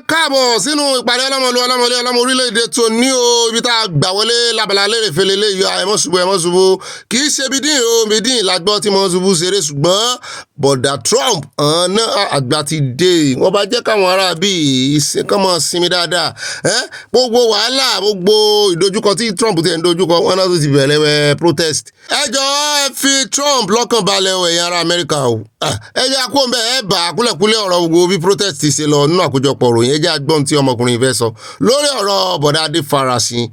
káàbọ̀ sínú ìpàdé ọlọ́mọ orílẹ̀-èdè tó ní o ibi tá a gbà wọlé lábala lérè fèlè lè yọ ẹ̀mọ́sùbù kì í ṣe bídín lágbọ́ tí mo ṣubú ṣeré ṣùgbọ́n bọ̀dà Trump náà àgbà ti dé wọ́n bá jẹ́ káwọn ará bíi ìsìnkán mọ́ sinmi dáadáa gbogbo wàhálà gbogbo ìdojúkọ tí Trump ti ń dojúkọ wọn náà tó ti bẹ̀rẹ̀ protest ẹ jọ̀ọ́ ẹ fi Trump lọ́kàn balẹ̀ ẹ̀yin ará Amẹ́ríkà o ẹ jẹ́ àkó ń bẹ̀ ẹ bá kúlẹ̀kúlẹ̀ ọ̀rọ̀ gbogbo bí protest ti ṣe lọ nínú àkójọpọ̀ ròyìn ẹ jẹ́ àgbọ̀n tí ọmọkùnrin fẹ́ sọ lórí ọ̀rọ̀ bọ̀dá adé farasin.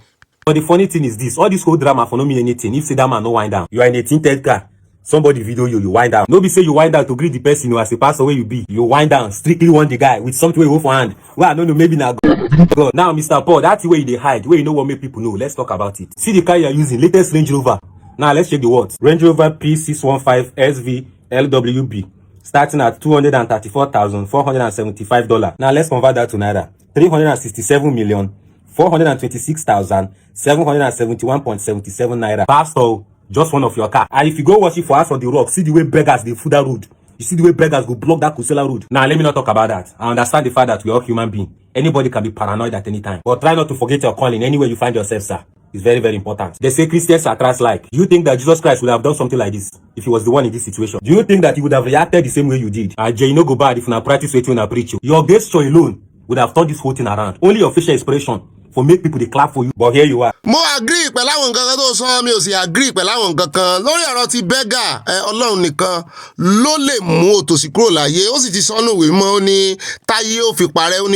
But the funny thing is this, all this whole drama for no mean anything. If say that man no wind down, you are in a tinted car, somebody video you wind down. No be say you wind down to greet the person who as a pastor where you be. You wind down, strictly want the guy with something wey for hand. Well, I don't know, maybe now God. Now, Mr. Paul, that's the way they hide, where you know what make people know. Let's talk about it. See the car you are using, latest Range Rover. Now, let's check the words. Range Rover P615 SV LWB. Starting at $234,475. Now, let's convert that to Naira. 367,426,771.77 Naira. Pastor, just one of your car. And if you go watch it for us on the rock, see the way beggars, they fool that road. You see the way beggars go block that Kusela road. Now, let me not talk about that. I understand the fact that we are all human beings. Anybody can be paranoid at any time. But try not to forget your calling anywhere you find yourself, sir. It's very, very important. They say Christians are Christ-like. Do you think that Jesus Christ would have done something like this if he was the one in this situation? Do you think that he would have reacted the same way you did? Jay, no go bad if you not practice what you not preach. Your gesture alone would have turned this whole thing around. Only your facial expression for make people they clap for you. But here you are. Mo agree pẹ̀lú àwọn nǹkan kan tó sọ mi ò sì agree pẹ̀lú àwọn nǹkan kan lórí ọ̀rọ̀ ti bẹ́gà Ọlọ́run nìkan ló lè mú òtòṣì kúrò láyé ó sì ti sọnù ìwé mọ́ ó ní táyé ó fi parẹ́ ó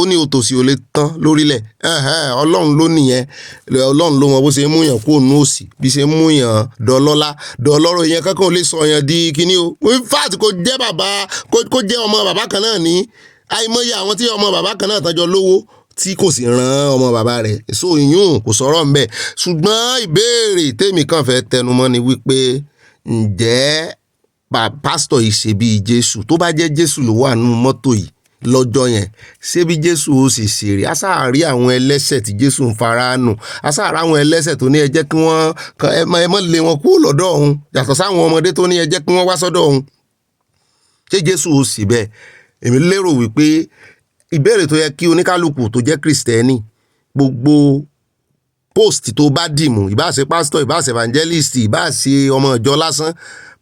ní òtòṣì ò lè tán lórílẹ̀ Ọlọ́run ló nìyẹn Ọlọ́run ló mọ bó ṣe mú yàn kúrò nù òṣì bí ṣe mú yàn dọlọ́lá dọlọ́rọ̀ yẹn kankan ò lè sọ yàn di kíní o in fact kó jẹ́ ọmọ bàbá kan náà ní àìmọye àwọn tí ọmọ bàbá kan náà tọ́jọ́ lówó tí kò sì rán ọmọ bàbá rẹ̀ èso ìyún kò sọ̀rọ̀ ńbẹ̀ ṣùgbọ́n ìbéèrè tèmi kan fẹ́ tẹnumọ́ ni wípé ǹjẹ́ pásítọ̀ yìí ṣe bí Jésù tó bá jẹ́ Jésù ló wà nínú mọ́tò yìí lọ́jọ́ yẹn ṣé bí Jésù ó sì ṣeré asáàrí àwọn ẹlẹ́ṣẹ̀ tí Jésù ń fara nù asáàrí àwọn ẹlẹ́ṣẹ̀ tó ní ẹ jẹ́ kí wọ́n ẹ mọ́ lé wọn kúrò lọ́dọ̀ ọ̀hún yàtọ̀ sáwọn ọmọdé tó ní ẹ jẹ́ kí wọ́n wá sọ́dọ̀ ọ̀hún ṣé Jésù ó sì bẹ́ẹ̀ èmi lérò wípé ìbéèrè tó yẹ kí oníkálukú tó jẹ́ Kristẹni gbogbo post tó bá dìmú ìbáṣe pásítọ̀ ìbáṣe evangelist ìbáṣe ọmọ ìjọ lásán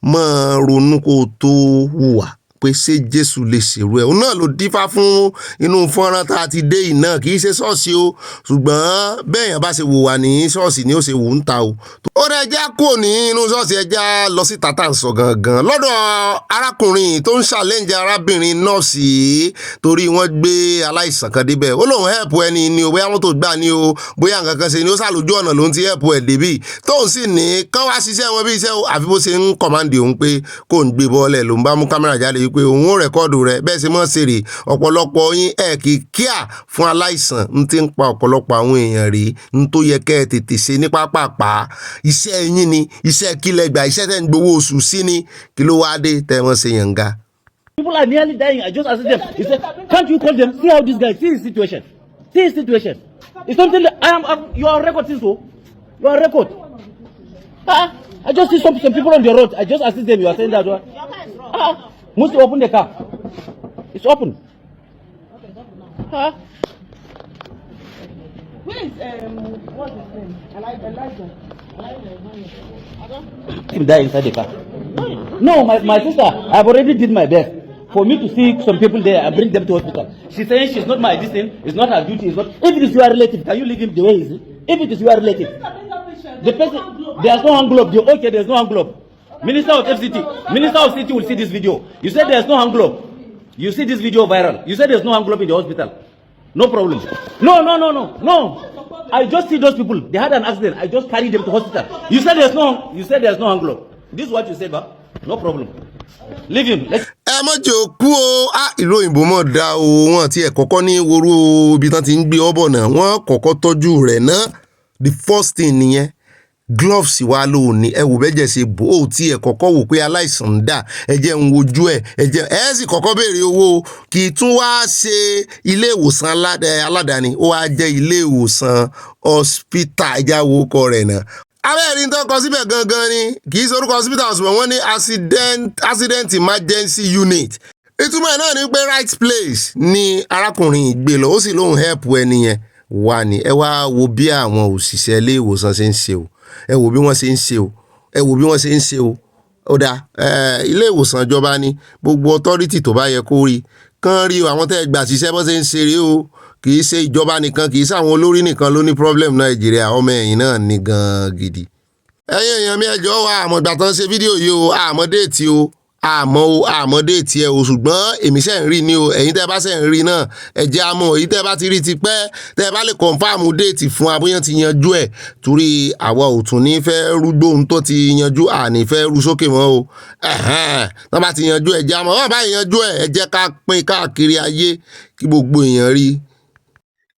máa ronú kó tó hùwà pé ṣé Jésù lè ṣèrú ẹ̀ òun náà ló dífá fún inú fọ́nrán tá a ti dé yìí náà kì í ṣe ṣọ́ọ̀ṣì o ṣùgbọ́n bẹ́ẹ̀ yẹn bá ṣe wò wà ní ṣọ́ọ̀ṣì ni ó ṣe wò ń ta o ó rẹ̀ já kúrò ní inú ṣọ́ọ̀ṣì ẹja lọ sí tata ń sọ gangan lọ́dọ̀ arákùnrin tó ń ṣàlẹ́ǹjẹ arábìnrin nọ́ọ̀sì torí wọ́n gbé aláìsàn kan débẹ̀ ó lóun help ẹni ni o bóyá wọ́n tó gbà ní o bóyá nǹkan kan ṣe ni ó ṣàlójú ọ̀nà ló ń ti help ẹ̀ débì tóun sì ní kán wá ṣiṣẹ́ wọn bí iṣẹ́ àfi bó ṣe ń kọ̀máǹdì òun pé kó ń gbé bọ́ọ̀lẹ̀ ló ń bá mú kámẹ́rà jáde pé òun ó rẹ̀kọ́ọ̀dù rẹ̀ bẹ́ẹ̀ ṣe mọ́ ṣèrè ọ̀pọ̀lọpọ̀ yín ẹ̀ kì í kíà fún aláìsàn ń ti ń pa ọ̀pọ̀lọpọ̀ àwọn èèyàn rèé ń tó yẹ kẹ́ ẹ tètè ṣe ní pápápá iṣẹ́ yín ni iṣẹ́ kílẹ̀ gbà iṣẹ́ tẹ̀ ń gbowó oṣù sí ni kí ló wáá dé tẹ́ wọ́n ṣe yànga. People are nearly dying. I just asked them. He said, "Can't you call them? See how this guy see his situation. See his situation. It's something that you are on record, so you are on record. I just see some people on the road. I just asked them. You are saying that one. Must you open the car? It's open. Where is what's his name? Elijah. Him die inside the car. No, my sister. I've already did my best for me to see some people there and bring them to hospital. She's saying she's not my distance. It's not her duty. It's not. If it is your relative, can you leave him the way he is? If it is your relative, the person there's no hand glove. Okay, there's no hand glove. Minister of FCT will see this video. You said there's no hand glove. You see this video viral. You said there's no hand glove in the hospital. No problem. No. I just see those people. They had an accident. I just carried them to hospital. You said there's no hand glove. This is what you said, but no problem. Leave him. Let's. ẹ mọ̀ jẹ́ òkú o ìlú òyìnbó mọ̀ dá o wọn àti ẹ̀ kọ́kọ́ ní worú ibi tán ti ń gbé ọ́bọ̀ náà wọ́n kọ́kọ́ tọ́jú rẹ̀ náà the first thing nìyẹn gloves wa ló ní ẹ wò bẹ́jẹ̀ ṣe bò ó tí ẹ kọ́kọ́ wò pé aláìsàn ń dà ẹ jẹ́ ń wojú ẹ jẹ́ ẹ sì kọ́kọ́ béèrè owó kì í tún wá ṣe ilé ìwòsàn aládàáni ó wá jẹ́ ilé ìwòsàn hospital ẹja wo kọ rẹ̀ náà abẹ́rẹ́ tó kọ síbẹ̀ gangan ni kì í ṣe orúkọ hospital ṣùgbọ́n wọ́n ní accident emergency unit ìtumọ̀ náà ni pé right place ni arákùnrin gbé lọ ó sì lóun help ẹni yẹn wà ní ẹ wá wo bí àwọn òṣìṣẹ́ ilé ìwòsàn ṣe ń ṣe o ẹ wo bí wọ́n ṣe ń ṣe o ẹ wo bí wọ́n ṣe ń ṣe o ó dáa ilé ìwòsàn ìjọba ní gbogbo authority tó bá yẹ kó rí kán rí àwọn tẹ́ gbà síṣẹ́ bó ṣe ń ṣe rí o kì í ṣe ìjọba nìkan kì í ṣe àwọn olórí nìkan ló ní problem Nàìjíríà ọmọ ẹ̀yìn náà ní gan gidi. ẹ̀yin èèyàn mi ẹjọ́ wa àmọ́ ìgbà tán ṣe fídíò yìí o àmọ́ déètì o àmọ́ déètì ẹ o ṣùgbọ́n èmi ṣe ń rí ni o ẹ̀yin tẹ́ bá ṣe ń rí náà ẹ jẹ́ àmọ́ èyí tẹ́ bá ti rí ti pẹ́ tẹ́ bá lè kọ̀ǹfàmù déètì fún abóyán ti yanjú ẹ̀ torí àwa ò tún ní fẹ́ rúgbó ohun tó ti yanjú àní fẹ́ rú sókè mọ́ o tọ́ bá ti yanjú ẹ̀ jẹ́ àmọ́ wọ́n bá yanjú ẹ̀ ẹ jẹ́ ká pín káàkiri ayé kí gbogbo èèyàn rí.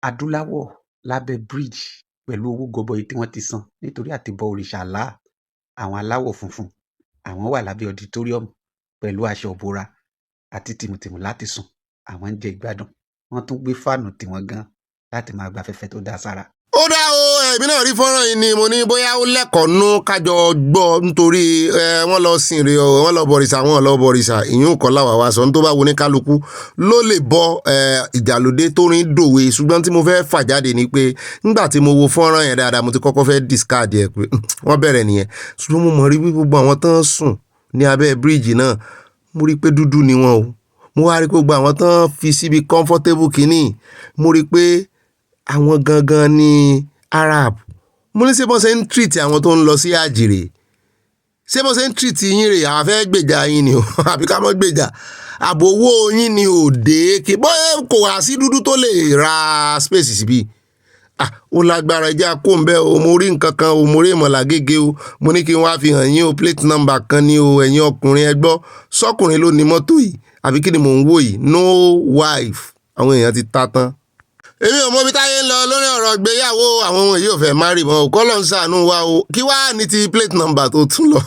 adúláwọ̀ lábẹ́ bridge pẹ̀lú owó gọbọi tí wọ́n ti san nítorí àtibọ òrìṣà àlá àwọn aláwọ̀ funfun àwọn wà lábẹ́ auditorium pẹ̀lú aṣọ òbora àti tìmùtìmù láti sùn àwọn ń jẹ ìgbádùn wọ́n tún gbé fáànù tiwọn gan láti máa gba afẹ́fẹ́ tó dá sára. ó dá o ẹ̀mí náà rí fọ́nrán yìí ni mo ní bóyá ó lẹ́kọ̀ọ́ nú kájọ gbọ́ nítorí wọ́n lọ sìn rè ọ́ wọ́n lọ bọ̀rìṣà wọ́n lọ bọ̀rìṣà ìyún kọ́ láwàá wa sọ ní tó bá wo ní kálukú ló lè bọ́ ìjàlódé tó rin dòwe ṣùgbọ́n tí mo fẹ́ fà jáde ni pé nígbà tí mo wo fọ́nrán yẹn dáadáa mo ti kọ́kọ́ fẹ́ discard ẹ̀ pé wọ́n bẹ̀rẹ̀ nìyẹn ṣùgbọ́n mo mọ̀ rí wí gbogbo àwọn tán sùn ní abẹ́ bíríìjì náà mo rí pé dúdú ni wọn o mo wá rí pé gbogbo àwọn tán fi síbi comfortable kìíní mo rí pé àwọn gangan ni Arab mo ní ṣé bọ́n ṣe ń treat àwọn tó ń lọ sí àjèrè ṣé bọ́n ṣe ń treat yín rè àwọn fẹ́ gbèjà yín ni o àbí ká mọ́ gbèjà àbòwò yín ni òde kí bọ́ kò wá sí dúdú tó lè ra space síbi ó lágbára ẹjẹ́ kó ń bẹ́ o mo rí nǹkan kan o mo rí ìmọ̀lá gègé o mo ní kí n wá fi hàn yín o plate number kan ni o ẹ̀yin ọkùnrin ẹ gbọ́ sọ́kùnrin ló ní mọ́tò yìí àbí kí ni mò ń wò yìí no wife àwọn èèyàn ti ta tán. èmi ò mọ ibi táyé ń lọ lórí ọ̀rọ̀ ìgbéyàwó àwọn ohun èyí ò fẹ́ márì mọ́ òkọ́ lọ́n ṣàánú wa o kí wá ní ti plate number tó tún lọ.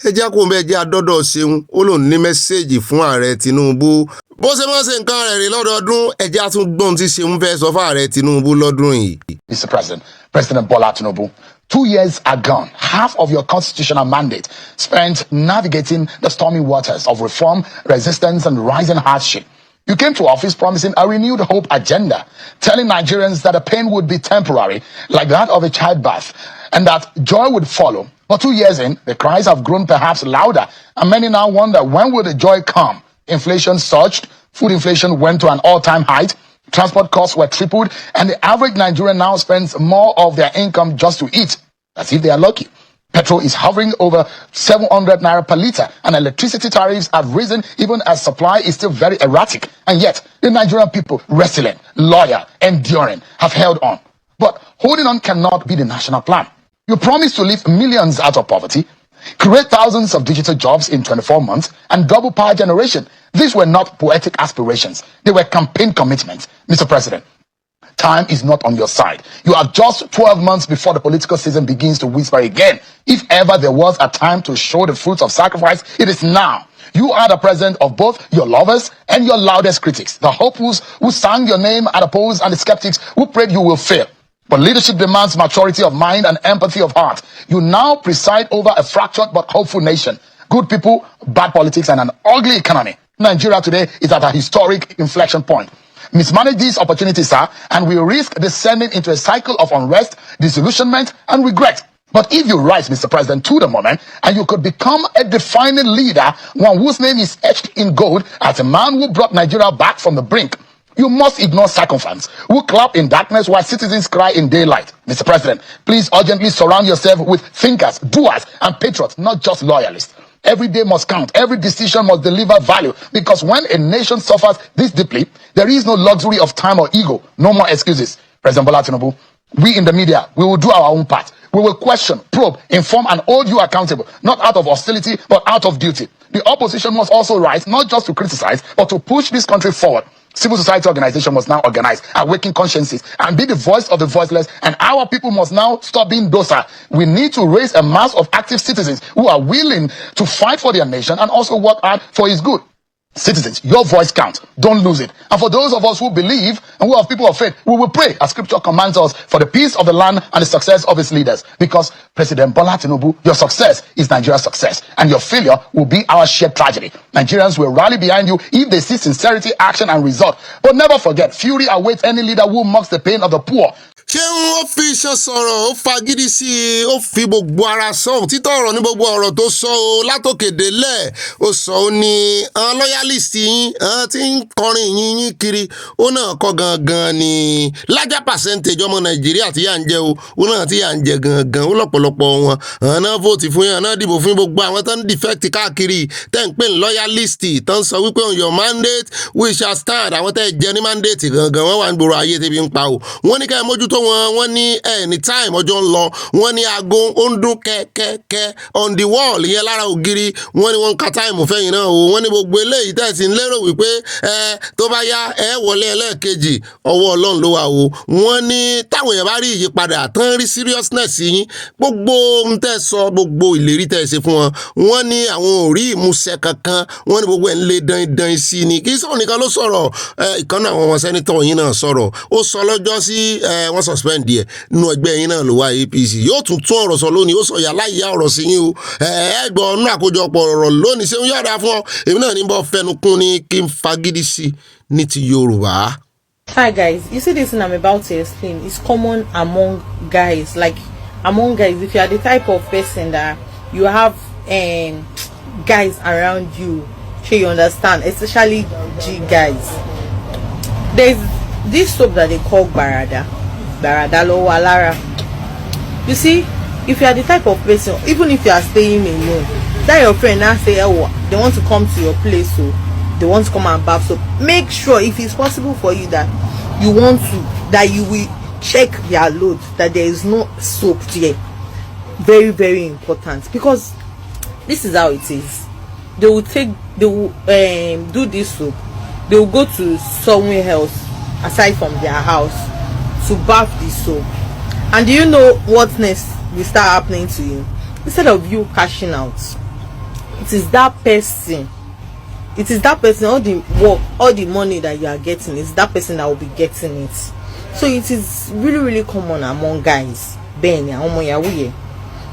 ẹ jẹ́ kó ń bẹ́ẹ̀ jẹ́ adọ́dọ̀ ṣeun ó lòun ní mẹ́sẹ́ẹ̀jì fún ààrẹ Tinubu bó ṣe mọ́ ṣe nǹkan rẹ̀ rí lọ́dọọdún ẹ jẹ́ á tún gbọ́n tí ṣeun fẹ́ sọ fún ààrẹ Tinubu lọ́dún yìí. Mr. President, President Bola Tinubu, 2 years are gone. Half of your constitutional mandate spent navigating the stormy waters of reform, resistance, and rising hardship. You came to office promising a renewed hope agenda, telling Nigerians that the pain would be temporary, like that of a childbirth, and that joy would follow. But 2 years in, the cries have grown perhaps louder, and many now wonder when will the joy come? Inflation surged, food inflation went to an all-time height, transport costs were tripled, and the average Nigerian now spends more of their income just to eat, as if they are lucky. Petrol is hovering over 700 naira per litre, and electricity tariffs have risen even as supply is still very erratic. And yet, the Nigerian people, resilient, loyal, enduring, have held on. But holding on cannot be the national plan. You promised to lift millions out of poverty, create thousands of digital jobs in 24 months, and double power generation. These were not poetic aspirations. They were campaign commitments. Mr. President, time is not on your side. You are just 12 months before the political season begins to whisper again. If ever there was a time to show the fruits of sacrifice, it is now. You are the president of both your lovers and your loudest critics. The hopefuls who sang your name at the polls and the skeptics who prayed you will fail. But leadership demands maturity of mind and empathy of heart. You now preside over a fractured but hopeful nation. Good people, bad politics, and an ugly economy. Nigeria today is at a historic inflection point. Mismanage these opportunities, sir, and we risk descending into a cycle of unrest, disillusionment, and regret. But if you rise, Mr. President, to the moment, and you could become a defining leader, one whose name is etched in gold as a man who brought Nigeria back from the brink, you must ignore sycophants who clap in darkness while citizens cry in daylight. Mr. President, please urgently surround yourself with thinkers, doers, and patriots, not just loyalists. Every day must count. Every decision must deliver value. Because when a nation suffers this deeply, there is no luxury of time or ego. No more excuses. President Bola Tinubu, we in the media, we will do our own part. We will question, probe, inform, and hold you accountable, not out of hostility, but out of duty. The opposition must also rise, not just to criticize, but to push this country forward. Civil society organization must now organize, awaken consciences, and be the voice of the voiceless, and our people must now stop being docile. We need to raise a mass of active citizens who are willing to fight for their nation and also work hard for its good. Citizens, your voice counts. Don't lose it. And for those of us who believe and who are people of faith, we will pray as scripture commands us for the peace of the land and the success of its leaders. Because President Bola Tinubu, your success is Nigeria's success, and your failure will be our shared tragedy. Nigerians will rally behind you if they see sincerity, action, and result. But never forget, fury awaits any leader who mocks the pain of the poor. ṣé ó fi iṣan sọ̀rọ̀ ó fagídí sí i ó fi gbogbo ara sọ̀hún títọ́ ọ̀rọ̀ ní gbogbo ọ̀rọ̀ tó sọ ó látòkè délẹ̀ ó sọ ó ní àwọn loyalist yín tí ń kọrin yín kiri ó náà kọ́ gangan ní larger percentage ọmọ Nàìjíríà tí yà ń jẹ ó náà tí yà ń jẹ gangan ó lọ́pọ̀lọpọ̀ wọn àwọn náà vote fún yín àwọn náà dìbò fún gbogbo àwọn tó ń defect káàkiri tẹ́ ń pè ní loyalist tó ń sọ wípé on your mandate we shall stand àwọn tẹ́ jẹ ní mandate gangan wọ́n wà ń gbòòrò ayé tẹ́bi ń pa ó wọ́n ní ká ẹ mójútó wọ́n ní anytime ọjọ́ ń lọ wọ́n ní aago ó ń dún kẹ́kẹ́kẹ́ on the wall ìyẹn lára ògiri wọ́n ní wọ́n ń ka time fẹ́yìn náà o wọ́n ní gbogbo eléyìí tẹ̀sí ń lérò wípé tó bá yá wọlé ẹlẹ́ẹ̀kejì ọwọ́ Ọlọ́run ló wà o wọ́n ní táwọn èèyàn bá rí ìyípadà tán rí seriousness yín gbogbo ń tẹ́ sọ gbogbo ìlérí tẹ́ ṣe fún wọn wọ́n ní àwọn ò rí ìmúṣẹ kankan wọ́n ní gbogbo ẹ̀ ń lé dandan sí ni kì í sọ̀rọ̀ nìkan ló sọ̀rọ̀ ìkànnì àwọn ọmọ sẹ́nitọ̀ yín náà sọ̀rọ̀ ó sọ lọ́jọ́ sí wọ́n suspend díẹ̀ nínú ẹgbẹ́ yín náà ló wá APC yóò tún ọ̀rọ̀ sọ lónìí ó sọ yà láyà ọ̀rọ̀ sí yín o ẹgbọ́ nínú àkójọpọ̀ ọ̀rọ̀ lónìí ṣé ń yọ̀dá fún ọ èmi náà ní bọ́ fẹnukún ní kí n fagídí sí ní ti Yorùbá. Hi guys, you see this thing I'm about to explain is common among guys. Like among guys, if you are the type of person that you have guys around you, sure you understand, especially G guys. There's this soap that they call Barada lo walara. You see, if you are the type of person, even if you are staying alone, that your friend now say, oh, they want to come to your place, so they want to come and bath. So make sure, if it's possible for you, that you want to, that you will check their load, that there is no soap there. Very, very important, because this is how it is. They will do this soap. They will go to somewhere else aside from their house to bath the soap. And do you know what next will start happening to you? Instead of you cashing out, it is that person, all the work, all the money that you are getting, it's that person that will be getting it. So it is really, really common among guys. Ben ya ọmọ yahoo ye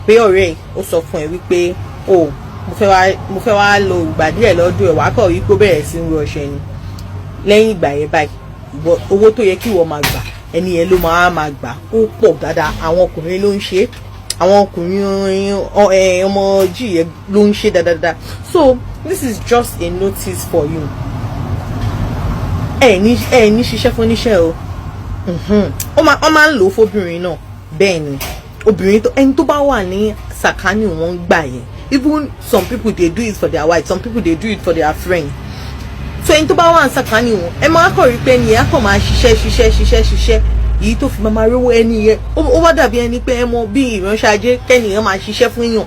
pé ọ̀rẹ́ ó sọ fún ẹ wípé mo fẹ́ wá lo ìgbà díẹ̀ lọ́dún ẹ̀ wá kọ̀ wípé ó bẹ̀rẹ̀ sí ń ro ọṣẹ ni lẹ́yìn ìgbà yẹn báyìí owó tó yẹ kí wọ́n máa gbà ẹni yẹn ló máa gbà ó pọ̀ dáadáa. Àwọn ọkùnrin ló ń ṣe, àwọn ọkùnrin ọmọ G yẹn ló ń ṣe dáadáa. So this is just a notice for you. Ní ṣiṣẹ́ fún níṣẹ́ o. Ó máa ń lò ó fóbìnrin náà. Bẹ́ẹ̀ ni obìnrin tó ẹni tó bá wà ní sàkání wọn gbà yẹn. Even some people they do it for their wife, some people they do it for their friend. So ẹni tó bá wà ní sàkání wọn ẹ máa kọ̀ rí pé ẹni yẹn á kàn máa ṣiṣẹ́ èyí tó fi máa rówó ẹni yẹn ó wá dàbí ẹni pé ẹ mọ bí ìránṣẹ́ ajé kẹ́ni yẹn máa ṣiṣẹ́ fún yàn.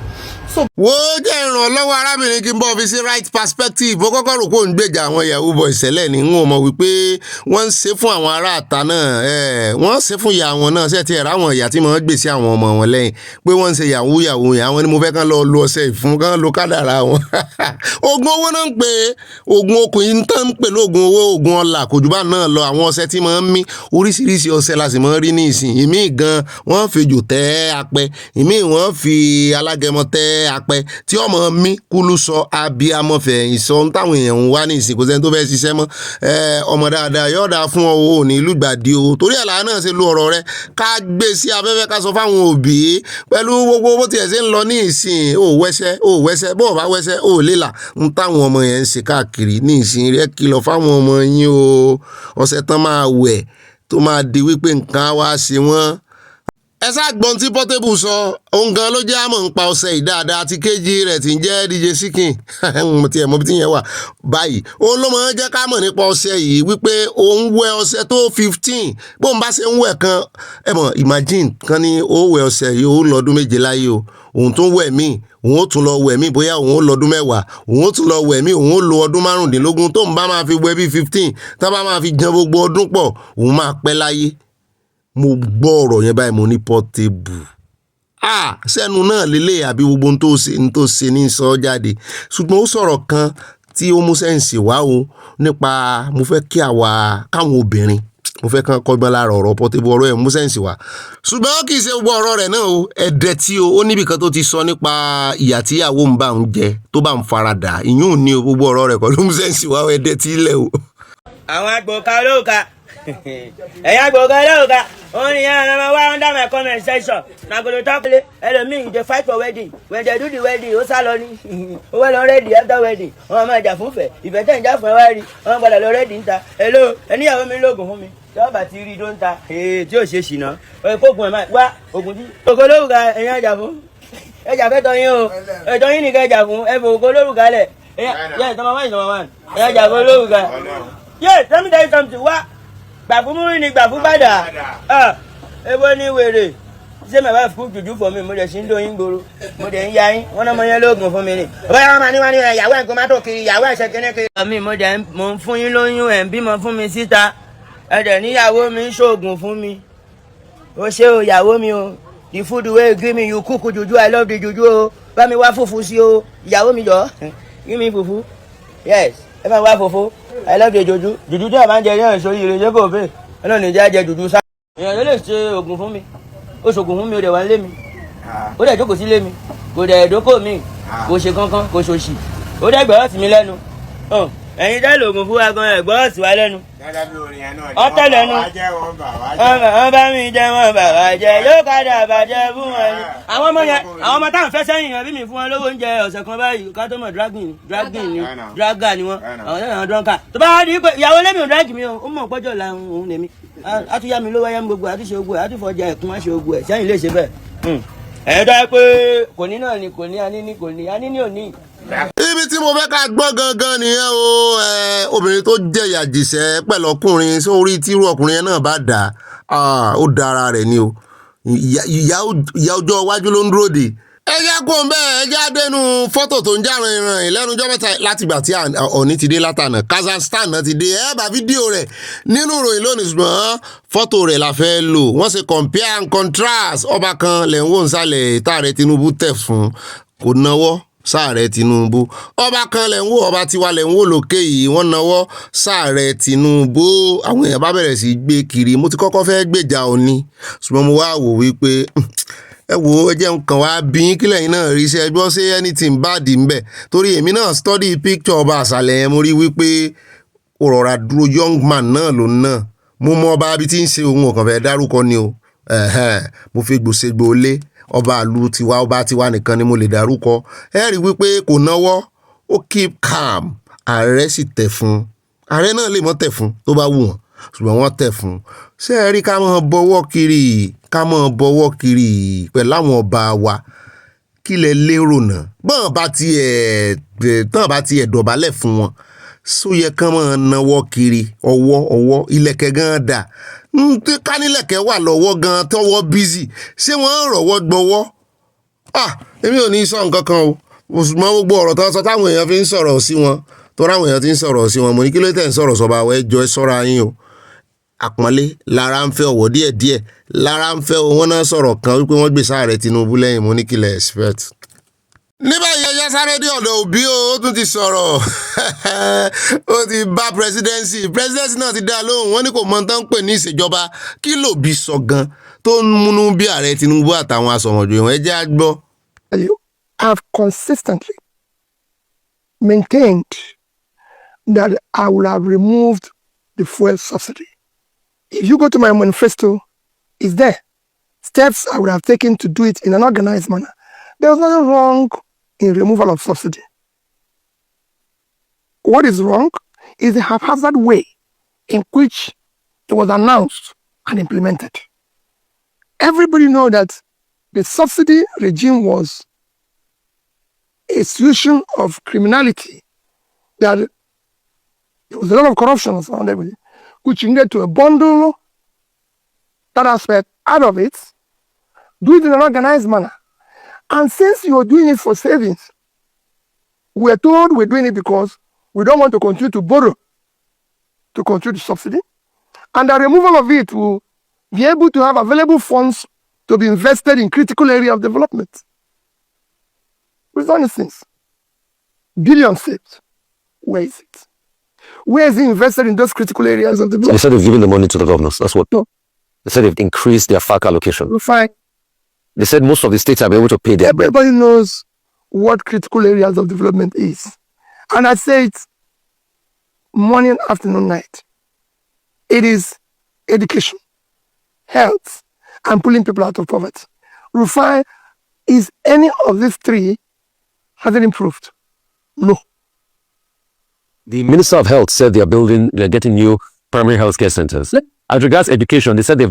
wo jẹ́ ìrànlọ́wọ́ arábìnrin kí n bọ́ fi sí right perspective ó kọ́kọ́ rò pé òun gbèjà àwọn yahoo boys ṣẹlẹ̀ ní wọn mọ̀ wípé wọ́n ń ṣe fún àwọn ará àta náà wọ́n ṣe fún ìyá wọn náà ṣe ti ẹ̀rọ àwọn ìyá tí wọ́n gbé sí àwọn ọmọ wọn lẹ́yìn pé wọ́n ń ṣe yahoo yẹn àwọn ni mo fẹ́ kán lọ lo ọṣẹ ìfún kán lo kádàrá wọn. oògùn owó náà ń pè oògùn okùnrin tán ń pè lóògùn owó oògùn ọlà kò jù bá náà lọ àwọn ọṣẹ tí máa ń mí oríṣiríṣi ọṣẹ la sì máa ń rí ní ìsìn ìmí gan wọ́n fi jò tẹ́ apẹ ìmí wọ́n fi alágẹmọ tẹ́ apẹ tí ọmọ mi kúlú sọ abiyamọ fẹ̀yìn sọ táwọn èèyàn ń wá ní ìsìn kò sẹ́ni tó fẹ́ ṣiṣẹ́ mọ́ ọmọ dáadáa yóò dáa fún ọ ò ní lùgbàdì o torí àlá náà ṣe lo ọ̀rọ̀ rẹ ká gbé sí afẹ́fẹ́ ká sọ fáwọn òbí pẹ̀lú gbogbo bó tiẹ̀ ṣe ń lọ ní ìsìn ò wẹ́sẹ́ bó bá wẹ́sẹ́ ò lélà ń táwọn ọmọ yẹn ń ṣe káàkiri ní ìsìn rẹ kìlọ̀ fáwọn ọmọ yín o ọ̀sẹ̀ tán máa wẹ̀ tó máa di wípé nǹkan á wá ṣe wọ́n. ẹ ṣàgbọ́n tí Portable sọ òun gan ló jẹ́ àmọ̀ ń pa ọ̀sẹ̀ ìdáadáa àti kejì rẹ̀ tí ń jẹ́ DJ Sikin tí ẹ̀ mọ́ bí tí yẹn wà báyìí òun ló máa ń jẹ́ ká mọ̀ nípa ọ̀sẹ̀ yìí wípé òun wẹ ọ̀sẹ̀ tó 15 bóun bá ṣe ń wẹ̀ kan ẹ mọ̀ imagine kan ní ó wẹ ọ̀sẹ̀ yìí ó lọ́dún méje láyé o òun tún wẹ̀ míì òun ó tún lọ wẹ̀ mí bóyá òun ó lọ́dún 10 òun ó tún lọ wẹ̀ mí òun ó lo ọdún 15 tó ń bá máa fi wẹ̀ bí 15 tá bá máa fi jẹun gbogbo ọdún pọ̀ òun máa pẹ́ láyé. Mo gbọ́ ọ̀rọ̀ yẹn báyìí mo ní Portable sẹ́nu náà lélẹ̀ àbí gbogbo ohun tó ṣe ní sọ jáde ṣùgbọ́n ó sọ̀rọ̀ kan tí ó mú sẹ́ǹsì wá o nípa mo fẹ́ kí káwọn obìnrin mo fẹ́ kán kọ́gbọ́n lára ọ̀rọ̀ Portable ọ̀rọ̀ ẹ̀ mú sẹ́ǹsì wá ṣùgbọ́n kì í ṣe gbogbo ọ̀rọ̀ rẹ̀ náà o ẹ̀dẹ̀ tí ó níbi kan tó ti sọ nípa ìyà tí ìyàwó ń bá ń jẹ tó bá ń faradà ìyún ní o gbogbo ọ̀rọ̀ rẹ̀ kọ́ ló mú sẹ́ǹsì wá ẹ̀dẹ̀ tí ilẹ̀ o. àwọn agbòkà olóòka ẹ̀yin agbòkà olóòka òun ni yẹn ọmọ wa under my comment section na go dey talk le ẹlòmíì dey fight for wedding when they do the wedding ó sá lọ ní ó wẹ́ lọ ready after wedding wọn máa jà fún fẹ́ ìfẹ́ tẹ̀ ń jà fún ẹ wá rí wọn gbọ́dọ̀ lọ ready ń ta hello ẹníyàwó mi lóògùn fún mi tí wọ́n bá ti rí i tó ń ta tí ò ṣe ṣìnà kóògùn ẹ̀ máa wá ògùn tí. ògo olórùka ẹ̀yin àjà fún ẹ̀jà fẹ́ tọ́ yín o ẹ̀tọ́ yín nìkan ẹ̀jà fún ẹ̀fọ̀ ògo olórùka lẹ̀ yẹ́ ìtọ́mọ wáyé ẹ̀jà fún olórùka yẹ́ tell me tell you something wá gbà fún múrin ni gbà fún bàdà ebo ní wèrè ṣé màá bá fún jùjú fún mi mo dẹ̀ sí ń dóyin gbòòrò mo dẹ̀ ń ya yín wọn náà mo yẹn lóògùn fún mi ni. bóyá wọn máa ní wọn ní ìyàwó ẹ̀ kó má tó kiri ìyàwó ẹ̀ ṣe kíní kiri. mo dẹ̀ mo ń fún yín lóyún ẹ̀ ń bímọ fún mi síta ẹ̀ dẹ̀ níyàwó mi ń ṣoògùn fún mi ó ṣe o ìyàwó mi o the food wey give me you cook juju I love the juju o bá mi wá fùfú sí o ìyàwó mi jọ give me fùfú yes ẹ bá wá fùfú I love the juju tí a máa ń jẹ ní ọ̀ṣọ́ yìí rẹ̀ jẹ́ kò fẹ́ ọlọ́run ní jẹ́ juju sá. èèyàn ló lè ṣe oògùn fún mi ó ṣoògùn fún mi ó dẹ̀ wá lé mi ó dẹ̀ jókòó sí lé mi kò dẹ̀ dókò mi kò ṣe kankan kò ṣòṣì ó dẹ̀ gbọ́dọ̀ sí mi lẹ́nu ẹ̀yin dẹ́ lògùn fún wa gan ẹ̀gbọ́n sì wá lẹ́nu. ọ̀tẹ̀ lẹ́nu wọ́n bá mi jẹ́ wọ́n bà wá jẹ́ yóò kádà bàjẹ́ fún wọn ni. àwọn ọmọ yẹn àwọn ọmọ táwọn fẹ́ sẹ́yìn yẹn bí mi fún wọn lówó oúnjẹ ọ̀sẹ̀ kan báyìí ká tó mọ̀ draga ni wọ́n àwọn náà drọ́nkà. tó bá di pé ìyàwó lẹ́mi ò drag mi o ó mọ̀ pọ́jọ́ la òun lèmi á tún yá mi lówó ayé mi gbogbo àtúnṣe ogun ẹ̀ àtúnfọ̀jà ẹ̀kún má ṣe ogun ẹ̀ sẹ́yìn lè ṣe bẹ́ẹ̀. ẹ̀ẹ́dọ́ pé kò ní náà ni kò ní aníní kò ní aníní ò ní. ibi tí mo fẹ́ ká gbọ́ gangan nìyẹn o obìnrin tó jẹ̀yà jìṣẹ́ pẹ̀lú ọkùnrin sórí tírú ọkùnrin yẹn náà bá dà ó dára rẹ̀ ni o ìyá ọjọ́ iwájú ló ń dúró dè. ẹ jẹ́ kó ń bẹ́ẹ̀ ẹ jẹ́ àdénú fọ́tò tó ń já rìnrìn lẹ́nujọ́ mẹ́ta látìgbà tí Ọọ̀ni ti dé látànà Kazakhstan náà ti dé ẹ bá fídíò rẹ̀ nínú ìròyìn lónìí ṣùgbọ́n fọ́tò rẹ̀ la fẹ́ lò wọ́n ṣe compare and contrast ọba kan lẹ̀ ń wò ń sálẹ̀ táàrẹ̀ Tinubu tẹ̀ fún kò náwó sáàrẹ̀ Tinubu ọba kan lẹ̀ ń wò ọba tiwa lẹ̀ ń wò lókè yìí wọ́n náwó sáàrẹ̀ Tinubu àwọn èèyàn bá bẹ̀rẹ̀ sí gbé kiri mo ti kọ́kọ́ fẹ́ gbèjà Ọọ̀ni ṣùgbọ́n mo wá wò wípé ẹ wo ẹ jẹ́ nǹkan wá bí kílẹ̀ yín náà rí iṣẹ́ gbọ́ sí anything bad ń bẹ̀ torí èmi náà study picture ọba àṣàlẹ̀ yẹn mo rí wípé ó rọra dúró young man náà ló náà mo mọ ọba abi tí ń ṣe ohun ọ̀kan fẹ́ dárúkọ ni o mo fi gbòṣègbò lé ọba àlù tiwa ọba tiwa nìkan ni mo lè dárúkọ ẹ rí wípé kò náwó ó keep calm ààrẹ sì tẹ̀ fún ààrẹ náà lè mọ́ tẹ̀ fún tó bá wù wọ́n ṣùgbọ́n wọ́n tẹ̀ fún ṣé ẹ rí ká mọ́ bọ́wọ́ kiri pẹ̀lú àwọn ọba wa kí lẹ lérò náà bọ́n bá tiẹ̀ dọ̀bálẹ̀ fún wọn só yẹ kán mọ́ náwó kiri ọwọ́ ilẹ̀kẹ̀ gan dà kánilẹ̀kẹ̀ wà lọ́wọ́ gan tọwọ́ bízì ṣé wọ́n ń rọ̀wọ́ gbọ́wọ́ èmi ò ní sọ nǹkan kan o ṣùgbọ́n gbogbo ọ̀rọ̀ tó ń sọ táwọn èèyàn fi ń sọ̀rọ̀ sí wọn tó ráwọn èèyàn ti ń sọ̀rọ̀ sí wọn mo ní kí ló tẹ̀ ń sọ̀rọ̀ sọba àwọn ẹjọ́ sọ́ra yín o àpọ́nlé lára ń fẹ́ ọ̀wọ́ díẹ̀díẹ̀ lára ń fẹ́ wọn náà sọ̀rọ̀ kan wípé wọ́n gbé sáàrẹ̀ Tinubu lẹ́yìn mo ní kí lẹ̀ expect. ní báyìí ẹjẹ́ sáré dé ọ̀dọ̀ Òbí ó tún ti sọ̀rọ̀ ó ti bá presidency náà ti dá lóhùn wọ́n ní kò mọ tán pè ní ìṣèjọba kí l'Òbí sọ gan tó ń múnú bí ààrẹ Tinubu àtàwọn asọ̀mọ̀jò ìwọ̀n ẹjẹ́ á gbọ́. You have consistently maintained that I will have removed the fuel subsidy. If you go to my manifesto, it's there. Steps I would have taken to do it in an organized manner. There was nothing wrong in removal of subsidy. What is wrong is the haphazard way in which it was announced and implemented. Everybody knows that the subsidy regime was a solution of criminality, that there was a lot of corruption around everything, which you needed to bundle that aspect out of it, do it in an organized manner. And since you're doing it for savings, we're told we're doing it because we don't want to continue to borrow to continue the subsidy. And the removal of it will be able to have available funds to be invested in critical area of development. We've done these things. Billions saved. Where is it? Where is it invested in those critical areas of the block? They said they've given the money to the governors. That's what. No. They said they've increased their FAC allocation. Fine. They said most of the states have been able to pay their bill. Everybody knows what critical areas of development is. And I say it morning, afternoon, night. It is education, health, and pulling people out of poverty. Rufai, is any of these three, has it improved? No. The Minister of Health said they're getting new primary health care centers. As regards education, they said they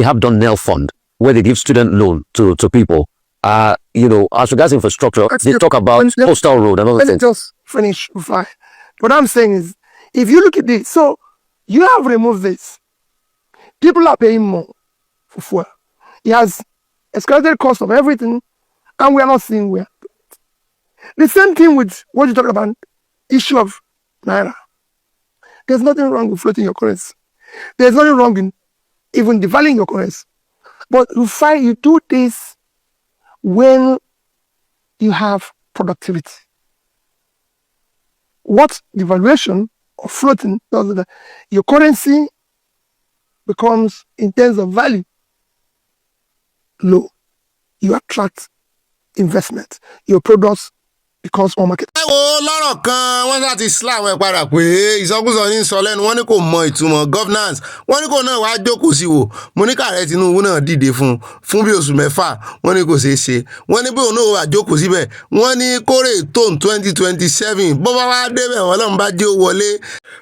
have done NEL fund where they give student loan to people. As regards infrastructure, they talk about Postal Road and other things. Let me just finish, Rufai. What I'm saying is, if you look at this, so you have removed this. People are paying more for fuel. It has escalated the cost of everything, and we are not seeing where. The same thing with what you talk about, issue of Naira. There's nothing wrong with floating your currency. There's nothing wrong in even devaluing your currency. But Rufai, you do this when you have productivity. What devaluation or floating does that? Your currency becomes, in terms of value, low. You attract investment. Your products becomes more market. ẹ wo lọ́rọ̀ kan wọ́n láti slam ẹ̀ padà pé ìsọkúsọ ní sọ lẹ́nu wọ́n ní kò mọ ìtumọ̀ governance wọ́n ní kò náà wá jókòó sí wò mo ní kààrẹ Tinubu náà dìde fún bí oṣù mẹ́fà wọ́n ní kò ṣeé ṣe wọ́n ní bí òun náà wà jókòó síbẹ̀ wọ́n ní kórè tóun 2027 bó bá wá débẹ̀ wọ́n lọ́n bá jẹ́ ó wọlé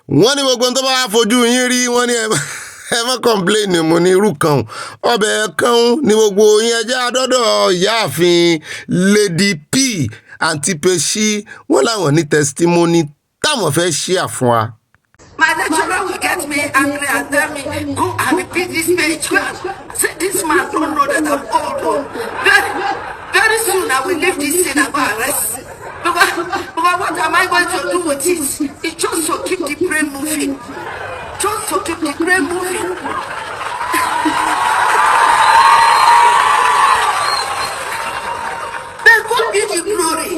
wọ́n ní gbogbo tó bá wá fojú yín rí wọ́n ní ẹ má complain mo ní irú kan ọbẹ̀ kan ní gbogbo yín ẹjẹ́ adọ́dọ̀ ìyáàfin Lady P àǹtí Peshi wọ́n láwọn ní testimony táwọn fẹ́ share fún wa. My lecturer will get me angry and tell me, go and repeat this page. Say, this man don't know that I'm old. Very soon I will leave this thing and go arrest. Because what am I going to do with it? It's just to keep the brain moving. Just to keep the brain moving. May God be the glory.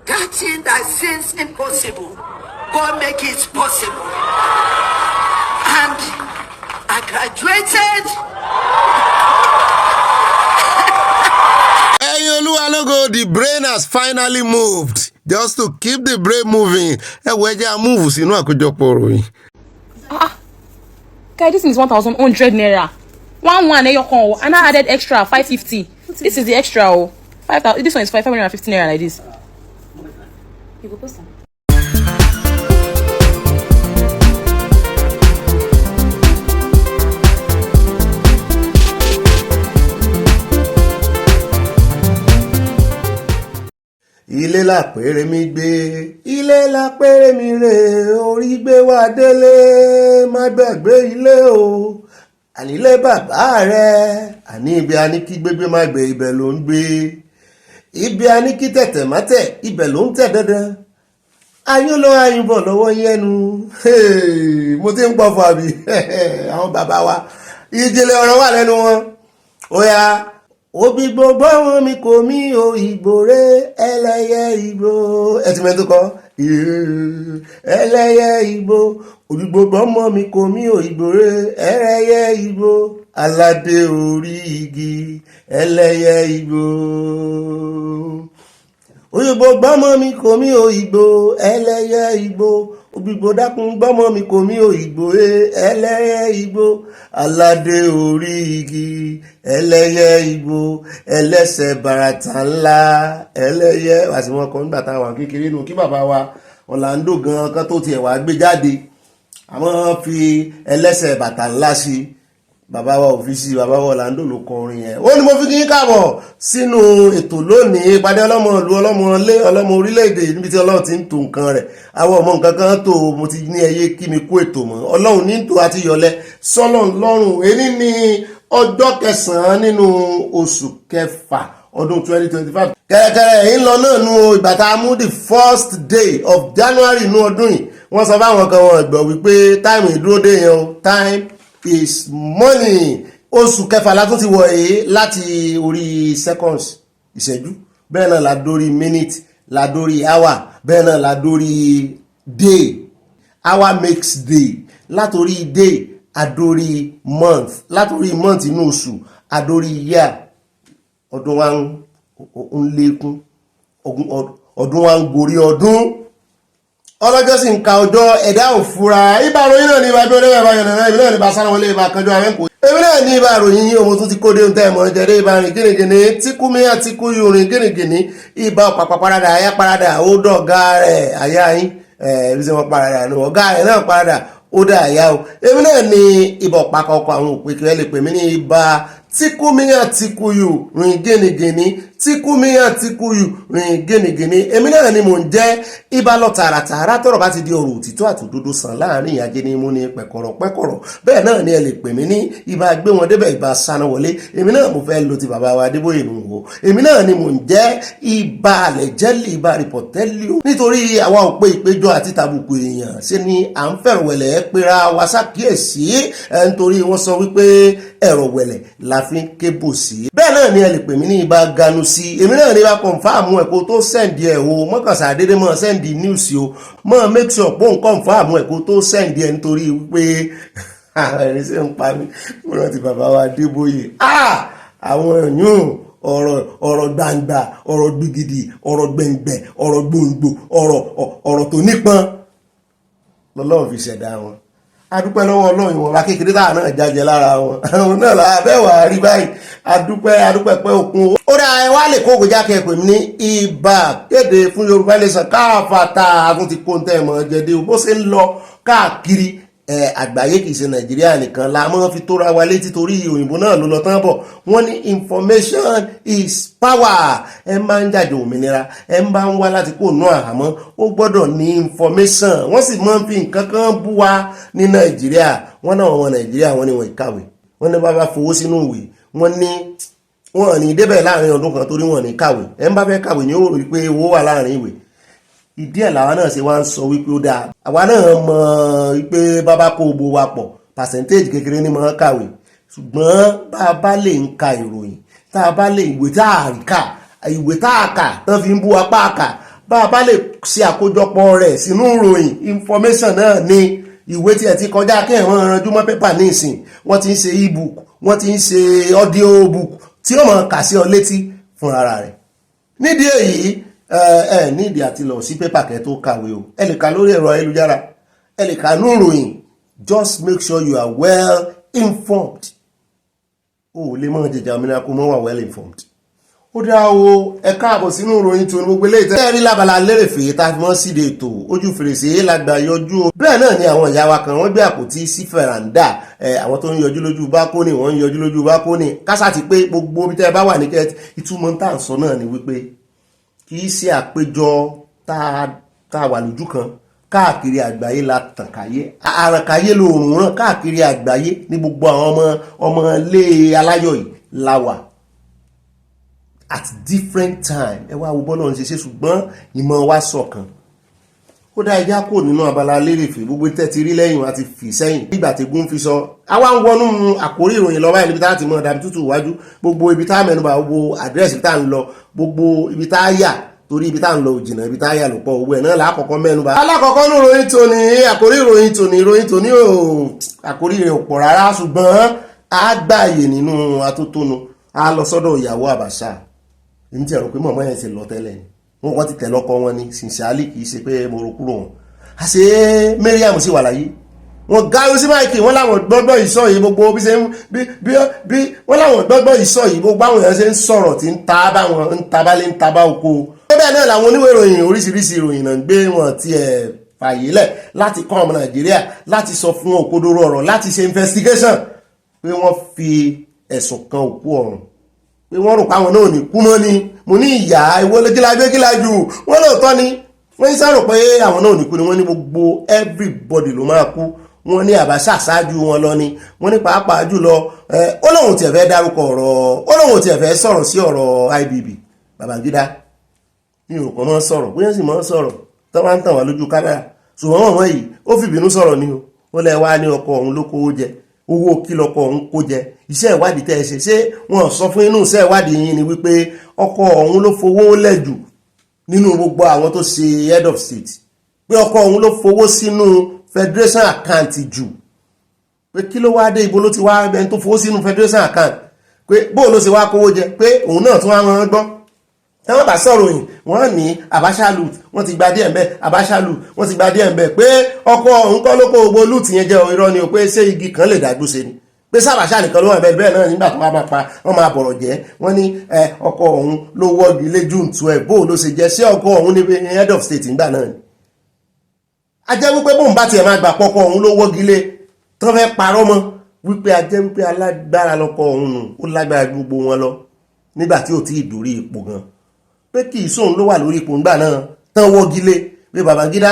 That thing that seems impossible, God make it possible. And I graduated. Ẹ̀yin Olúwa lógo, the brain has finally moved. Just to keep the brain moving. Ẹ wo ẹjẹ́ a move sínú àkójọpọ̀ ìròyìn. Guy, this is 1,100 naira. One eyokan, and I added extra 550. This is the extra. 5,000. This one is 550 naira like this. You go post them. Ilé la péré mi gbé, ilé la péré mi rè, orí gbé wá délé, má gbàgbé ilé o. Àní ilé bàbá rẹ̀, àní ibi a ní kí gbégbé má gbé ibẹ̀ ló ń gbé. Ibi a ní kí tẹ̀tẹ̀ má tẹ̀, ibẹ̀ ló ń tẹ̀ dandan. Ayún ló ayún bọ̀ lọ́wọ́ yẹnu. Mo ti ń pọ̀ fún àbí àwọn bàbá wa. Ìjìnlẹ̀ ọ̀rọ̀ wà lẹ́nu wọn. Ó yá. Òbí gbogbo wọn mi kò mí o ìgbòrè ẹlẹ́yẹ ìgbò. Ẹ ti mẹ́tò kọ́. Ẹlẹ́yẹ ìgbò. Òbí gbogbo ọmọ mi kò mí o ìgbòrè ẹlẹ́yẹ ìgbò. Aládé orí igi ẹlẹ́yẹ ìgbò. Òbí gbogbo ọmọ mi kò mí o ìgbò ẹlẹ́yẹ ìgbò. Òbígbò dákun gbọ́mọ mi kò mí o ìgbò ẹlẹ́yẹ ìgbò. Aládé orí igi ẹlẹ́yẹ ìgbò. Ẹlẹ́sẹ̀ bàràtà ńlá ẹlẹ́yẹ. Wàá sí wọn kan nígbà táwọn kékeré nù kí bàbá wa Orlando gan kan tó tiẹ̀ wá gbé jáde. Àwọn fi ẹlẹ́sẹ̀ bàtà ńlá sí. Bàbá wa òfìsì bàbá wa Orlando ló kọ orin yẹn. Ó ní mo fi kí n káàbọ̀ sínú ètò lónìí ìpàdé ọlọ́mọ ìlú ọlọ́mọ ilé ọlọ́mọ orílẹ̀-èdè níbi tí Ọlọ́run ti ń tò nǹkan rẹ̀. Àwọn ọmọ nǹkan kan tó mo ti ní ẹyẹ kí mi kú ètò mọ́. Ọlọ́run ní tò àti yọlẹ̀ sọ́lọ́run lọ́rùn. Èní ní ọjọ́ 9 nínú oṣù kẹfà ọdún 2025. Kẹ̀rẹ̀kẹ̀rẹ̀ yìí ń lọ náà nú ìgbà tá a mú the first day of January nú ọdún yìí. Wọ́n sọ fáwọn kan wọn gbọ́ wípé time ìdúró dé yẹn o time is money. Oṣù kẹfà látún ti wọ̀ èyí láti orí seconds ìṣẹ́jú bẹ́ẹ̀ náà la dórí minute la dórí hour, bẹ́ẹ̀ náà la dórí day, hour makes day, látòrí day adórí month, látòrí month inú oṣù adórí year. Ọdún wa ń lékún, ọdún wa ń gorí ọdún, ọlọ́jọ́ sì ń ka ọjọ́, ẹ̀dá ò fura. Ibà ròyìn náà ní ibà bí olóyè bá yọ̀nà náà, ibi náà ní ibà sára wọlé ibà kanjú amẹ́kọ̀ọ́. Èmi náà ní ibà ròyìn yín òun tún ti kóde ohun tẹ́ ẹ̀mọ́ jẹ́rẹ́ ibà rìn gínigíní tí kú mi àti kú yóò rìn gínigíní, ibà pàpà parada àyà parada ó dọ̀gá rẹ̀ àyà yín ẹ̀rí sí wọn parada ní ọ̀gá rẹ̀ náà parada ó dá àyà o. Èmi náà ní ibà ọ̀pákọ̀ ọkọ̀ àwọn òpè kí ẹ lè pè mí ní ibà tíkúmíyàn tíkúyù rìn gínigíní, tíkúmíyàn tíkúyù rìn gínigíní. Èmi náà ni mò ń jẹ́ ibà lọ tààràtààrà tọ́rọ̀ bá ti di ọ̀rọ̀ òtítọ́ àtòdodo sàn láàrin ajé ní mú ní pẹ̀kọ̀rọ̀. Bẹ́ẹ̀ náà ni ẹ lè pè mí ní ibà gbé wọn débẹ̀ ibà sáná wọlé. Èmi náà mo fẹ́ lo ti bàbá wa Adébóyè nù wò. Èmi náà ni mò ń jẹ́ ibà àlẹ̀jẹ́lì ibà rìpọ̀tẹ́lì o. Nítorí àwa ò pé ìpéjọ àti tàbùkù èèyàn ṣe ni à ń fẹ̀rọ̀ wẹ̀lẹ̀ pera wa ṣàkíyèsí nítorí wọ́n sọ wípé ẹ̀rọ̀ wẹ̀lẹ̀ la fi ń kébù sí. Bẹ́ẹ̀ náà ni ẹ lè pè mí ní ibà ganu sí. Èmi náà ní ibà kọ̀ǹfàmù ẹ̀kọ́ tó sẹ́ǹdì ẹ̀ o, mọ́kànsá dédé mọ́ sẹ́ǹdì news o, mọ́ make sure pé òun kọ̀ǹfàmù ẹ̀kọ́ tó sẹ́ǹdì ẹ̀ nítorí wípé ẹ̀rín sí ń pa mí. Mo rántí bàbá wa Adébóyè. Àwọn èèyàn ọ̀rọ̀ gbangba, ọ̀rọ̀ gbigidi, ọ̀rọ̀ gbẹ̀ngbẹ̀, ọ̀rọ̀ gbòǹgbò, ọ̀rọ̀ tó nípọn lọ́lọ́run fi ṣẹ̀dá wọn. Adúpẹ́ lọ́wọ́ Ọlọ́run ìwọ̀nba kékeré táà náà jájẹ lára wọn. Àwọn náà là bẹ́wà rí báyìí. Adúpẹ́ pẹ́ òkun. Ó dá ẹ wá lè kó ògùnjá kẹ́ẹ̀pẹ̀ ní ibà kéde fún Yorùbá Nation káfàtà àtún ti kó ń tẹ́ mọ́ jẹ́dẹ́ bó ṣe ń lọ káàkiri àgbáyé kìí ṣe Nàìjíríà nìkan la mọ́ fi tóra wa létí torí òyìnbó náà ló lọ tán bọ̀. Wọ́n ní information is power. Ẹ máa ń jàjọ òmìnira, ẹ ń bá ń wá láti kó nù àhámọ́ ó gbọ́dọ̀ ní information. Wọ́n sì máa ń fi nǹkan kan bú wa ní Nàìjíríà. Wọ́n náà wọn Nàìjíríà wọ́n ní wọn ìkàwé, wọ́n ní bàbá fowó sínú ìwé, wọ́n ní wọ́n ní débẹ̀ láàrin ọdún kan torí wọ́n ní kàwé. Ẹ ń bá fẹ́ kàwé ní ó rò wípé owó wà láàrin ìwé. Ìdí ẹ̀ làwa náà ṣe wá ń sọ wípé ó dáa. Àwa náà mọ̀ wípé bàbá kó gbogbo wa pọ̀ percentage kékeré ní máa kàwé, ṣùgbọ́n bá a bá lè ń ka ìròyìn, tá a bá lè ìwé tá a rí kà, ìwé tá a kà tán fi ń bú apá àkà, bá a bá lè ṣe àkójọpọ̀ rẹ̀ sínú ìròyìn information náà ní ìwé tí ẹ ti kọjá kí ẹ̀wọ̀n ranjú mọ́ pépà ní ìsìn. Wọ́n ti ń ṣe ebook, wọ́n ti ń ṣe audio book tí ó mọ̀ kà sí ọ létí fúnra rẹ̀. Nídìí èyí nídìí àti lọ sí pépà kẹ́ tó kàwé o. Ẹ lè kà lórí ẹ̀rọ ayélujára, ẹ lè kà ní ìròyìn. Just make sure you are well informed. O lè mọ̀ jẹjà òmìnira kó mọ́ wà well informed. Ó dá o, ẹ káàbọ̀ sínú ìròyìn tó ní gbogbo ilé ìtẹ́. Ẹ̀rí lábala lérèfé tá a fi mọ́ síde ètò ojú fèrèsé lágbà yọjú o. Bẹ́ẹ̀ náà ni àwọn ìyá wa kan wọ́n gbé àpótí sí fẹ̀ràǹdà. Àwọn tó ń yọjú lójú bákónì wọ́n ń yọjú lójú bákónì. Kásá ti pé gbogbo bí tẹ́ ẹ bá wà ní kẹ́ẹ̀tì ìtumọ̀ tá à ń sọ náà ni wípé kì í ṣe àpéjọ tá a wà lójú kan káàkiri àgbáyé la tàn káyé. Àrànkáyé lòrùn ràn káàkiri àgbáyé ní gbogbo àwọn ọmọ ilé aláyọ̀ yìí la wà at different time. Ẹ wá wo bọ́lọ̀ ń ṣe ṣùgbọ́n ìmọ̀ wa ṣọ̀kan. Ó dá ẹjá kò nínú abala lérèfé gbogbo tẹ́ ti rí lẹ́yìn àti fi sẹ́yìn nígbà tí gún fi sọ. Àwa ń wọnú àkórí ìròyìn lọ báyìí níbi tá a ti mọ dàbí tútù wájú, gbogbo ibi tá a mẹ́nubà, gbogbo àdírẹ́sì tá a ń lọ, gbogbo ibi tá a yà torí ibi tá a ń lọ òjìnà, ibi tá a yà ló pọ̀ owó ẹ̀ náà lákọ̀ọ́kọ́ mẹ́nubà. Alákọ̀ọ́kọ́ ní ìròyìn tòní, àkórí ìròyìn tòní ò àkórí rẹ̀ ò pọ̀ rárá ṣùgbọ́n a gbààyè nínú atótónu. A lọ sọ́dọ̀ ìyàwó Àbàṣà. Èmi ti rò pé mọ̀mọ́ yẹn ti lọ tẹ́lẹ̀ ni. Wọ́n ti tẹ̀lé ọkọ wọn ni sincerely, kìí ṣe pé mo ro kúrò wọn. Àṣé Mariam sì wà láyé. Wọ́n gáyó sí máìkì, wọ́n láwọn gbọ́gbọ́ ìsọ̀ yìí gbogbo bí ṣe bí wọ́n láwọn gbọ́gbọ́ ìsọ̀ yìí gbogbo àwọn èèyàn ṣe ń sọ̀rọ̀ tí ń ta bá wọn ń ta bá lé ń ta bá oko. Bẹ́ẹ̀ náà làwọn oníwèé ìròyìn oríṣiríṣi ìròyìn náà gbé wọn ti fàyè lẹ̀ láti kọ́ ọmọ Nàìjíríà láti sọ fún òkodoro ọ̀rọ̀ láti ṣe investigation pé wọ́n fi ẹ̀sùn kan òkú ọ̀run pé wọ́n rò páwọn náà ní kú mọ́ ni. Mo ní ìyá ìwọ kílájú wọ́n lóòótọ́ ni wọ́n ń sọ̀rọ̀ pé àwọn náà ní kú ni wọ́n ní gbogbo everybody ló máa kú. Wọ́n ní Àbàṣà ṣáájú wọn lọ ni. Wọ́n ní pàápàá jùlọ ó lóun tiẹ̀ fẹ́ dárúkọ ọ̀rọ̀, ó lóun tiẹ̀ fẹ́ sọ̀rọ̀ sí ọ̀rọ̀ IBB Babangida. Mi ò kàn mọ́ sọ̀rọ̀ bóyá sì mọ́ sọ̀rọ̀ tó máa ń tàn wá lójú kámẹ́rà ṣùgbọ́n wọ́n yìí ó fi ìbínú sọ̀rọ̀ ni o. Wọ́n lẹ́ wá ní ọkọ òun ló kówó jẹ, owó kí lọkọ òun kó jẹ. Iṣẹ́ ìwádìí tẹ́ ẹ ṣe wọ́n sọ fún inú iṣẹ́ ìwádìí yín ni wípé ọkọ òun ló fowó lẹ́jù nínú gbogbo àwọn tó ṣe head of state pé ọkọ òun ló fowó sínú federation account jù pé kí ló wá dé ibo ló ti wá ẹni tó fowó sínú federation account pé bóò ló ṣe wá kówó jẹ pé òun náà tún wá wọn gbọ́ táwọn bá sọ̀rọ̀ yìí wọ́n ní Abacha loot wọ́n ti gba díẹ̀ ń bẹ́ Abacha loot wọ́n ti gba díẹ̀ ń bẹ́ pé ọkọ òun kọ́ ló kó gbogbo loot yẹn jẹ́ irọ́ ni o pé ṣé igi kan lè dàgbò ṣe ni pé sábàṣà nìkan ló wà bẹ́ẹ̀ náà nígbà tó máa pa wọ́n máa bọ̀rọ̀ jẹ́ wọ́n ní ọkọ òun ló wọ́gi lé June 12 bóò ló ṣe jẹ́ ṣé ọkọ òun ní head of state nígbà náà ni a jẹ́ wípé bóun bá tiẹ̀ máa gbà pọ́kọ òun ló wọ́gi lé tó fẹ́ parọ́ mọ́ wípé a jẹ́ wípé alágbára lọ́kọ òun nù ó lágbára gbogbo wọn lọ nígbà tí ò tí ì dórí ipò gan pé kì í sóun ló wà lórí ipò ńgbà náà tán wọ́gi lé pé Babangida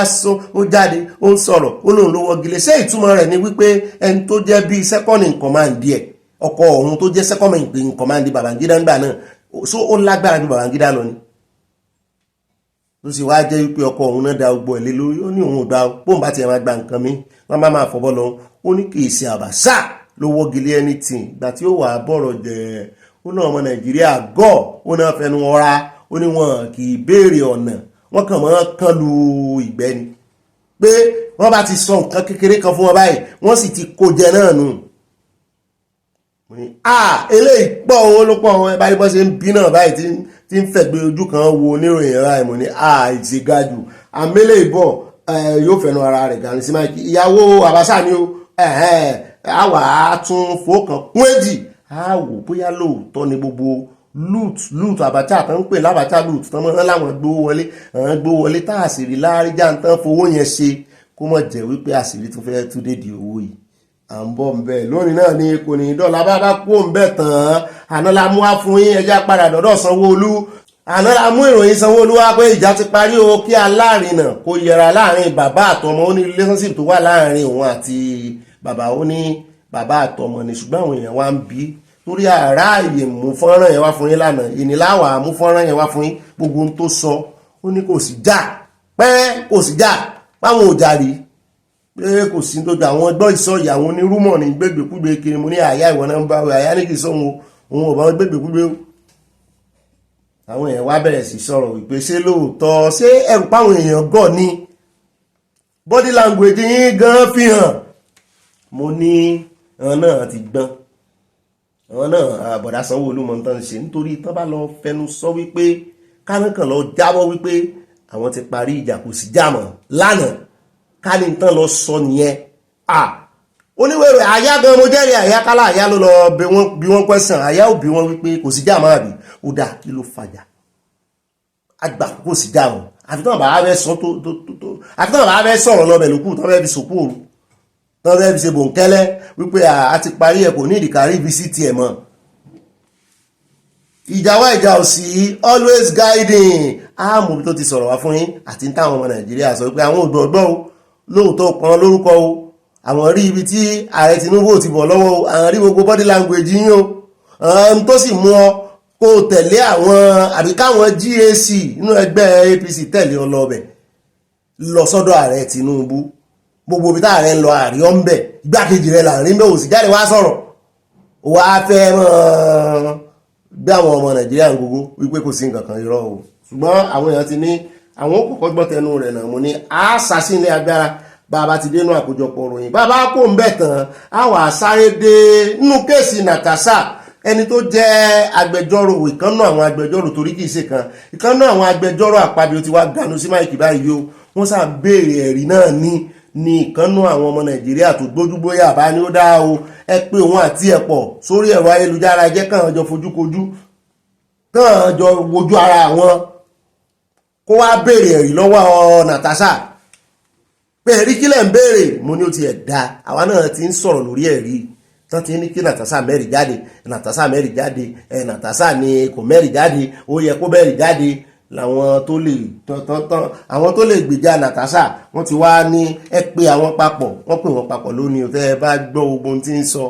ó jáde ó ń sọ̀rọ̀ ó lóun ló wọ́gi lé ṣé ìtumọ̀ rẹ̀ ni wípé ẹni tó jẹ́ bíi second in command díẹ̀ ọkọ òun tó jẹ́ second in command Babangida ńgbà náà so ó lágbára bí Babangida lọ ni ló sì wá jẹ́ wípé ọkọ òun náà da gbogbo ẹ̀lẹ́ lórí ó ní òun ò gbà bóun bá tiẹ̀ máa gba nǹkan mi wọ́n máa fọwọ́ lọ ó ní kì í ṣe Àbàṣà ló wọ́gi lé anything ìgbà tí ó wà á bọ̀rọ̀ jẹ́ ó náà ọmọ Nàìjíríà gọ́ ó náà fẹnu ọra ó ní wọn kì í béèrè ọ̀nà wọ́n kàn máa kán lu ìgbẹ́ ni pé wọ́n bá ti sọ nǹkan kékeré kan fún wọn báyìí wọ́n sì ti kó jẹ náà nù eléyìí pọ̀ owó ló pọ̀ wọn báyìí bọ́ ṣe ń bí náà báyìí tí ń fẹ̀gbẹ́ ojú kan wo oníròyìn ẹ̀rọ àìmọ̀ ní ìṣègájù àmẹ́lẹ̀ ìbọ̀ yóò fẹ̀nu ara rẹ̀ gani sí máìkì ìyàwó Àbàṣà ni ó àwà á tún fòókàn kún èjì á wò bóyá lóòótọ́ ni gbogbo loot Abacha tán ń pè l'Abacha loot tán mọ́ láwọn gbówó wọlé tá àṣírí láàrín jáǹtán fowó yẹn ṣe kó mọ̀ jẹ́ wípé àṣírí tún fẹ́ tún dé di owó yìí à ń bọ̀ ń bẹ̀ lónìí náà ni kò ní dọ́là bá kó ń bẹ̀ tán àná la mú wá fún yín ẹjá padà dọ́dọ̀ Sanwó-Olú àná la mú ìròyìn Sanwó-Olú wá pé ìjà ti parí o kí alárinà kó yẹra láàrin bàbá àtọmọ ó ní relationship tó wà láàrin òun àti bàbá ó ní bàbá àtọmọ ni ṣùgbọ́n àwọn èèyàn wá ń bí torí àráàyè mú fọ́nrán yẹn wá fún yín lánàá ìníláwà mú fọ́nrán yẹn wá fún yín gbogbo ohun tó sọ ó ní kò sí jà pẹ́ kò sí jà páwọn ò jà rí pé kò sí tó jà àwọn ẹgbọ́n ìsọ̀yà àwọn onírúmọ̀ ní gbégbèkúgbé kiri mo ní àyà ìwọ̀n náà ń bá àyà ní kì í sọ òun ò bá wọn gbégbèkúgbé àwọn èèyàn wá bẹ̀rẹ̀ sí sọ̀rọ̀ wípé ṣé lóòótọ́ ṣé ẹrù páwọn èèyàn gọ̀ ni body language yín gan fi hàn mo ní àwọn náà ti gbọ́n àwọn náà àbọ̀dá Sanwó-Olú mọ̀ tán ṣe nítorí tán bá lọ fẹnu sọ wípé kánákàn lọ jábọ́ wípé àwọn ti parí ìjà kò sí jà mọ́ lánàá káni tán lọ sọ nìyẹn oníwèrè àyá gan mo jẹ́rìí àyá kálá àyá ló lọ bí wọ́n question àyá ò bí wọ́n wípé kò sí jà mọ́ àbí ó dà kí ló fàjà àgbà kò sí jà mọ́ àfi tán bàbá fẹ́ sọ àfi tán bàbá fẹ́ sọ̀rọ̀ lọ́bẹ̀ lókù tán fẹ́ fi sòkú òru tán fẹ́ fi ṣe bòńkẹ́lẹ́ wípé a ti parí ẹ̀ kò ní ìdíkàrí visit ẹ̀ mọ́ ìjà wá ìjà ò sí always guiding àmọ́ bí tó ti sọ̀rọ̀ wá fún yín àti ní táwọn ọmọ Nàìjíríà sọ pé àwọn ògbọ́gbọ́ o lóòótọ́ pọn lórúkọ o àwọn rí ibi tí ààrẹ Tinubu ti bọ̀ lọ́wọ́ o àwọn rí gbogbo body language yín o àwọn tó sì mú ọ kó tẹ̀lé àwọn àbí káwọn GAC nínú ẹgbẹ́ APC tẹ̀lé ọ lọ́bẹ̀ lọ sọ́dọ̀ ààrẹ Tinubu gbogbo ibi táàrẹ ń lọ àrí ọ́ ń bẹ̀ igbákejì rẹ̀ láàrin bẹ́ẹ̀ òsì jáde wá sọ̀rọ̀ wá fẹ́ mọ́ bí àwọn ọmọ Nàìjíríà ń gbogbo wípé kò sí nǹkan kan irọ́ o ṣùgbọ́n àwọn èèyàn ti ní àwọn kọ́kọ́ gbọ́ tẹnu rẹ̀ náà mo ní àṣàṣì ilé agbára bàbá ti dénú àkójọpọ̀ ròyìn bàbá kò ń bẹ̀ tán a wà sáré dé nínú kéèsì Natasha ẹni tó jẹ́ agbẹjọ́rò ìkànnà àwọn agbẹjọ́rò torí kìí ṣe kan ìkànnà àwọn agbẹjọ́rò àpabio ti wá ganu sí máìkì báyìí o wọ́n sá béèrè ẹ̀rí náà ní ìkànnà àwọn ọmọ Nàìjíríà tó gbójúgbóyà bá ní ó dá o ẹ pé òun àti ẹ̀ pọ̀ sórí ẹ̀rọ ayélujára jẹ́ kàn jọ fojúkojú kàn jọ wojú ara àwọn kó wá béèrè ẹ̀rí lọ́wọ́ Natasha pé ẹ̀rí kílẹ̀ ń béèrè mo ní ó ti ẹ̀dá àwa náà ti ń sọ̀rọ̀ lórí ẹ̀rí tán ti ní kí Natasha mẹ́rì jáde Natasha mẹ́rì jáde Natasha ni kò mẹ́rì jáde ó yẹ kó mẹ́rì jáde làwọn tó lè gbèjà Natasha wọ́n ti wá ní ẹ pé àwọn papọ̀ wọ́n pè wọ́n papọ̀ lónìí tẹ́ ẹ bá gbọ́ ogun tí ń sọ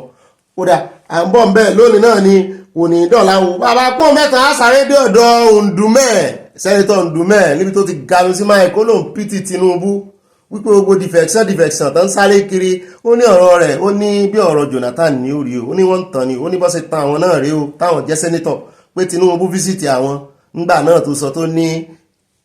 kódà à ń bọ̀ ń bẹ́ẹ̀ lónìí náà ni kò ní dọ̀la wo bàbá pọ̀ mẹ́ta á sáré dé ọ̀dọ̀ Ndùmẹ̀ sẹ́nitọ̀ Ndùmẹ̀ níbi tó ti ganu sí máa kó lóun pt Tinubu wípé gbogbo defection tó ń sáré kiri ó ní ọ̀rọ̀ rẹ̀ ó ní bí ọ̀rọ̀ Jonathan ní orí o ó ní wọ́n ń tàn ní ó ní bọ́ sí tan àwọn náà rí o táwọn jẹ́ sẹ́nitọ̀ pé Tinubu fíṣítì àwọn ńgbà náà tó sọ tó ní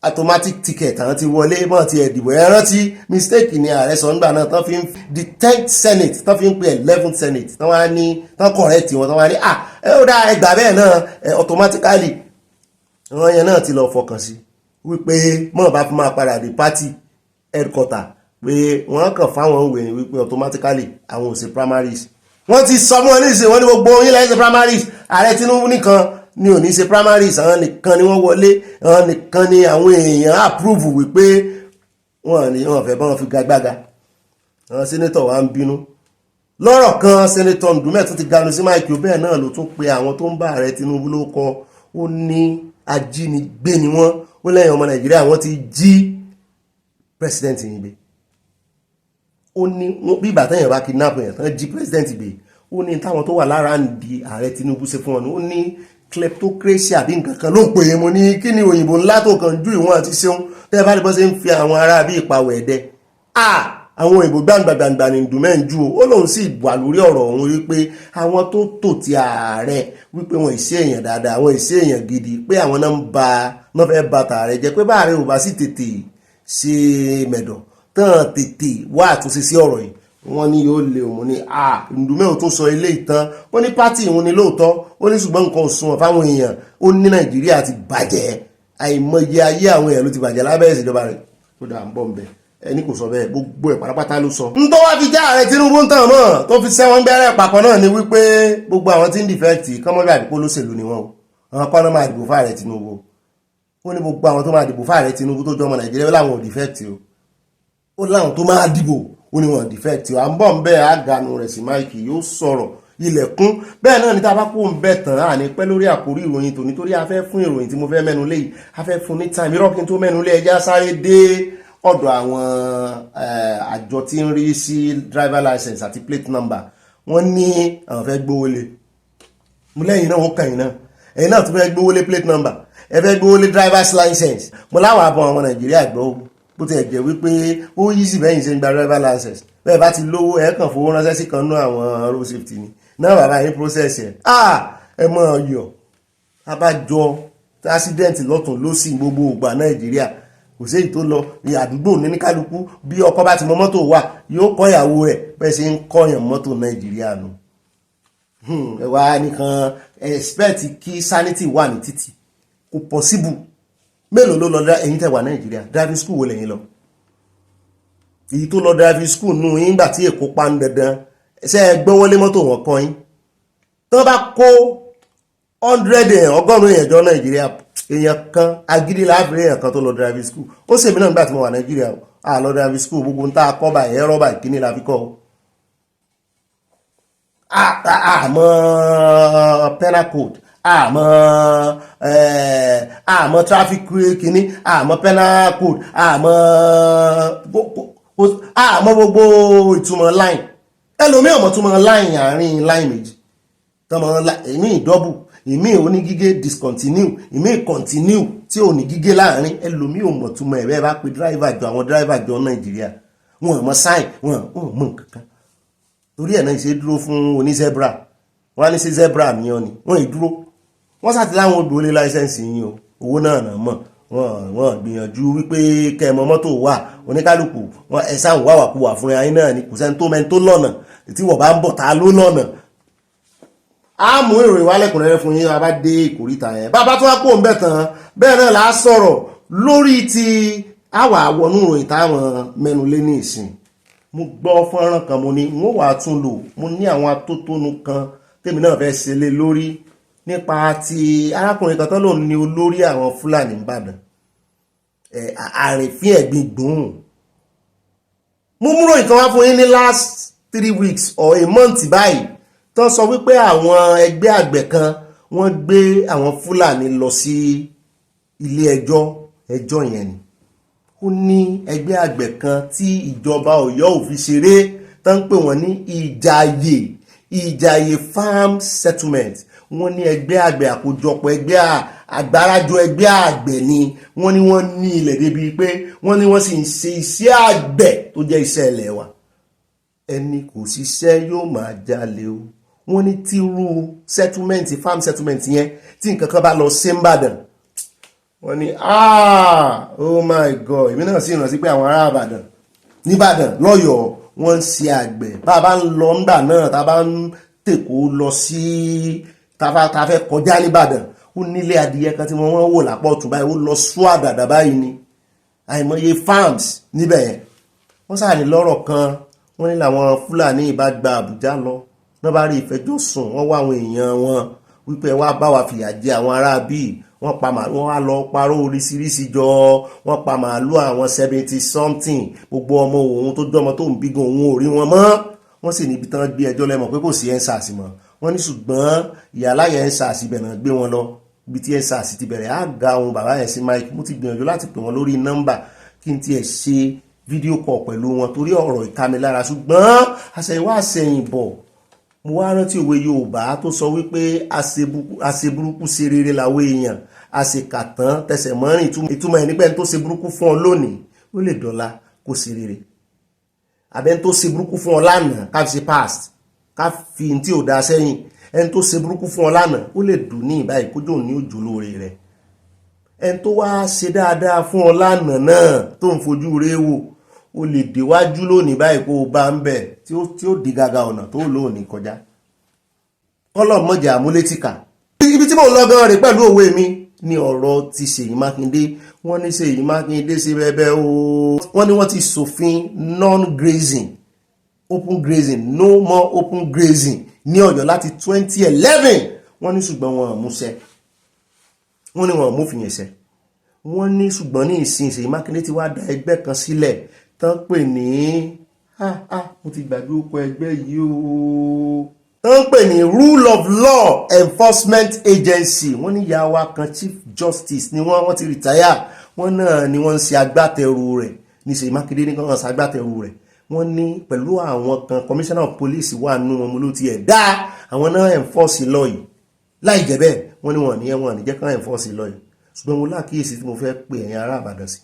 automatic ticket àwọn ti wọlé mọ́ ti ẹ̀dìbò ẹ rántí mistake ni ààrẹ sọ nígbà náà tán fi ń the 10th senate tán fi ń pè 11th senate tán wá ní tán correct wọn tán wá ní ẹ ó dá ẹgbà bẹ́ẹ̀ náà automatically àwọn yẹn náà ti lọ fọkàn sí wípé mọ́ bá fi máa padà dé party headquarter pé wọ́n kàn fáwọn òwe ni wípé automatically àwọn ò ṣe primaries wọ́n ti sọ mọ́ ní ìsìn wọ́n ní gbogbo yín lẹ́yìn ṣe primaries ààrẹ Tinubu nìkan ni ò ní ṣe primaries àwọn nìkan ni wọ́n wọlé àwọn nìkan ni àwọn èèyàn approve wípé wọ́n fẹ́ bá wọn fi gagbága àwọn senator wa ń bínú lọ́rọ̀ kan senator Ndume tún ti ganu sí Mike bẹ́ẹ̀ náà ló tún pe àwọn tó ń bá ààrẹ Tinubu ló kọ ó ní ajínigbé ni wọ́n ó lẹ́yìn ọmọ Nàìjíríà wọ́n ti jí president yìí gbé ó ní bí ìgbà tẹ́yìn bá kidnap yẹn tán jí president gbé ó ní táwọn tó wà lára ń di ààrẹ Tinubu ṣe fún wọn ó ní kleptocracy àbí nǹkan kan ló ń pè é mo ní kí ni òyìnbó ńlá tó kàn ju ìwọ̀n àti ṣeun tẹ́ bá lè bọ́ sí ń fi àwọn ará bí ìpawọ̀ ẹ̀dẹ́ àwọn òyìnbó gbàǹgbàǹgbà ní Ndume ń ju ó lóun sì wà lórí ọ̀rọ̀ òun wípé àwọn tó tò ti ààrẹ wípé wọn ìṣe èèyàn dáadáa àwọn ìṣe èèyàn gidi pé àwọn náà fẹ́ ba tààrẹ jẹ́ pé báàrẹ ò bá sì tètè ṣe mẹ̀dọ̀ tán tètè wá àtúnṣe sí ọ̀rọ̀ yìí wọ́n ní yóò lè òun ní Ndume ò tún sọ ilé ìtàn ó ní pátì ìhun ni lóòótọ́ ó ní ṣùgbọ́n nǹkan òsùn fáwọn èèyàn ó ní Nàìjíríà ti bàjẹ́ àìmọye ayé àwọn èèyàn ló ti bàjẹ́ lábẹ́ ìṣèjọba rẹ̀ ó dà ń bọ̀ ń bẹ̀ ẹni kò sọ bẹ́ẹ̀ gbogbo ẹ̀ pátápátá ló sọ. n tó wá fi já ààrẹ Tinubu ń tàn mọ́ tó fi sẹ́wọ́n gbẹ́rẹ́ papọ̀ náà ni wípé gbogbo àwọn tí ń dìfẹ́ẹ̀tì kọ́mọ́bí àdìpó lóṣèlú ni wọ́n o àwọn kọ́nà máa dìbò fáàrẹ Tinubu ó ní gbogbo àwọn tó máa dìbò fáàrẹ Tinubu tó jọ ọmọ Nàìjíríà láwọn ò dìfẹ́ẹ̀tì o ó láwọn tó máa dìbò ó ní wọn dìfẹ́ẹ̀tì o à ń bọ̀ ń bẹ́ẹ̀ àgànù rẹ̀ sí máìkì yóò sọ̀rọ̀ ilẹ̀kùn bẹ́ẹ̀ náà ní tá a bá kó ń bẹ̀ tán à ní pẹ́ lórí àkórí ìròyìn tòní torí a fẹ́ fún ìròyìn tí mo fẹ́ mẹ́nu lé yìí a fẹ́ fún ní time irọ́ kí n tó mẹ́nu lé ẹja sáré dé ọ̀dọ̀ àwọn àjọ tí ń rí sí driver license àti plate number wọ́n ní àwọn fẹ́ gbówó lé mo lẹ́yìn náà wọ́n kàn yín náà ẹ̀yin náà tún fẹ́ gbówó lé plate number ẹ fẹ́ gbówó lé driver's license mo láwọn àbọ̀ àwọn Nàìjíríà gbọ́ bó ti ẹ̀jẹ̀ wípé ó yí sí bẹ́yìn ṣe ń gba driver license bẹ́ẹ̀ bá ti lówó ẹ̀ kàn fowó ránṣẹ́ sí kan náà àwọn road safety ni náà bàbá yín process ẹ̀ ẹ mọ̀ ọ̀yọ̀ abájọ accident lọ́tún lósì gbogbo ògbà Nàìjíríà kò sí èyí tó lọ ní àdúgbò ní kálukú bí ọkọ bá ti mọ mọ́tò wà yóò kọ́ ìyàwó rẹ̀ bẹ́ẹ̀ ṣe ń kọ́yàn mọ́tò Nàìjíríà nù ẹ wá nìkan expect kí sanity wà ní títì kò possible mélòó ló lọ ẹ̀yin tẹ́ wà Nàìjíríà driving school wo lẹ́yìn lọ èyí tó lọ driving school nù yín gbà tí Èkó pa ń dandan ṣe ẹ gbọ́wọ́lé mọ́tò wọn kọ́ yín tó bá kó 100 èèyàn ọgọ́rùn-ún èèyàn jọ Nàìjíríà èèyàn kan agídí láàbìrì èèyàn kan tó lọ driving school ó sì mí náà nígbà tí mo wà Nàìjíríà lọ driving school gbogbo ń tá a kọ́ báyìí ẹ̀rọ báyìí kíní la fi kọ́ àmọ́ penal code àmọ́ traffic kíní àmọ́ penal code àmọ́ gbogbo ìtumọ̀ line ẹlòmí ọmọ túmọ̀ line àárín line méjì tọmọ èmi ìdọ́bù èmi onígígé discontinue èmi continue tí ò ní gígé láàárín ẹlòmí ọmọ túmọ̀ ẹ̀rẹ́ bá pe driver jọ àwọn driver jọ Nàìjíríà wọn mọ sign wọn mọ nǹkankan torí ẹ̀ náà ṣe dúró fún oní zebra wọn á ní sí zebra mi ọ ni wọn ì dúró wọn sàti láwọn odò lé láìsẹ̀nsì yín o owó náà náà mọ̀ wọ́n gbìyànjú wípé kẹmọ mọ́tò wà oníkálùkù wọn ẹ̀sà wà wàkúwà fún ẹ̀yìn náà ni kò sẹ́ni tó mẹ́ni tó lọ́nà tí wọ́n bá ń bọ̀ ta ló lọ́nà a mú ìròyìn wá lẹ́kùnrẹ́rẹ́ fún yín bá dé ìkòríta yẹn bá tó wá kó ń bẹ̀ tán bẹ́ẹ̀ náà là á sọ̀rọ̀ lórí ti àwà wọnú ìròyìn táwọn mẹ́nu lé ní ìsìn mo gbọ́ fọ́nrán kan mo ní wọ́n wà tún lò mo ní àwọn atótónu kan tèmi náà fẹ́ ṣe lé lórí nípa ti arákùnrin kan tán lòun ní olórí àwọn Fúlàní Ìbàdàn àrìnfín ẹ̀gbin gbòhùn mo múrò ìkan wá fún yín ní last 3 weeks or a month báyìí tán sọ wípé àwọn ẹgbẹ́ àgbẹ̀ kan wọ́n gbé àwọn Fúlàní lọ sí ilé ẹjọ́ yẹn ni ó ní ẹgbẹ́ àgbẹ̀ kan tí ìjọba Ọ̀yọ́ ò fi ṣeré tán ń pè wọ́n ní Ìjàyè farm settlement wọ́n ní ẹgbẹ́ àgbẹ̀ àkójọpọ̀ ẹgbẹ́ àgbárájọ ẹgbẹ́ àgbẹ̀ ni wọ́n ní ilẹ̀ débi pé wọ́n sì ń ṣe iṣẹ́ àgbẹ̀ tó jẹ́ iṣẹ́ ilẹ̀ wa ẹni kò ṣiṣẹ́ yóò máa jalè o wọ́n ní tírú settlement farm settlement yẹn tí nǹkan kan bá lọ sí Ìbàdàn wọ́n ní oh my god, èmi náà sì rántí pé àwọn ará Ìbàdàn nìbàdàn lọ́yọ̀ọ́ wọ́n ń ṣe àgbẹ̀ bá a bá ń lọ ńgbà náà tá a bá ń tèkó lọ sí tá a fẹ́ kọjá nìbàdàn ó nílé adìyẹ kan tí wọ́n wò lápọ̀ tún báyìí ó lọ sún àdàdà báyìí ni àìmọye farms níbẹ̀ yẹn wọ́n sáà ní lọ́rọ̀ kan wọ́n ní làwọn Fúlàní ìbá gba Àbújá lọ wọ́n bá rí ìfẹjọ́sùn wọ́n wá àwọn èèyàn wọn wípé wá bá wa fìyà jẹ àwọn ará bíi wọ́n pa màálù wọ́n wá lọ parọ́ oríṣiríṣi jọ wọ́n pa màálù àwọn 70 something gbogbo ọmọ òun tó jọmọ tó ń bí gan òun ò rí wọn mọ́ wọ́n sì níbi tán gbé ẹjọ́ lẹ́mọ̀ pé kò sí EndSARS mọ́ wọ́n ní ṣùgbọ́n ìyáláyà EndSARS bẹ̀rẹ̀ gbé wọn lọ ibi tí EndSARS ti bẹ̀rẹ̀ á ga ohun bàbá yẹn sí Mike mo ti gbìyànjú láti pè wọ́n lórí nọ́mbà kí n tiẹ̀ ṣe fídíò kọ̀ pẹ̀lú wọn torí ọ̀rọ̀ ìkamilára ṣùgbọ́n àṣẹ̀yìnwá àṣẹ̀yìnbọ̀ mo wá rántí òwe Yorùbá tó sọ wípé àṣeburúkú ṣe rere làwọn èèyàn àṣekàtàn tẹsẹ̀ mọ́rin ìtumọ̀ ẹ̀ nípa ẹni tó ṣe burúkú fún ọ lónìí ó lè dọ̀la kó ṣe rere àbẹ́ni tó ṣe burúkú fún ọ lánàá ká fi ṣe past ká fi ní tí ò dá sẹ́yìn ẹni tó ṣe burúkú fún ọ lánàá ó lè dùn ní ìbáyìí kójú ní òjò lóore rẹ̀ ẹni tó wá ṣe dáadáa fún ọ lánàá náà tó ń fojú rẹ̀ wò ó lè déwájú lónìí báyìí kó o bá ń bẹ̀ tí ó di gàgà ọ̀nà tó lónìí kọjá kọ́lọ̀ mọ̀jà àmúlétìkà ibi tí mò ń lọ gan rè pẹ̀lú òwe mi ní ọ̀rọ̀ ti Ṣèyí Mákindé wọ́n ní Ṣèyí Mákindé ṣe bẹ́ẹ̀ o wọ́n ní wọ́n ti ṣòfin non-grazing open grazing no more open grazing ní Ọ̀yọ́ láti 2011 wọ́n ní ṣùgbọ́n wọn ò múṣẹ wọ́n ní wọn ò múfin yẹn ṣẹ wọ́n ní ṣùgbọ́n ní ìsìn Ṣèyí Mákindé ti wá dá ẹgbẹ́ kan sílẹ̀ tán pè ní mo ti gbàgbé orúkọ ẹgbẹ́ yìí o tán pè ní Rule of Law Enforcement Agency wọ́n ní ìyá wa kan Chief Justice ni wọ́n ti retire wọ́n náà ni wọ́n ń ṣe agbátẹrù rẹ̀ ní Ṣèyí Mákindé ní kan ṣe agbátẹrù rẹ̀ wọ́n ní pẹ̀lú àwọn kan Commissioner of Police wà nínú wọn mo ló tiẹ̀ dá àwọn náà enforce law yìí láì jẹ́ bẹ́ẹ̀ wọ́n ní wọ́n ní jẹ́ kán enforce law yìí ṣùgbọ́n mo lákìyèsí tí mo fẹ́ pè ẹ̀yin ará Ìbàdàn sí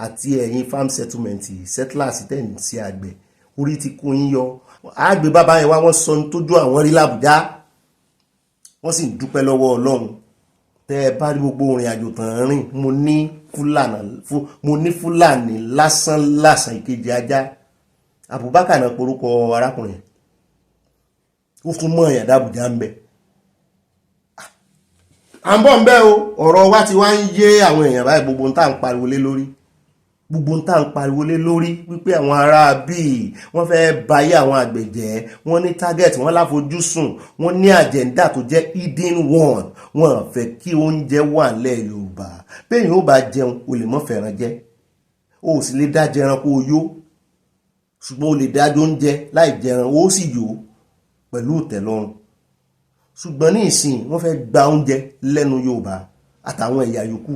àti ẹ̀yin farm settlement settlers tẹ̀yìn sí àgbẹ̀ orí ti kún yín yọ àgbẹ̀ bàbá yẹn wá wọ́n sọ ní tójú àwọn rí l'Àbújá wọ́n sì dúpẹ́ lọ́wọ́ Ọlọ́run tẹ́ ẹ bá rí gbogbo ìrìn àjò tàn rìn mo ní Fúlàní lásán ìkejì ajá Abubakar náà porúkọ arákùnrin ó fún mọ́ ẹ̀yà d'Àbújá ń bẹ à ń bọ̀ ń bẹ́ o ọ̀rọ̀ wa ti wá ń yé àwọn èèyàn báyìí gbogbo ń tà ń pariwo lé lórí wípé àwọn ará bíi wọ́n fẹ́ bayé àwọn àgbẹ̀ jẹ́ wọ́n ní target wọ́n láfojúsùn wọ́n ní agenda tó jẹ́ hidden one wọ́n fẹ́ kí oúnjẹ wà nílẹ̀ Yorùbá bẹ́ẹ̀ ó bá jẹun o lè mọ́ fẹ́ràn jẹ o sì lè dá jẹran kó o yó ṣùgbọ́n o lè dá oúnjẹ láì jẹran o sì yó pẹ̀lú ìtẹ́lọ́rùn ṣùgbọ́n ní ìsìn wọ́n fẹ́ gba oúnjẹ lẹ́nu Yorùbá àtàwọn ẹ̀yà yòókù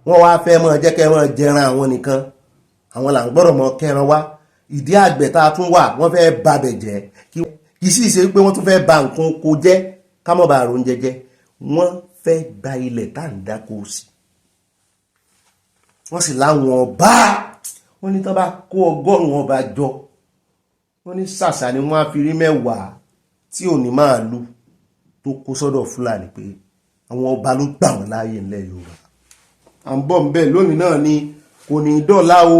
wọ́n wá fẹ́ mọ́ jẹ́ kẹ́ wọ́n jẹran àwọn nìkan àwọn là ń gbọ́dọ̀ mọ́ kẹran wá ìdí àgbẹ̀ tá a tún wà wọ́n fẹ́ babẹ̀ jẹ́ kì í sì ṣe pé wọ́n tún fẹ́ ba nǹkan oko jẹ́ ká mọ́ ba àrùn jẹjẹ wọ́n fẹ́ gba ilẹ̀ tá à ń dáko sí wọ́n sì láwọn ọba wọ́n ní tán bá kó 100 ọba jọ wọ́n ní ṣàṣà ni wọ́n á fi rí 10 tí ò ní máa lù tó kó sọ́dọ̀ Fúlàní pé àwọn ọba ló gbà wọ́n láàyè ńlẹ̀ Yorùbá à ń bọ̀ ń bẹ̀ lónìí náà ni kò ní dọ̀la o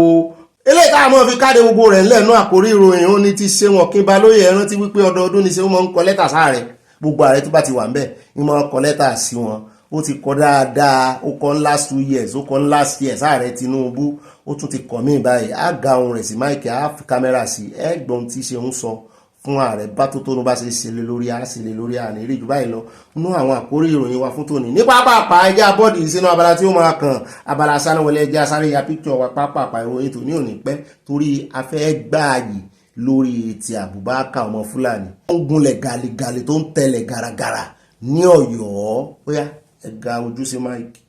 eléyìí táwọn ọmọ fi káde gbogbo rẹ̀ ńlẹ̀ náà àkórí ìròyìn ó ní ti ṣe wọn kí balóye ẹran ti wípé ọdọọdún ni ṣe wọ́n máa ń kọ lẹ́tà sáàrẹ gbogbo ààrẹ tó bá ti wà ń bẹ̀ ni wọ́n kọ lẹ́tà sí wọn ó ti kọ dáadáa ó kọ last 2 years ó kọ last year sáàrẹ Tinubu ó tún ti kọ mí báyìí á ga ohun rẹ̀ sí máìkì á fi kámẹ́rà sí ẹgbọ́n tí ṣe ń sọ fún ààrẹ bá tó tónú bá ṣe ṣẹlẹ̀ lórí àṣẹlẹ̀ lórí àní rí jù báyìí lọ nú àwọn àkórí ìròyìn wa fún tòní ní pápápá ẹjá bọ́ọ̀dì sínú abala tí ó máa kàn abala sánáwọlé ẹjá sáré ya píkítọ̀ wa pápápá ìròyìn tòní òní pẹ́ torí afẹ́ gbáàyè lórí ti Abubakar ọmọ Fúlàní ó ń gúnlẹ̀ gàlégàlé tó ń tẹ̀lẹ̀ gàràgàrà ní Ọ̀yọ́ bóyá ẹ̀ga ojú sí máìkì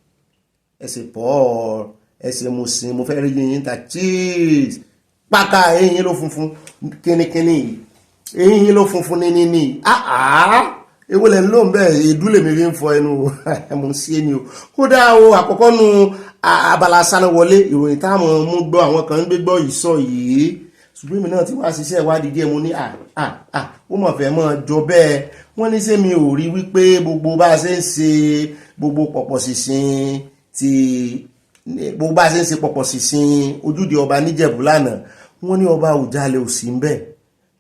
ẹ̀sẹ̀ Paul ẹ̀sẹ̀ Musin mo fẹ́ rí yín ta cheese pákà eyín ló funfun kínníkínní yìí eyín ló funfun ní ewu lẹ́nu ló ń bẹ̀ ìdúlé mi rí ń fọ ẹnu mo sí ẹni o kódà o àkọ́kọ́ nu abala sánáwọlé ìròyìn táwọn mú gbọ́ àwọn kan ń gbé gbọ́ yìí sọ yìí ṣùgbọ́n èmi náà ti wá ṣiṣẹ́ ìwádìí díẹ̀ mo ní ó mọ̀ fẹ́ mọ́ jọ bẹ́ẹ̀ wọ́n ní ṣé mi ò rí wípé gbogbo bá a ṣe ń ṣe gbogbo pọ̀pọ̀ ṣìnṣìn tí gbogbo bá ṣe ń ṣe pọ̀pọ̀ sísìn ojúde ọba níjẹ̀bú lánàá wọ́n ní ọba Àwùjalẹ̀ ò sí ń bẹ̀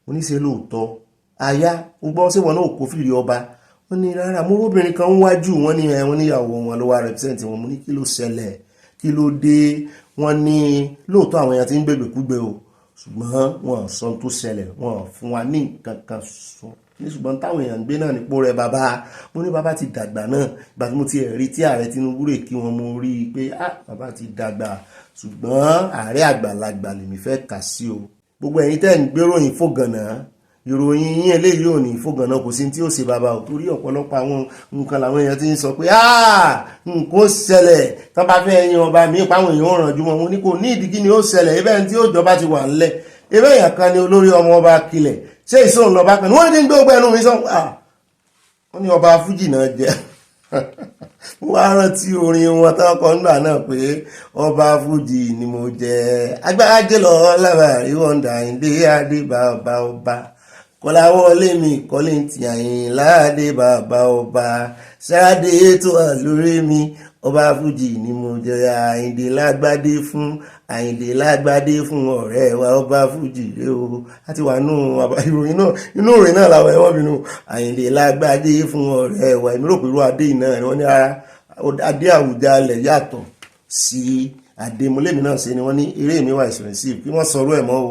mo ní ṣe lóòótọ́ àyà gbọ́ sí wọn náà kó fìrí ọba wọ́n ní rárá mo róbìnrin kan ń wájú wọ́n ní wọ́n níyàwó wọn ló wá represent wọn mo ní kí ló ṣẹlẹ̀ kí ló dé wọ́n ní lóòótọ́ àwọn èèyàn ti ń gbègbèkúgbè o ṣùgbọ́n wọn sọ tó ṣẹlẹ̀ wọn fún wa ní nǹkan kan sọ ní ṣùgbọ́n táwọn èèyàn ń gbé náà nípò rẹ̀ bàbá mo ní bàbá ti dàgbà náà ìgbà tí mo ti rí tí ààrẹ Tinubu rè kí wọn mo rí i pé bàbá ti dàgbà ṣùgbọ́n ààrẹ àgbàlagbà lèmi fẹ́ kà sí o gbogbo ẹ̀yin tẹ́ ń gbéròyìn fògànà ìròyìn yín eléyìí ò ní fògànà kò sí tí ó ṣe bàbá ò torí ọ̀pọ̀lọpọ̀ àwọn nǹkan làwọn èèyàn ti ń sọ pé nǹkan ó ṣẹlẹ̀ tán bá fẹ́ yan ọba mi páwọn èèyàn ò rànjú wọn mo ní kò ní ìdí kí ni ó ṣẹlẹ̀ ibẹ̀ tí ó jọba ti wà ńlẹ̀ ibẹ̀ èèyàn kan ni olórí ọmọ ọba kilẹ̀ ṣé ìṣòro lọ́ba kan ni wọ́n ní gbé ọgbẹ́ ẹnu mi sọ wọ́n ní ọba fújì náà jẹ́ wọ́n á rántí orin wọn tán kọ́ nígbà náà pé ọba fújì ni mo jẹ́ agbára jẹ́ lọ lábàárí wọ́ndà ìdí adé bàbá ọba kọ́láwọlé mi kọ́lé ti Àyìnlá adé bàbá ọba ṣáàdé tó wà lórí mi ọba fújì ni mo jẹ́ Àyìndé lágbádé fún Àyìndé lágbádé fún ọ̀rẹ́ wa ọba fújì rẹ o àti wà nù ìròyìn náà inú ìròyìn náà làwọn ẹ̀wọ̀n bínú Àyìndé lágbádé fún ọ̀rẹ́ wa èmi rò pé irú adé yìí náà wọ́n ní ara adé Àwùjalẹ̀ yàtọ̀ sí adé mọ́lẹ́mí náà ṣe ni wọ́n ní eré mi wà expensive kí wọ́n sọ̀rọ̀ ẹ̀ mọ́ o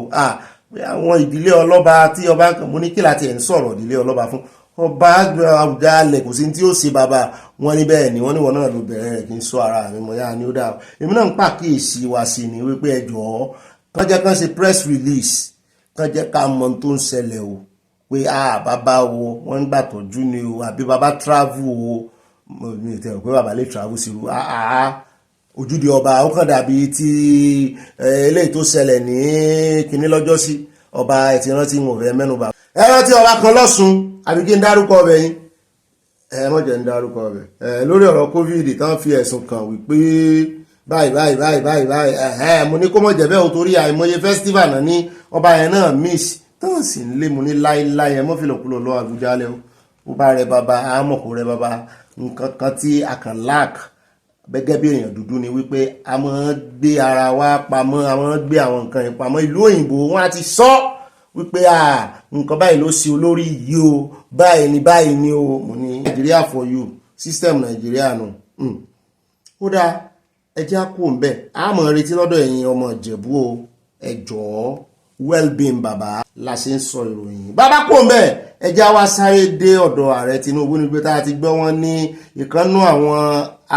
àwọn ìdílé ọlọ́ba tí ọba kan mo ní kí láti ẹ̀ ń sọ̀rọ̀ ìdílé ọlọ́ba fún ọba Àwùjalẹ̀ kò sí tí ó ṣe bàbá wọn ní bẹ́ẹ̀ ni wọ́n ní wọn náà ló bẹ̀rẹ̀ rẹ̀ kí n sọ ara mi mọ̀ yá ni ó dáa èmi náà ń pàkíyèsí wa sí ni wípé ẹ jọ̀ọ́ kán jẹ́ kán ṣe press release kán jẹ́ ká mọ tó ń ṣẹlẹ̀ o pé bàbá wo wọ́n ń gbà tọ́jú ni o àbí bàbá travel o mi ò tẹ̀ pé bàbá lè travel sí o ojúde ọba ó kàn dàbí tí eléyìí tó ṣẹlẹ̀ ní kinní lọ́jọ́ sí ọba ẹ̀tì rántí wọn ò fẹ́ mẹ́nuba ẹ rántí ọba kan lọ́sùn àbí kí n dárúkọ ọbẹ̀ yín mọ̀jẹ̀ ń dárúkọ ọbẹ̀ lórí ọ̀rọ̀ covid tán fi ẹ̀sùn kàn wípé báyìí mo ní kó mọ̀jẹ̀ bẹ́ẹ̀ o torí àìmọye festival náà ní ọba yẹn náà miss tán sì ń lé mo ní láéláé ẹ mọ́fìlọ̀kulọ̀ lọ Àwùjalẹ̀ ó bá rẹ bàbá àmọ̀ kó rẹ bàbá nǹkan kan tí a kàn lack gẹ́gẹ́ bí èèyàn dúdú ni wípé a máa ń gbé ara wa pamọ́ a máa ń gbé àwọn nǹkan yẹn pamọ́ ìlú òyìnbó wọn á ti sọ wípé nǹkan báyìí ló ṣe olórí yìí o báyìí ni o mo ní Nigeria for you system Nigeria nù ó dáa ẹ jẹ́ kó ń bẹ̀ a máa retí lọ́dọ̀ ẹ̀yin ọmọ Ìjẹ̀bú o ẹ jọ̀ọ́ well-being bàbá la ṣe ń sọ ìròyìn bàbá kó ń bẹ̀ ẹ jẹ́ wá sáré dé ọ̀dọ̀ ààrẹ Tinubu nígbé tá a ti gbọ́ wọn ní ìkànnú àwọn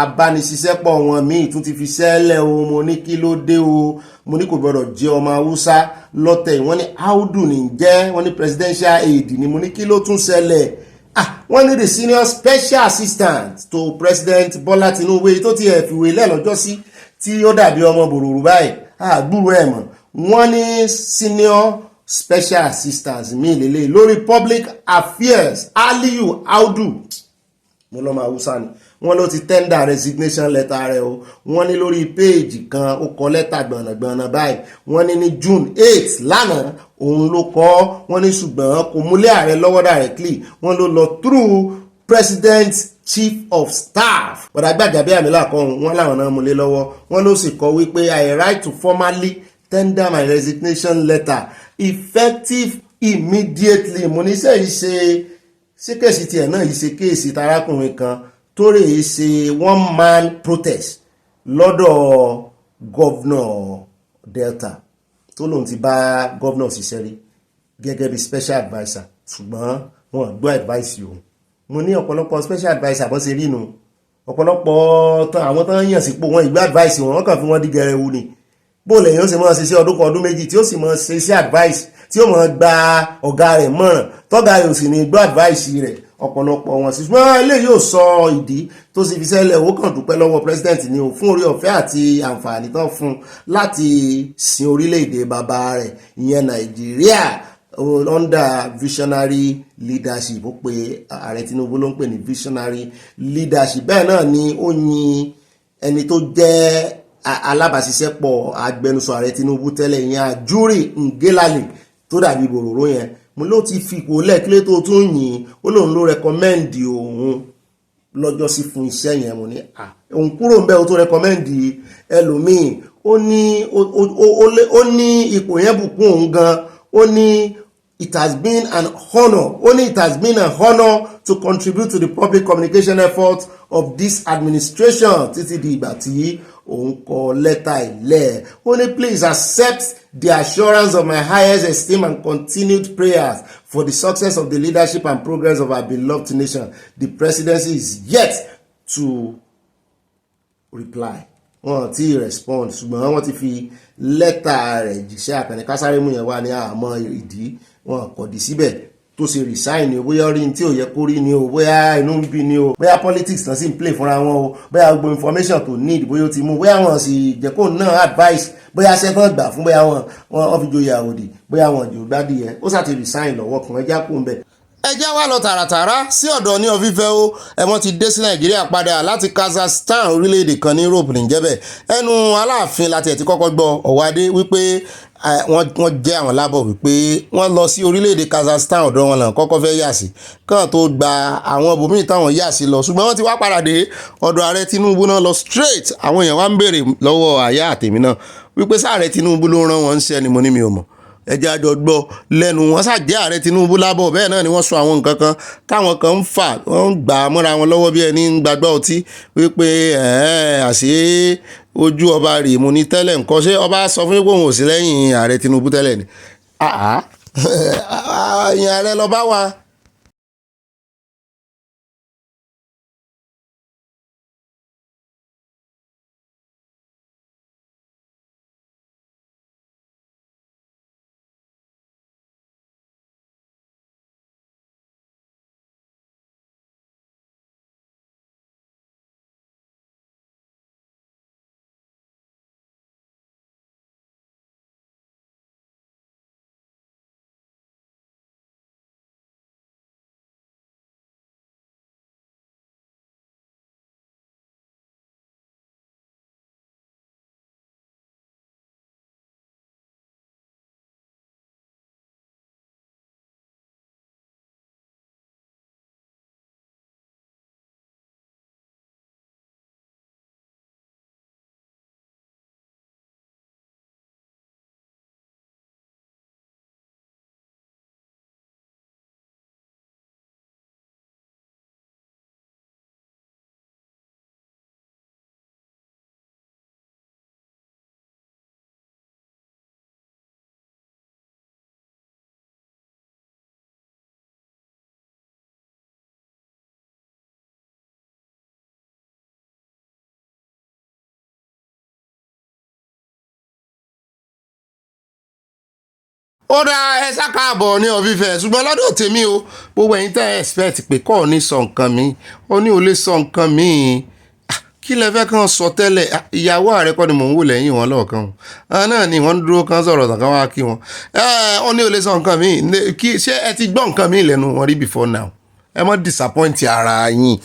abániṣiṣẹ́pọ̀ wọn míì tún ti fi sẹ́lẹ̀ o mo ní kí ló dé o mo ní kò gbọdọ̀ jẹ́ ọmọ Haúsá lọ́tẹ̀ wọ́n ní áùdù ní jẹ́ wọ́n ní presidential aid ni mo ní kí ló tún ṣẹlẹ̀ wọ́n ní the senior special assistant to President Bola Tinubu tó ti ẹ̀ fìwé lẹ́lọ́jọ́ sí tí ó dàbí ọmọ bòròrò báyìí àgbúrò ẹ̀ mọ̀ wọ́n ní senior special assistant mi lélẹ̀ lórí public affairs Aliyu Audu mo lọ́mọ Haúsá ni wọ́n ló ti tender resignation letter rẹ̀ o wọ́n ní lórí péèjì kan ó kọ lẹ́tà gbọ̀nàgbọ̀nà báyìí wọ́n ní ní June 8 lánàá òun ló kọ wọ́n ní ṣùgbọ́n kò múlé ààrẹ lọ́wọ́ directly wọ́n ló lọ through president chief of staff bọ̀dà Gbajabiamila kan wọ́n láwọn náà múlé lọ́wọ́ wọ́n ló sì kọ wípé I write to formally tender my resignation letter effective immediately mo ní sẹ́yìn ṣe kéèsì tiẹ̀ náà yìí ṣe kéèsì tarákùnrin kan tó rè é ṣe one man protest lọ́dọ̀ gọ́vnọ̀ Delta tó lòun ti bá gọ́vnọ̀ ṣiṣẹ́ rí gẹ́gẹ́ bí special adviser ṣùgbọ́n wọn gbọ́ advice òun mo ní ọ̀pọ̀lọpọ̀ special adviser bọ́n ṣe rí nu ọ̀pọ̀lọpọ̀ àwọn tán yàn sípò wọn ìgbà advice wọn kàn fi wọ́n dí gẹrẹwu ni bó lẹ́yìn ó sì máa ṣiṣẹ́ ọdún kan ọdún méjì tí ó sì máa ṣiṣẹ́ advice tí ó máa gba ọ̀gá rẹ̀ mọ̀ràn tọ́gá rẹ̀ ò sì ní gbọ́ advice rẹ̀ ọ̀pọ̀lọpọ̀ wọn sí ṣùgbọ́n ilé yóò sọ ìdí tó sì fi sẹ́lẹ̀ ó kàn dúpẹ́ lọ́wọ́ president ni o fún orí ọ̀fẹ́ àti àǹfààní tán fún láti sin orílẹ̀-èdè bàbá rẹ̀ ìyẹn Nàìjíríà under visionary leadership ó pe ààrẹ Tinubu ló ń pè ní visionary leadership bẹ́ẹ̀ náà ni ó yin ẹni tó jẹ́ alábàáṣiṣẹ́pọ̀ agbẹnusọ ààrẹ Tinubu tẹ́lẹ̀ ìyẹn Àjúrì Ngelale tó dàbí bòròró yẹn mo ló ti fi ipò lẹ́ẹ̀kílé tó tún yìn ó lóun ló rẹkọmẹ́ǹdì òun lọ́jọ́ sí fún iṣẹ́ yẹn mo ní òun kúrò ńbẹ̀ ó tó recommend ẹlòmíì ó ní ipò yẹn bùkún òun gan ó ní it has been an honor to contribute to the public communication effort of this administration títí di ìgbà tí òun kọ lẹ́tà ilẹ̀ ó ní please accept the assurance of my highest esteem and continued prayers for the success of the leadership and progress of our beloved nation. The presidency is yet to reply. Wọ́n ti respond ṣùgbọ́n wọ́n ti fi lẹ́tà rẹ̀ jíṣẹ́ Àkànní kásáré mú yẹn wá ní àmọ́ ìdí wọn kọ̀dí síbẹ̀ tó ṣe resign ni o bóyá orí tí ò yẹ kó rí ni o bóyá inú ń bí ni o bóyá politics náà sì ń play fúnra wọn o bóyá gbogbo information tó need bóyá ó ti mú bóyá wọn sì jẹ́ kó náà advice bóyá ṣẹ́tàn gbà fún bóyá wọn fi joyè àwòdì bóyá wọn jò gbádìí yẹn ó sàti resign lọ́wọ́ kan ẹjá kó ń bẹ̀. ẹjá wá lọ tààràtàrà sí ọ̀dọ̀ ní ọ̀fífẹ́ ó ẹ̀wọ̀n ti dé sí Nàìjíríà padà láti Kazakhstan orílẹ̀-èdè kan ní Europe níjẹ́bẹ̀ ẹnu Aláàfin láti ẹ̀ ti kọ́kọ́ gbọ́ Ọ̀wádé wípé wọ́n jẹ́ àwọn lábọ̀ wípé wọ́n lọ sí orílẹ̀-èdè Kazakhstan ọ̀dọ̀ wọn náà kọ́kọ́ fẹ́ yà sí kàn tó gba àwọn ibòmíì táwọn yà sí lọ ṣùgbọ́n wọ́n ti wá padà dé ọ̀dọ̀ ààrẹ Tinubu náà lọ straight àwọn èèyàn wá ń béèrè lọ́wọ́ àyà àtèmi náà wípé sáàrẹ Tinubu ló rán wọn ń ṣe ni mo ní mi ò mọ̀ ẹjẹ́ àjọ gbọ́ lẹ́nu wọn ṣàjẹ́ ààrẹ Tinubu lábọ̀ bẹ́ẹ̀ náà ni wọ́n sọ àwọn nǹkan kan táwọn kan ń fà wọ́n ń gbà á mọ́ra wọn lọ́wọ́ bí ẹni ń gbàgbọ́ ọtí wípé àṣé ojú ọba rèé mo ní tẹ́lẹ̀ nǹkan ṣé ọba sọ fún yín pé òun ò sí lẹ́yìn ààrẹ Tinubu tẹ́lẹ̀ ni ìyẹn ààrẹ lọ bá wa. ó dá ẹ ṣàkàbọ̀ ní ọ̀fífẹ́ ṣùgbọ́n lọ́dọ̀ tèmi o gbogbo ẹ̀yin tẹ́ ẹ expect pé kọ́ ní sọ nǹkan mi ó ní ò lè sọ nǹkan mi kí lẹ fẹ́ kàn sọ tẹ́lẹ̀ ìyàwó ààrẹ kọ́ ni mò ń wò lẹ́yìn wọn lọ́ọ̀kan o náà ni wọ́n dúró kan sọ̀rọ̀ tàn ká wá kí wọn ó ní ò lè sọ nǹkan mi ṣé ẹ ti gbọ́ nǹkan mi lẹ́nu wọn rí before now ẹ mọ́ disappoint ara yín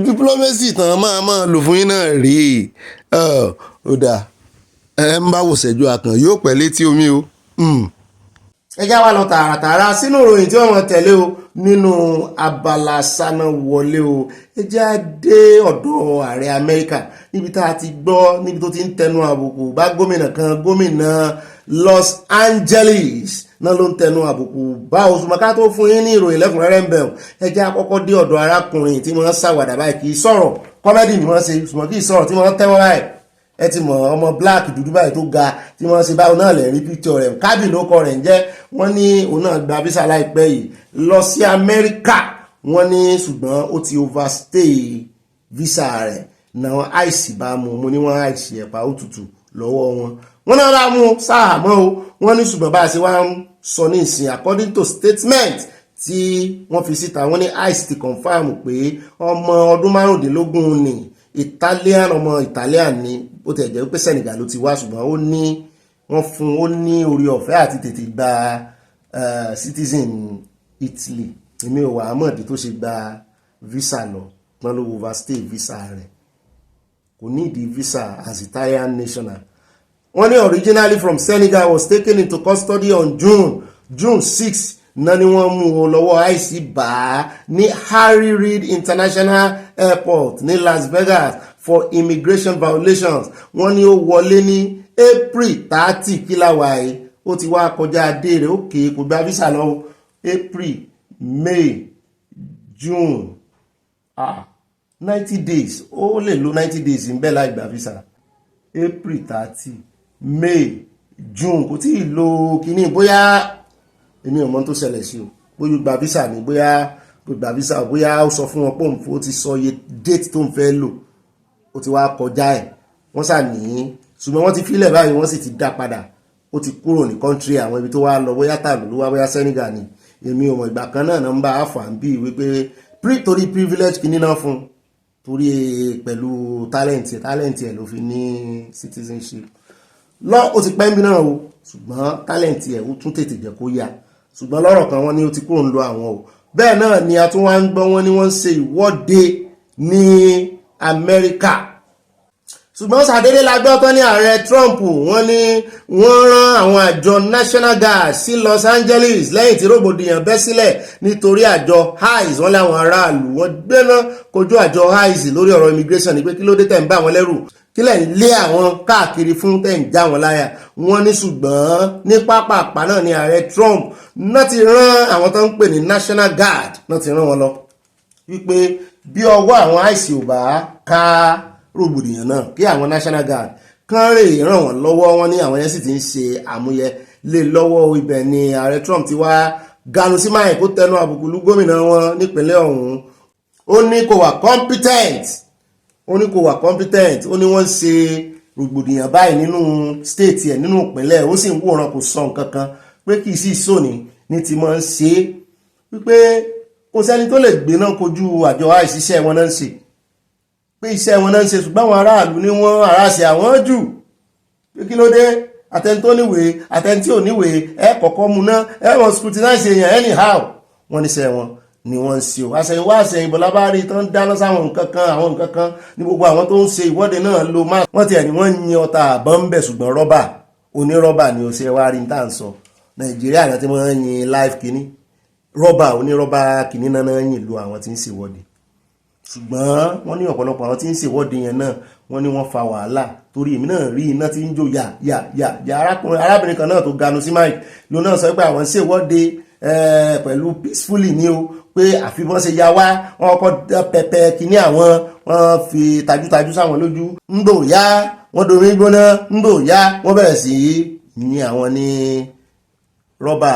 diplomacy tàn máa lò fún yín náà rèé ó dáa ẹ ń bá wò ṣẹ́jú akàn yóò pẹ́ létí omi o. ẹ já wa lọ tààràtààrà sínú ìròyìn tí wọ́n tẹ̀lé o nínú abala sáná wọlé o ẹ já dé ọ̀dọ̀ ààrẹ Amẹ́ríkà níbi tá a ti gbọ́ níbi tó ti ń tẹnu àbùkù bá gómìnà kan gómìnà Los Angeles náà ló ń tẹnu àbùkù bá Òṣùmọ̀ká tó fún yín ní ìròyìn lẹ́kùnrẹ́rẹ́ ń bẹ̀ ẹ já kọ́kọ́ dé ọ̀dọ̀ arákùnrin tí wọ́n ṣàwàdà báyìí kì í sọ̀rọ̀ kọ́mẹ́dì ni wọ́n ṣe ṣùgbọ́n kì í sọ̀rọ̀ tí wọ́n tẹ́wọ́ báyìí ẹ ti mọ̀ ọmọ black dúdú báyìí tó ga tí wọ́n ṣe báwọn náà lè rí picture rẹ̀ kábì ló kọ rẹ̀ ń jẹ́ wọ́n ní òun náà gba visa láìpẹ́ yìí lọ sí Amẹ́ríkà wọ́n ní ṣùgbọ́n ó ti overstay visa rẹ̀ náà àìsí bá mu mo ní wọ́n àìsí ẹ̀pà òtútù lọ́wọ́ wọn náà bá mú sáàmọ́ o wọ́n ní ṣùgbọ́n bá a ṣe wá ń sọ ní ìsìn according to statement tí wọ́n fi síta wọ́n ní ICE ti confam pé ọmọ ọdún márùndínlógún ni ọmọ Italian ni ó tẹ̀ jẹ́ pé Senegal ló ti wá ṣùgbọ́n ó ní orí ọ̀fẹ́ àti tètè gba citizen Italy èmi ò wá mọ̀dí tó ṣe gba visa lọ pọ́n ló overstay visa rẹ̀ kò ní ìdí visa as Italian national. wọ́n ní originally from Senegal was taken into custody on June 6 náà ni wọ́n mú o lọ́wọ́ ICE bá ní Harry Reid International airport ní Las Vegas for immigration violations. Wọ́n ní ó wọlé ní April 30 kíláwàá ó ti wá kọjá dé rẹ̀ òkè kò gba visa lọ April, May, June 90 days ó lè lo 90 days ń bẹ láì gba visa. April 30, May, June kò tí ì lo kíní bóyá èmi ò mọ̀ tó ṣẹlẹ̀ sí o bóyá gba visa ni bóyá kò gba visa bóyá ó sọ fún wọn pé òun ó ti sọ iye date tó ń fẹ́ lò ó ti wá kọjá ẹ̀ wọ́n sà ní ṣùgbọ́n wọ́n ti filẹ̀ báyìí wọ́n sì ti dá padà ó ti kúrò ní country àwọn ibi tó wá lọ bóyá tàbí ló wá bóyá Senegal ni èmi ò mọ̀ ìgbà kan náà ń bá àfà ń bí wípé torí privilege kìíní náà fún torí pẹ̀lú talent ẹ̀ ló fi ní citizenship lọ ó ti pẹ́ ń bí náà o ṣùgbọ́n talent ẹ̀ ó tún tètè jẹ́ kó yá ṣùgbọ́n lọ́rọ̀ kan wọ́n ní ó ti kúrò ń lo àwọn o bẹ́ẹ̀ náà ni a tún wá ń gbọ́ wọ́n ní wọ́n ń ṣe ìwọ́de ní Amẹ́ríkà ṣùgbọ́n ṣàdédé la gbọ́ tán ní ààrẹ Trump wọ́n ní wọ́n rán àwọn àjọ National Guard sí Los Angeles lẹ́yìn tí rògbòdìyàn bẹ́ sílẹ̀ nítorí àjọ ICE wọ́n láwọn aráàlú wọ́n gbéná kojú àjọ ICE lórí ọ̀rọ̀ immigration ní pé kí ló dé tẹ̀ ń bá wọn lẹ́rù kí lẹ̀ ń lé àwọn káàkiri fún tẹ̀ ń já wọn láyà wọ́n ní ṣùgbọ́n ní pápápá náà ní ààrẹ Trump náà ti rán àwọn tó ń pè ní National Guard náà ti rán wọn lọ wípé bí ọwọ́ àwọn ICE ò bá ká rògbòdìyàn náà kí àwọn National Guard kán rè ràn wọ́n lọ́wọ́ wọn ní àwọn yẹn sì ti ń ṣe àmúyẹ lé lọ́wọ́ ibẹ̀ ni ààrẹ Trump ti wá ganu sí máyì kó tẹnu àbùkù lu gómìnà wọn nípínlẹ̀ ọ̀hún ó ní kò wà competent ó ní wọ́n ń ṣe rògbòdìyàn báyìí nínú state ẹ̀ nínú ìpínlẹ̀ ó sì ń wòran kò sọ nǹkan kan pé kì í sì sóni ní ti máa ń ṣe é wípé kò sẹ́ni tó lè gbéná kojú àjọ àìsíṣẹ́ wọn náà ń ṣe pé iṣẹ́ wọn náà ń ṣe ṣùgbọ́n àwọn aráàlú ní wọ́n aráàṣẹ àwọn jù pé kí ló dé àtẹni tó níwèé àtẹni tí ò níwèé ẹ kọ̀ọ̀kan mu ná ẹ wọ́n scrutinize èèyàn anyhow wọ́n níṣẹ́ wọn ni wọ́n ń ṣe o àṣẹyìnwá àṣẹyìnbọ̀ lábárí tó ń dáná sáwọn nǹkan kan ní gbogbo àwọn tó ń ṣe ìwọ́de náà lo máa wọ́n ti ẹ̀ ní wọ́n ń yin ọta àbọ̀ ń bẹ̀ ṣùgbọ́n rọ́bà onírọ́bà ni ó ṣe wá rí tá à ń sọ Nàìjíríà náà tí wọ́n ń yin live kìíní rọ́bà onírọ́bà kìíní náà ń yin lu àwọn tí ń ṣèwọ́de ṣùgbọ́n wọ́n ní ọ̀pọ̀lọpọ̀ àwọn tí ń ṣèwọ́de yẹn náà wọ́n ní wọ́n fa wàhálà torí èmi náà rí iná tí ń jó yà arábìnrin kan náà tó ganu sí mike ló náà sọ pé àwọn ń ṣèwọ́de pẹ̀lú peacefully ni o pé àfi wọ́n ṣe ya wá wọ́n kọ́ pẹpẹ kíní àwọn wọ́n fi tajútajú sáwọn lójú ń bò yá wọ́n domi gbóná ń bò yá wọ́n bẹ̀rẹ̀ sí ní àwọn ní rọ́bà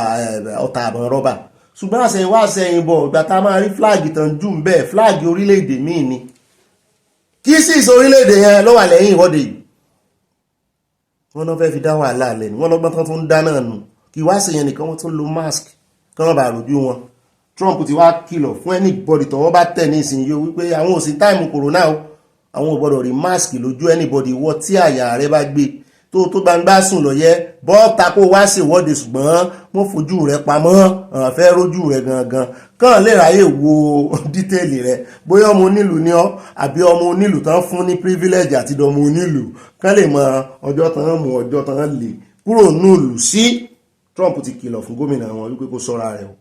ọta àbọ̀n rọ́bà ṣùgbọ́n àṣẹyìnwá àṣẹyìnbọ̀ ìgbà tá a máa rí fúláàgì tán jù ń bẹ́ẹ̀ fúláàgì orílẹ̀-èdè míì ni kí sì ìsọ orílẹ̀-èdè yẹn ló wà lẹ́yìn ìwọ́de yìí wọ́n náà fẹ́ fi dá wàhálà lẹ́nu wọ́n lọ́gbọ́n tán tó ń dá náà nù kí wá ṣèyàn nìkan wọ́n tó lo mask kí wọ́n bá rojú wọn Trump ti wá kìlọ̀ fún anybody tọ́wọ́ bá tẹ̀ ní ìsinyìí wípé àwọn ò sí táìmù kòrónà o àwọn ò gbọ́dọ̀ rí mask lójú anybody wọ tí àyà rẹ bá gbé tó gbangba sùn lọ yẹ bọ́ọ̀ta kó wá ṣèwọ́de ṣùgbọ́n wọ́n fojú rẹ̀ pamọ́ àwọn fẹ́ rójú rẹ̀ gangan kàn lè ráyè wo dítẹ́ẹ̀lì rẹ̀ bóyá ọmọ onílù ni ọ́ àbí ọmọ onílù tán fún ní privilege àti ọmọ onílù kàn lè mọ ọjọ́ tán mú ọjọ́ tán lè kúrò núùlù sí Trump ti kìlọ̀ fún gómìnà wọn wípé kó ṣọ́ra rẹ̀ o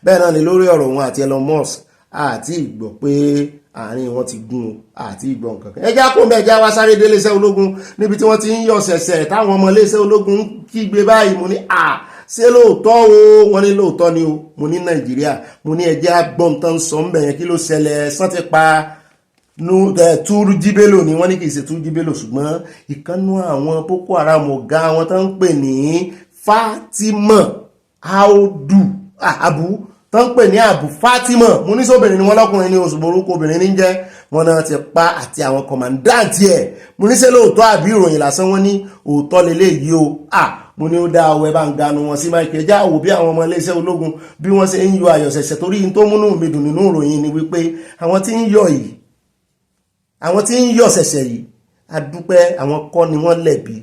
bẹ́ẹ̀ náà ni lórí ọ̀rọ̀ wọn àti Elon Musk àti ìgbọ́ pé àárín wọn ti gún àti ìgbọ́ nǹkan kan ẹjá kó mẹ́já wá sáré dé iléeṣẹ́ ológun níbi tí wọ́n ti ń yọ ṣẹ̀ṣẹ̀ táwọn ọmọ iléeṣẹ́ ológun kígbe báyìí mo ní ṣé lóòótọ́ o wọ́n ní lóòótọ́ ni o mo ní Nàìjíríà mo ní ẹjẹ́ agbọ́ntán sọ ń bẹ̀yẹn kí ló ṣẹlẹ̀ sán ti pa Túrújí Bello ni wọ́n ní kì í ṣe Túrújí Bello ṣùgbọ́n ìkànnú àwọn Boko Haram ọ̀gá wọn tó ń pè ní Fatima Abu tó ń pè ní Abu Fatima mo ní sóbìnrin ni wọ́n lọ́kùnrin ní oṣù borúkọ obìnrin ní jẹ́ wọn náà ti pa àti àwọn kọ̀mọ̀ndáǹtì ẹ̀ mo ní ṣé lóòótọ́ àbí ìròyìn lásán wọ́n ní òótọ́ lélẹ́yìí o mo ní ó dá ọwọ́ ẹ bá ń ganu wọn sí máìkì ẹjá wò bí àwọn ọmọ iléeṣẹ́ ológun bí wọ́n ṣe ń yọ àyọ̀ṣẹ̀ṣẹ̀ torí n tó múnú mi dùn nínú ìròyìn ni wípé àwọn tí ń yọ ṣẹ̀ṣẹ̀ yìí adúpẹ́ àwọn kọ́ ni wọ́n lẹ̀bi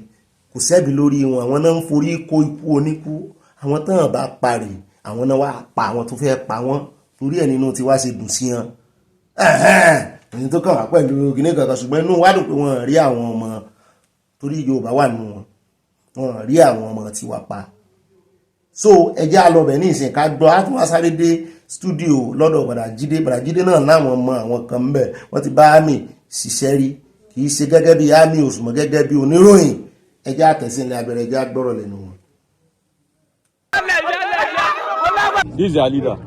kò sẹ́bi lórí wọn àwọn náà ń forí kó ikú oníkú àwọn tán bá parí àwọn náà wá pa àwọn tó fẹ́ pa wọ́n torí ẹ̀ nínú tí wá ṣe dùn sí wọn ẹni tó kàn wá pẹ̀lú gíní kankan ṣùgbọ́n inú wádùn pé wọ́n rí àwọn ọmọ torí Yorùbá wà nù wọ́n rí àwọn ọmọ tí wá pa so ẹjẹ́ alọ́bẹ̀ ní ìsìn ká gbọ́ á tún wá sáré dé studio lọ́dọ̀ Bàdájídé náà láwọn ọmọ àwọn kan ń bẹ̀ wọ́n ti bá àmì ṣiṣẹ́ rí kì í ṣe gẹ́gẹ́ bí àmì òṣùmọ̀ gẹ́gẹ́ bí oníròyìn ẹjẹ́ àtẹ̀sílẹ̀ abẹ́rẹ́ ẹjẹ́ àgbọ̀rọ̀ lẹ́nu wọn. This is their leader.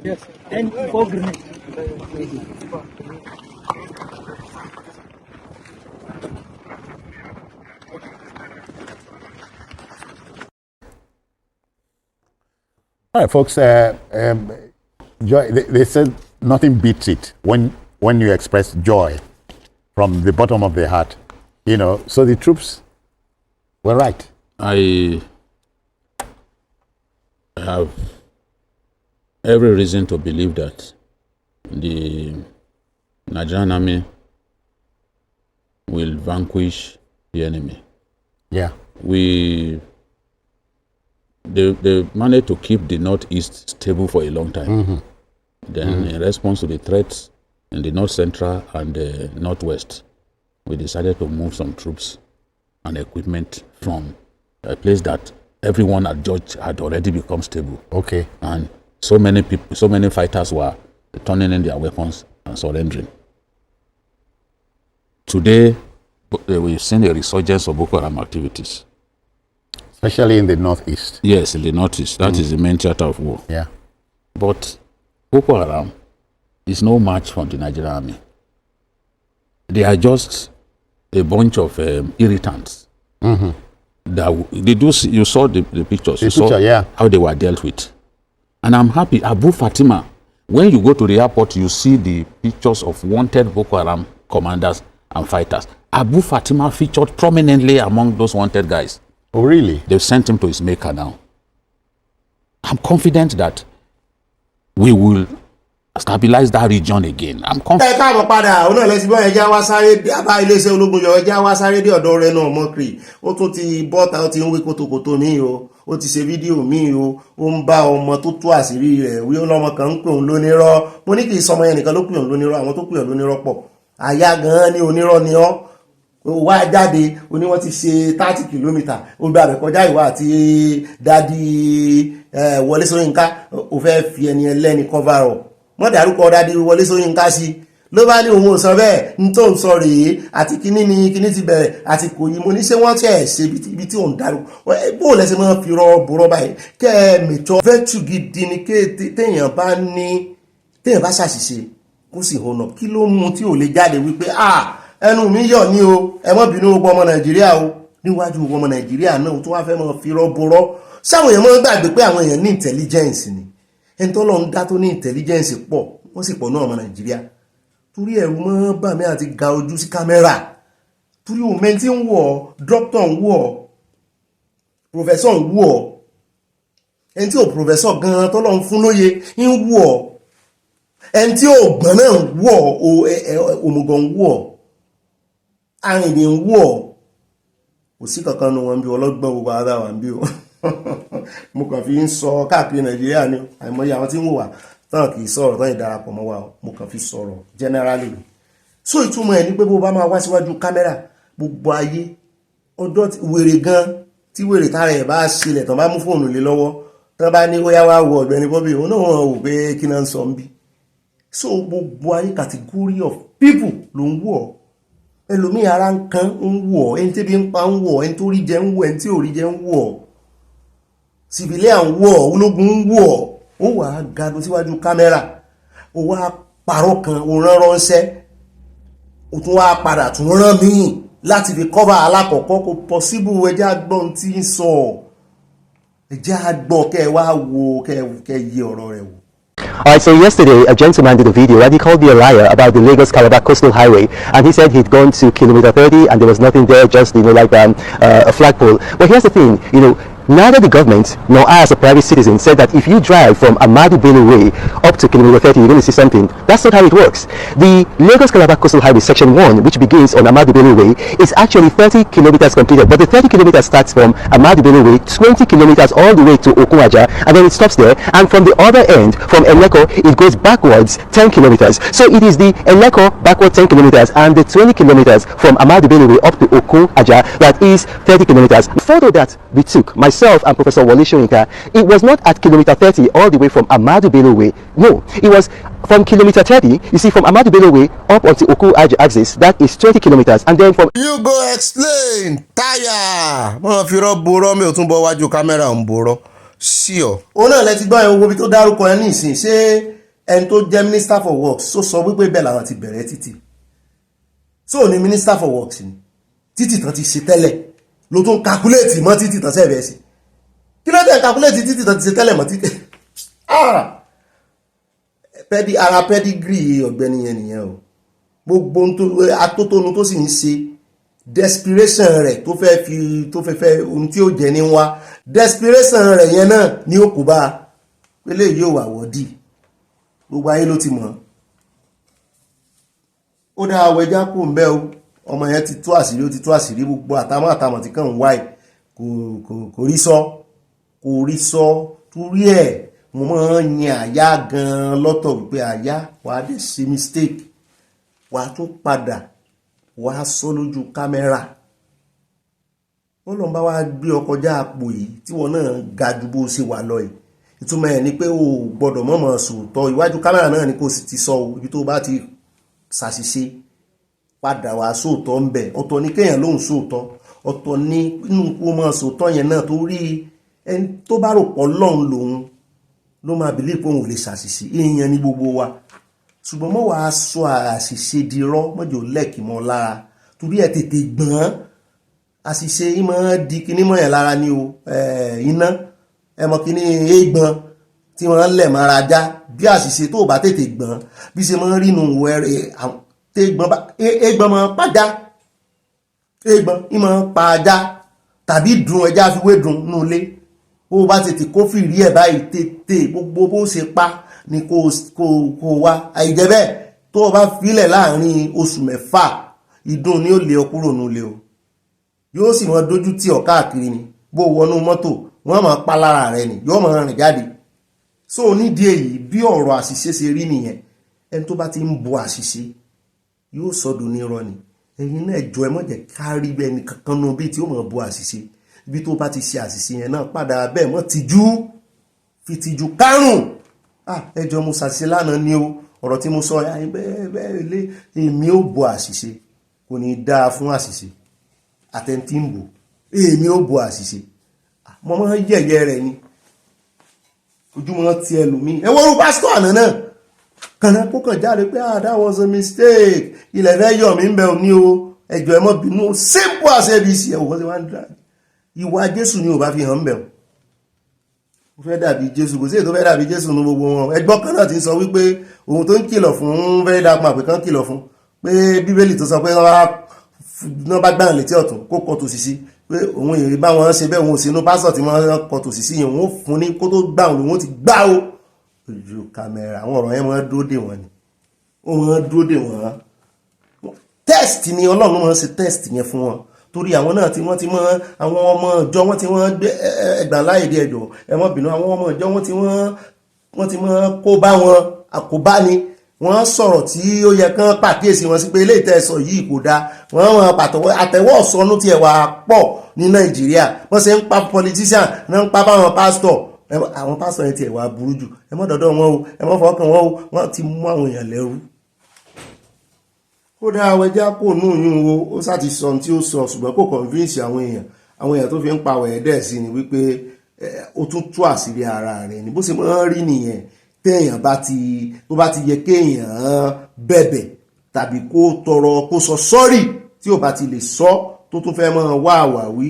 Yes, and for grenade. All right, folks. Joy. They said nothing beats it when you express joy from the bottom of their heart. You know, so the troops were right. I have every reason to believe that the Nigerian army will vanquish the enemy. Yeah. They managed to keep the Northeast stable for a long time. Mm-hmm. Then in response to the threats in the North Central and the Northwest, we decided to move some troops and equipment from a place that everyone had judged had already become stable. Okay. And so many people, so many fighters were turning in their weapons and surrendering. Today, we've seen a resurgence of Boko Haram activities. Especially in the Northeast. Yes, in the Northeast. That is the main theater of war. Yeah. But Boko Haram is no match for the Nigerian army. They are just a bunch of irritants. Mm-hmm. You saw the pictures. The you saw yeah. how they were dealt with. And I'm happy. Abu Fatima, when you go to the airport, you see the pictures of wanted Boko Haram commanders and fighters. Abu Fatima featured prominently among those wanted guys. Oh, really? They've sent him to his maker now. I'm confident that we will stabilize that region again. I'm confident. ẹ káàbọ̀ padà òun náà lẹ́sìn bọ́ ẹja wá sáré bá iléeṣẹ́ ológun yọ ẹja wá sáré dé ọ̀dọ̀ rẹ̀ náà mọ́kìrì ó tún ti bọ́ta ó ti ń wé kótókótó míì o ó ti ṣe fídíò míì o ó ń bá ọmọ tó tú àṣírí rẹ̀ wí ọlọ́mọ kan ń pè òun lónírọ́ mo ní kì í sọmọ yẹn nìkan ló pè òun lónírọ́ àwọn tó pè òun lónírọ́ pọ̀ àyà gan-an ní onírọ́ ni ọ́ wá jáde ó ní wọ́n ti ṣe 30 kìlómítà ó gba àbẹ̀ kọjá ìwà àti dádì Wọlé Ṣóyínká ó fẹ́ fi ẹni ẹlẹ́ni cover up wọ́n dárúkọ dádì Wọlé Ṣóyínká sí ló bá ní òun ò sọ bẹ́ẹ̀ ń tó ń sọ rèé àti kíní ti bẹ̀rẹ̀ àti kò yí mo ní ṣé wọ́n tẹ̀ ṣe ibi tí òun dárú bó lẹ́sẹ̀ máa fi rọ́ báyìí kẹ́ ẹ mẹ̀tọ́ virtue gidi ni téèyàn bá ṣàṣìṣe kó sì hona kí ló mú tí ò lè jáde wípé ẹnu mi yọ̀ ní o ẹ má bínú gbogbo ọmọ Nàìjíríà o níwájú gbogbo ọmọ Nàìjíríà náà tó wá fẹ́ máa fi rọ́ sáwọn èèyàn máa gbàgbé pé àwọn èèyàn ní intelligence ni ẹni tó lọ ń dá tó ní intelligence pọ̀ wọ́n sì pọ̀ náà ọmọ Nàìjíríà torí ẹ̀rù mọ́ bà mí àti ga ojú sí kámẹ́rà torí òmẹ́ tí ń wọ̀ doctor ń wọ̀ professor ń wọ̀ ẹni tí ò professor gan-an tó lọ ń fún lóye ń wọ̀ ẹni tí ò gbọ́n náà ń wọ̀ òmùgọ̀ ń wọ̀ arìnrìn ń wọ̀ kò sí kankan nu wọn bí ọlọ́gbọ́n gbogbo ara wà ń bí o mo kàn fi ń sọ káàkiri Nàìjíríà ni àìmọye àwọn tí ń wò wá tán kì í sọ̀rọ̀ tán ìdarapọ̀ mọ́ wa mo kàn fi sọ̀rọ̀ generally so ìtumọ̀ ẹ̀ ní pé bó bá máa wá síwájú kámẹ́rà gbogbo ayé ọjọ́ wèrè gan tí wèrè tára ẹ̀ bá ṣílẹ̀ tán bá mú fóònù lé lọ́wọ́ tán bá ní ó yá wá wo Ọ̀gbẹ́ni Bobby òun náà wọ́n wò pé kí náà ń sọ ń bí so gbogbo ayé category of people ló ń wò ẹlòmíì ara ń kan ń wò ẹni tẹ́bi ń pa ń wò ẹni tó rí jẹ ń wò ẹni tí ò rí jẹ ń wò civilian ń wò ológun ń wò ó wà á gado síwájú kámẹ́rà ó wá parọ́ kan ó rán ránṣẹ́ ó tún wá padà tún rán míì láti fi cover alákọ̀ọ́kọ́ kò possible ẹjẹ́ àgbọ̀n tí ń sọ ẹjẹ́ àgbọ̀ kẹ́ ẹ wá wo kẹ́ yí ọ̀rọ̀ rẹ̀ wò. Alright, so yesterday a gentleman did a video and he called me a liar about the Lagos-Calabar Coastal Highway, and he said he'd gone to kilometer 30 and there was nothing there, just like a flagpole. But here's the thing, neither the government nor I as a private citizen said that if you drive from Ahmadu Bello Way up to kilometer 30 you're going to see something. That's not how it works. The Lagos-Calabar Coastal Highway section 1, which begins on Ahmadu Bello Way, is actually 30 kilometers completed, but the 30 kilometers starts from Ahmadu Bello Way, 20 kilometers all the way to Okunaja, and then it stops there, and from the other end, from Eleko, it goes backwards 10 kilometers. So it is the Eleko backward 10 kilometers and the 20 kilometers from Ahmadu Bello Way up to Okunaja that is 30 kilometers. The photo that we took, myself yourself and Professor Wole Soyinka, it was not at kilometer 30 all the way from Ahmadu Bello Way. No, it was from kilometer 30, you see, from Ahmadu Bello Way up onto Oku axis, that is 20 kilometers. And then from... You go explain, tire. Mo fi ro boro mi o tún bọ̀ wájú camera ń boro. Sí o. Ó náà lẹ ti gbọ́ ẹ̀ wo bí tó dárúkọ ẹ ní ìsìn ṣé ẹni tó jẹ́ Minister for Works so sọ wípé bẹ́ẹ̀ làwọn ti bẹ̀rẹ̀ títì. So ni Minister for Works ni. Títì tán ti ṣe tẹ́lẹ̀. Ló tún calculate mọ́ títì tán ṣe bẹ́ẹ̀ sí. Kí ló dé calculate títì tán ti ṣe tẹ́lẹ̀ mọ́ títì? Ara pedigree Ọ̀gbẹ́ni yẹn nìyẹn o. Gbogbo atótónu tó sì ń ṣe desperation rẹ̀ tó fẹ́ ohun tí ó jẹ ní wá desperation rẹ̀ yẹn náà ní ó kò bá pélé yóò wà wọ́dì gbogbo ayé ló ti mọ̀. Ó dá àwẹ̀já kò ń bẹ́ o ọmọ yẹn ti tú àṣírí gbogbo àtàmọ̀ tí kàn ń wáì kò rí sọ torí ẹ̀ mo máa ń yan àyá gan lọ́tọ̀ wípé àyá wàá dé ṣe mistake wàá tún padà wàá sọ lójú kámẹ́rà wọ́n lọ́n bá wá gbé ọkọjá àpò yìí tí wọ́n náà ga ju bó ṣe wà lọ yìí ìtumọ̀ ẹ̀ ni pé o gbọ́dọ̀ mọ̀mọ̀ sòótọ́ iwájú kámẹ́rà náà ni kò sì ti sọ ibi tó bá ti ṣàṣìṣe padà wá sòótọ́ ń bẹ̀ ọ̀tọ̀ ní kéèyàn lóhùn sòótọ́ ọ̀tọ̀ ní inú kó mọ̀ sòótọ́ yẹn náà torí ẹni tó bá rò pọ̀ lọ́hùn lòun ló máa bìlí pé òun ò lè ṣàṣìṣe èèyàn ní gbogbo wa ṣùgbọ́n mọ́ wàá sọ àṣìṣe di rọ́ mọ́jọ lẹ́ẹ̀kì mọ́ lára torí ẹ̀ tètè gbọ́n àṣìṣe ìmọ̀ di kíní mọ́ ẹ̀ lára ní o iná ẹmọ kíní égbọn tí wọ́n lẹ̀ mára já bí àṣìṣe tó bá tètè gbọ́n bí ṣe mọ́ rínú wẹ̀rẹ̀ égbọn mọ́ pàjá égbọn ìmọ̀ pàjá tàbí dùn ẹja fi wé dùn nulẹ̀ ó bá tètè kó fìrí ẹ̀ báyìí tètè gbogbo bó ṣe pa ni kò wá àìjẹ́ bẹ́ẹ̀ tó o bá filẹ̀ láàrin oṣù mẹ́fà ìdùn ni ó lé ọ kúrò nílé o yóò sì mọ dójú tì ọ́ káàkiri ni bó wọnú mọ́tò wọ́n máa pa lára rẹ ni yóò máa rìn jáde so nídìí èyí bí ọ̀rọ̀ àṣìṣe ṣe rí nìyẹn ẹni tó bá ti ń bo àṣìṣe yóò sọdún ní irọ́ ni ẹ̀yin náà jọ ẹ má jẹ́ kárí bẹ́ẹ̀ ni kankan nu bí tí ó máa bo àṣìṣe ibi tó bá ti ṣe àṣìṣe yẹn náà padà bẹ́ẹ̀ mọ́ tìjú fi tìjú kárùn ẹjọ́ mo ṣàṣìṣe lánàá ni o ọ̀rọ̀ tí mo sọ bẹ́ẹ̀ lé èmi ò bo àṣìṣe kò ní dáa fún àṣìṣe àtẹ̀ntì ń bò èmi ò bo àṣìṣe mo máa ń yẹ̀yẹ́ rẹ̀ ni ojúmọ́ ti ẹlòmíì ẹ wọ́n rú pásítọ̀ àná náà kànáà kó kàn jáde pé that was a mistake ilẹ̀ fẹ́ yọ̀ mí ń bẹ̀ òní o ẹjọ́ ẹ mọ́ bínú simple as abc ẹ̀ wọ́n ti wá ń dra ìwà Jésù ni ò bá fi hàn ń bẹ̀ ó fẹ́ dàbí Jésù kò sí èyí tó fẹ́ dàbí Jésù ní gbogbo wọn ẹgbọ́n kan náà ti sọ wípé ohun tó ń kìlọ̀ fún very dark man pé kán kìlọ̀ fún pé Bíbélì tó sọ pé wọ́n bá gbàrán létí ọ̀tún kó kọ́ tòsì sí pé òun èrè bá wọn ṣe bẹ́ẹ̀ òun ò sínú pásọ̀ tí wọ́n kọ́ tòsì sí yẹn òun fún ní kó tó gbà òun lòun ti gbá o ojú kámẹ́rà àwọn ọ̀rọ̀ yẹn wọ́n dúró dè wọ́n ni wọ́n dúró dè wọ́n test ni Ọlọ́run máa ń ṣe test yẹn fún wọn torí àwọn náà tí wọ́n ti mọ́ àwọn ọmọ ìjọ wọ́n ti wọ́n gbé ẹgbà láìdí ẹjọ́ ẹ má bínú àwọn ọmọ ìjọ wọ́n ti mọ́ kó bá wọn àkóbá ni wọ́n sọ̀rọ̀ tí ó yẹ kán pàkíyèsí wọn sí pé ilé ìtẹ́sọ̀ yìí kò dáa wọ́n pàtọ́wọ́ àtẹ̀wọ́ ọ̀sọ́nú tí ẹ̀wà pọ̀ ní Nàìjíríà wọ́n ṣe ń pa politician náà ń pa báwọn pásítọ̀ àwọn pásítọ̀ yẹn ti ẹ̀wà burú jù ẹ má dọ̀dọ̀ wọn o ẹ má fọkàn wọn o wọ́n ti mú àwọn èèyàn lẹ́rú ó dá àwẹ̀já kò nù yún o ó sáti sọ tí ó sọ ṣùgbọ́n kò convince àwọn èèyàn tó fi ń pa àwẹ̀ dẹ̀ sí ni wípé ó tún tú àṣírí ara rẹ̀ ní bó ṣe máa ń rí nìyẹn téèyàn tó bá ti yẹ kéèyàn bẹ̀bẹ̀ tàbí kó tọrọ kó sọ sọ́rí tí ò bá ti lè sọ tó tún fẹ́ máa wá àwàwí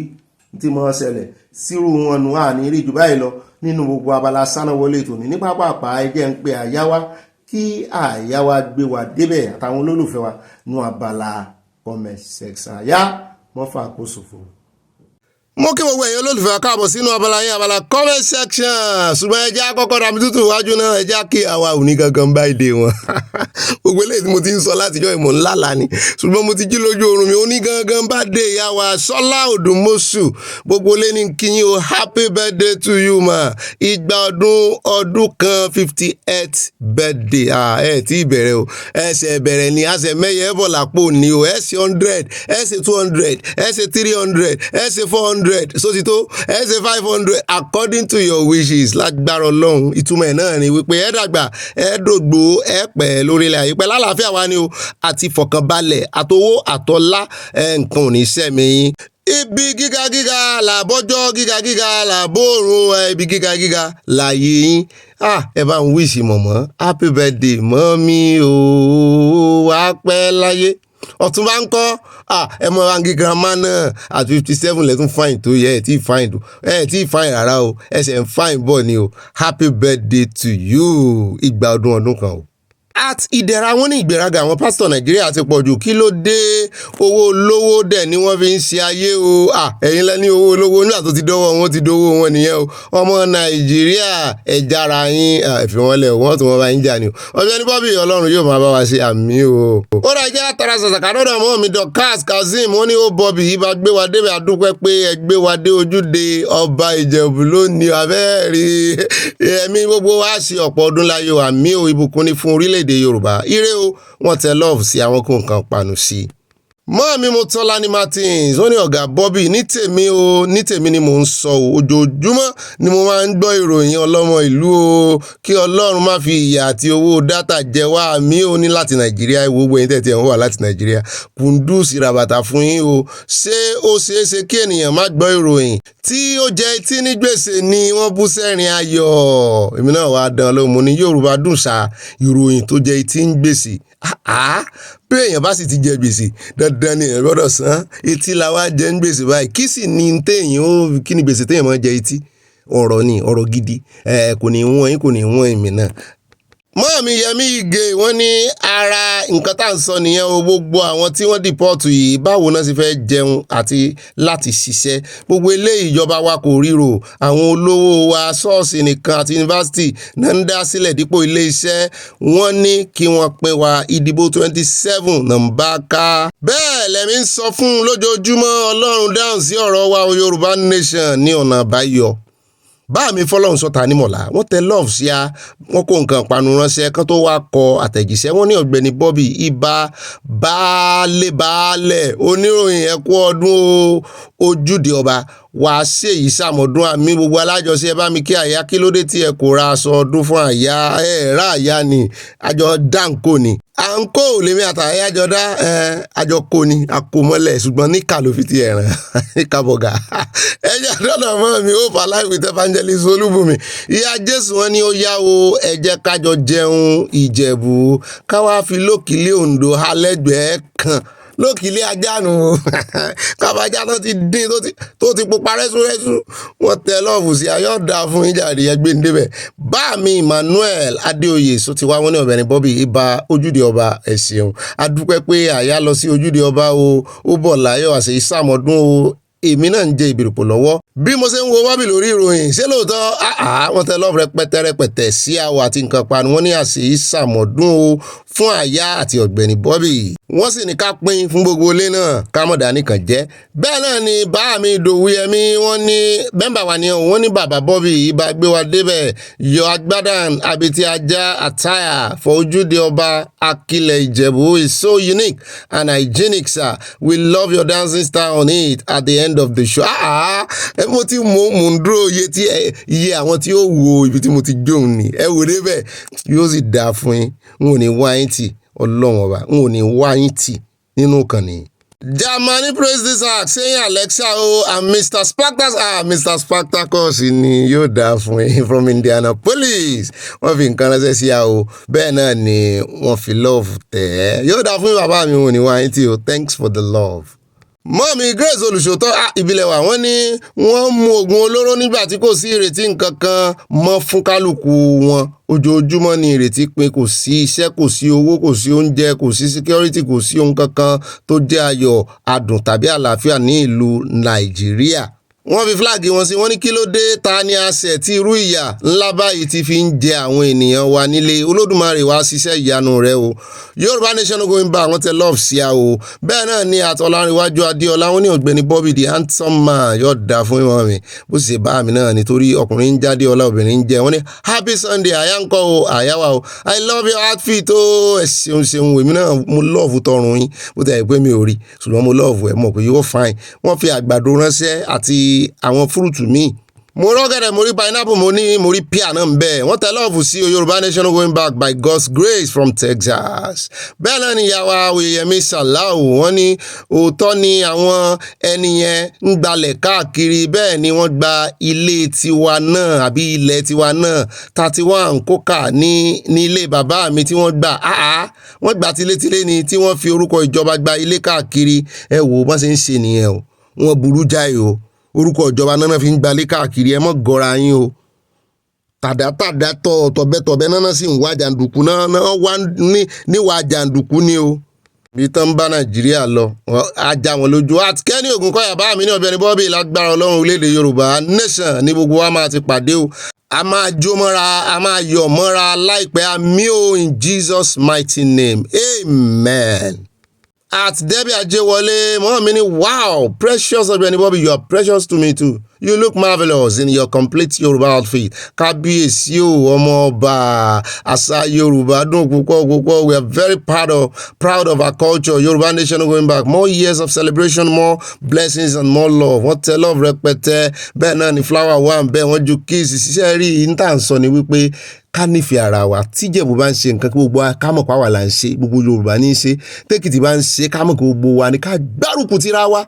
tí máa ṣẹlẹ̀ sírú wọn nù àní rí jù báyìí lọ nínú gbogbo abala sánáwọlé tòní ní pápá ẹjẹ́ ń pe àyá wa kí àyá wa gbé wa débẹ̀ àtàwọn olólùfẹ́ wa nú abala comment section àyá mọ́fà kó ṣòfò. Mo kí gbogbo ẹ̀yin olólùfẹ́ káàbọ̀ sínú abala comment section ṣùgbọ́n ẹ jẹ́ àkọ́kọ́ ra mi tútù wájú náà ẹ jẹ́ kí àwa ò ní gangan bá ìdè wọn gbogbo eléyìí tí mo ti ń sọ látijọ́ ìmọ̀ ńlá lánìí ṣùgbọ́n mo ti jí lójú oorun mi ó ní gangan bá dé ìyá wa Ṣọlá Òdùmọ̀ṣù gbogbo lé ní kíyìn o happy birthday to you ma ìgbà ọdún kan 58th birthday ẹ tí ìbẹ̀rẹ̀ o ẹsẹ̀ bẹ̀rẹ̀ ni àṣẹ mẹ́yẹ bọ̀ lápò ní o ẹsẹ̀ 100 ẹsẹ̀ 200 ẹsẹ̀ 300 ẹsẹ̀ 400 500 so ti tó ẹ ṣe 500 according to your wishes lágbára Ọlọ́run. Ìtumọ̀ ẹ̀ náà ni wípé ẹ dàgbà ẹ dògbò ẹ pẹ́ lórílẹ̀ ayé pẹ́ lálàáfíà wa ni o àti fọkànbalẹ̀ àtowó àtọlá nǹkan ò ní sẹ́mi yín. Ibi gíga gíga làbọ́jọ́ gíga gíga làbóòrùn ibi gíga gíga láyé yín. Ẹ bá ń wíṣì mọ̀mọ́ happy birthday mọ́mí o wá pẹ́ láyé. Ọ̀tún bá ń kọ́ ẹ mọ rangi grandma náà at 57 lẹ́tún fine tó yẹ ẹ tí fine rárá o ẹsẹ̀ ń fine bọ̀ ni o. Happy birthday to you ìgbà ọdún kan o. At ìdẹ̀ra wọn ní ìgbéraga àwọn pásítọ̀ Nàìjíríà ti pọ̀ jù kí ló dé owó olówó dẹ̀ ni wọ́n fi ń ṣe ayé o. Ẹ̀yin lẹ́ni owó olówó nígbà tó ti dọ́wọ́ wọn ti dówó wọn nìyẹn o. Ọmọ Nàìjíríà ẹ̀jára yín ẹ̀fì wọn lẹ̀ wọ́n tó wọ́n bá ń jà ni o. Ọ̀gbẹ́ni Bobby Ọlọ́run yóò máa bá wa ṣe àmì o. Ó rà jẹ́ àtàrà ṣàṣàkà lọ́dọ̀ ọmọ mi Dorcas Kazeem wọ́n ní ó Bobby ibà gbé wa débẹ̀ àdúpẹ́ pé ẹ gbé wa dé ojúde ọba Ìjẹ̀bú lónìí abẹ́ẹ̀rí ẹ̀mí gbogbo wa ṣe ọ̀pọ̀ ọdún láyé o àmì o ìbùkún ni fún orílẹ̀-èdè Yorùbá ire o wọ́n tẹ love sí àwọn kó nǹkan panu sí. Mọ́ọ̀mí Motọ́lání Martins ó ní ọ̀gá Bobby ní tèmi ni mò ń sọ o ojoojúmọ́ ni mo máa ń gbọ́ ìròyìn ọlọ́mọ ìlú o kí Ọlọ́run má fi ìyà àti owó dátà jẹ wá àmì ó ní láti Nàìjíríà gbogbo ẹ̀yin tẹ̀tẹ̀ ń wà láti Nàìjíríà kùndùsì ràbàtà fún yín o ṣé ó ṣeéṣe kí ènìyàn má gbọ́ ìròyìn tí ó jẹ etí ní gbèsè ni wọ́n bú sẹ́rin ayọ̀ èmi náà wàá dán lóhùn mo ní Yorùbá dùn ṣá ìròyìn tó jẹ etí ń gbèsè bí èèyàn bá sì ti jẹ gbèsè dandan ni èèyàn gbọ́dọ̀ san etí la wá jẹ ń gbèsè báyìí kí sì ni kí ni gbèsè téèyàn máa jẹ etí ọ̀rọ̀ gidi kò ní wọ́n yín kò ní wọ́n èmi náà. Mọ́ọ̀mí Yẹmí Ìgè wọ́n ní ara nǹkan tá à ń sọ nìyẹn o gbogbo àwọn tí wọ́n dìpọ́ọ̀tù yìí báwo náà sì fẹ́ jẹun àti láti ṣiṣẹ́ gbogbo eléyìí ìjọba wa kò ríro àwọn olówó wa ṣọ́ọ̀ṣì nìkan àti yunifásitì náà ń dá sílẹ̀ dípò ilé iṣẹ́ wọ́n ní kí wọ́n pín wa ìdìbò 27 nàmbá ká. Bẹ́ẹ̀ lẹ́mí ń sọ fún lójoojúmọ́ Ọlọ́run dáhùn sí ọ̀rọ̀ wa Yorùbá nation ní ọ̀nà àbáyọ. Bá mi fọlọ́run sọ́ta nímọ̀lá wọ́n tẹ love sí a wọ́n kó nǹkan panu ránṣẹ́ kán tó wá kọ àtẹ̀jíṣẹ́ wọ́n ní Ọ̀gbẹ́ni Bobby ibà baálẹ̀ oníròyìn ẹ̀kú ọdún ojúde ọba wàá ṣèyí sàmọ́dún àmì gbogbo alájọṣe ẹ bá mi kí àyà kí ló dé tí ẹ kò ra aṣọ ọdún fún àyà rà àyà ni àjọ dáńkò ni à ń kó lèmi àtàyà àjọ dá àjọ kò ní àkómọ́lẹ̀ ṣùgbọ́n níkà ló fi ti ẹ̀ràn níkà bọ̀gà ẹjẹ́ àdọ́dọ̀ mọ́ mi ó fà láì with evangelist Olúbùnmi ìyá Jésù wọn ni ó yá o ẹ jẹ́ kájọ jẹun Ìjẹ̀bú káwá fi lókìlí Oǹdó alẹ́gbẹ̀ẹ́ kan lókìlí ajánu kábàjá tó ti dín tó ti pupa rẹ́súrẹ́sú wọ́n tẹ lọ́ọ̀fù sí ayọ́dà fún ìjàdí ẹgbẹ́ ń débẹ̀. Bá mi Emmanuel Adéoyè sọ ti wá wọn ní Ọ̀gbẹ́ni Bobby ibà ojúde ọba ẹ ṣeun adúpẹ́ pé àyà lọ sí ojúde ọba o ó bọ̀ láyọ̀ àṣẹ ìsàmọ́dún o èmi náà ń jẹ ìbìrìpò lọ́wọ́ bí mo ṣe ń wo Bobby lórí ìròyìn ṣé lóòótọ́ wọ́n tẹ lọ́ọ̀fù rẹpẹtẹ sí àwọ̀ àti nǹkan panu wọ́n ní àṣẹ ìsàmọ́dún o fún àyà àti Ọ̀gbẹ́ni Bobby wọ́n sì ní ká pín fún gbogbo ilé náà kámọ̀dá nìkan jẹ́. Bẹ́ẹ̀ náà ni bá mi Ìdòwú Yẹmí wọ́n ní bẹ́ńbà wà ní wọ́n ní bàbá Bobby ibà gbé wa débẹ̀ yọ agbádàn abiti ajá attire for ojúde ọba Akilẹ̀ Ìjẹ̀bú is so unique and hygienic sir we love your dancing style on it at the end of the show. Mo ti mò ń dúró iye àwọn tí ó wo ibi tí mo ti jóun ni ẹ wò débẹ̀ yóò sì dáa fún yín n ò ní wá yín tì Ọlọ́run ọba n ò ní wá yín tì nínú ìkànnì. Germany praise this act saying Alexa and Mr. Spartacus ni yóò dáa fún yín from Indianapolis wọ́n fi nǹkan ránṣẹ́ sí a o bẹ́ẹ̀ náà ni wọ́n fi love tẹ̀ ẹ́ yóò dáa fún yín bàbá mi n ò ní wá yín tì o thanks for the love. Mọ́ọ̀mí Grace olùṣòótọ́ ìbílẹ̀ wa wọ́n ní wọ́n mú oògùn olóró nígbà tí kò sí ìrètí nǹkan kan mọ́ fún kálukú wọn ojoojúmọ́ ni ìrètí pé kò sí iṣẹ́ kò sí owó kò sí oúnjẹ kò sí security kò sí ohun kankan tó jẹ́ ayọ̀ adùn tàbí àlàáfíà ní ìlú Nàìjíríà. Wọ́n fi fúláàgì wọn sí wọ́n ní kí ló dé ta ni àṣẹ tí irú ìyà ńlá báyìí ti fi ń jẹ àwọn ènìyàn wa nílé Olódùmarè wá ṣiṣẹ́ ìyanu rẹ̀ o Yorùbá nation no going back wọ́n tẹ love sí a o bẹ́ẹ̀ náà ni àtọ́láríwájú Adéọlá wọ́n ní Ọ̀gbẹ́ni Bobby the handsome man yóò dá fún ìwọ̀n mi bó sì ṣe bá mi náà nítorí ọkùnrin ń jáde ọlá obìnrin ń jẹ wọ́n ní happy Sunday àyà ń kọ́ o àyàwá o I love your outfit o ẹ ṣeun èmi náà mo love tọrùn yín bó ti ẹ̀ pé mi ò rí ṣùgbọ́n mo love ẹ̀ mọ̀ pé yóò fine wọ́n fi àgbàdo ránṣẹ́ àti àwọn fúrùtù míì. Mo rọ́gẹ̀dẹ̀, mo rí pineapple, mo rí pear náà ń bẹ̀. Wọ́n tẹ lọ́ọ̀fù sí Yorùbá Nation going back by God's grace from Texas. Bẹ́ẹ̀ náà ni ìyàwó Oyèyẹmí Sàláù, wọ́n ní òótọ́ ni àwọn ẹni yẹn ń gbalẹ̀ káàkiri, bẹ́ẹ̀ ni wọ́n gba ilé tiwa náà àbí ilẹ̀ tiwa náà 31 kókà ní ilé bàbá mi tí wọ́n gbà. Wọ́n gbà tilétilé ni tí wọ́n fi orúkọ ìjọba gba ilé káàkiri. Ẹ wò bọ́n ṣe ń ṣe nìyẹn o. Wọ́n burú jáì o. Orúkọ ìjọba náà fi ń gbalé káàkiri, ẹ mọ́ gọra yín o. Tàdátàdá tọ̀bẹ́tọ̀bẹ́ náà sì ń wá jàǹdùkú náà wá níwà jàǹdùkú ni o. Bí tán bá Nàìjíríà lọ, ajá wọn lójú. Àti Kẹ́ni Ògúnkọ̀yà bá mi ní Ọ̀gbẹ́ni Bobby lágbára Ọlọ́run orílẹ̀-èdè Yorùbá Nation ní gbogbo wa máa ti pàdé o. A máa jó mọ́ra, a máa yọ̀ mọ́ra láìpẹ́, àmì o, in Jesus' mighty name. Amen. At Debbie Ajewole, Mom, wow, precious Ogbeni Bobby, you are precious to me too. You look marvelous in your complete Yoruba outfit. Kábíyèsí o, ọmọ ọba, àṣà Yorùbá dùn púpọ̀. We are very proud of our culture. Yoruba Nation going back. More years of celebration, more blessings and more love. Wọ́n tẹ love rẹpẹtẹ. Bẹ́ẹ̀ náà ni flower wà ń bẹ́ẹ̀ wọ́n ju kiss. Ṣiṣẹ́ rí ìta ń sọ ni wípé ká nífẹ̀ẹ́ ara wa. Tíjẹ̀bú bá ń ṣe nǹkan kí gbogbo wa ká mọ̀ pa wà là ń ṣe. Gbogbo Yorùbá ní í ṣe. Tẹ́kìtì bá ń ṣe ká mọ̀ kí gbogbo wa ní ká gbárùkù tira wa.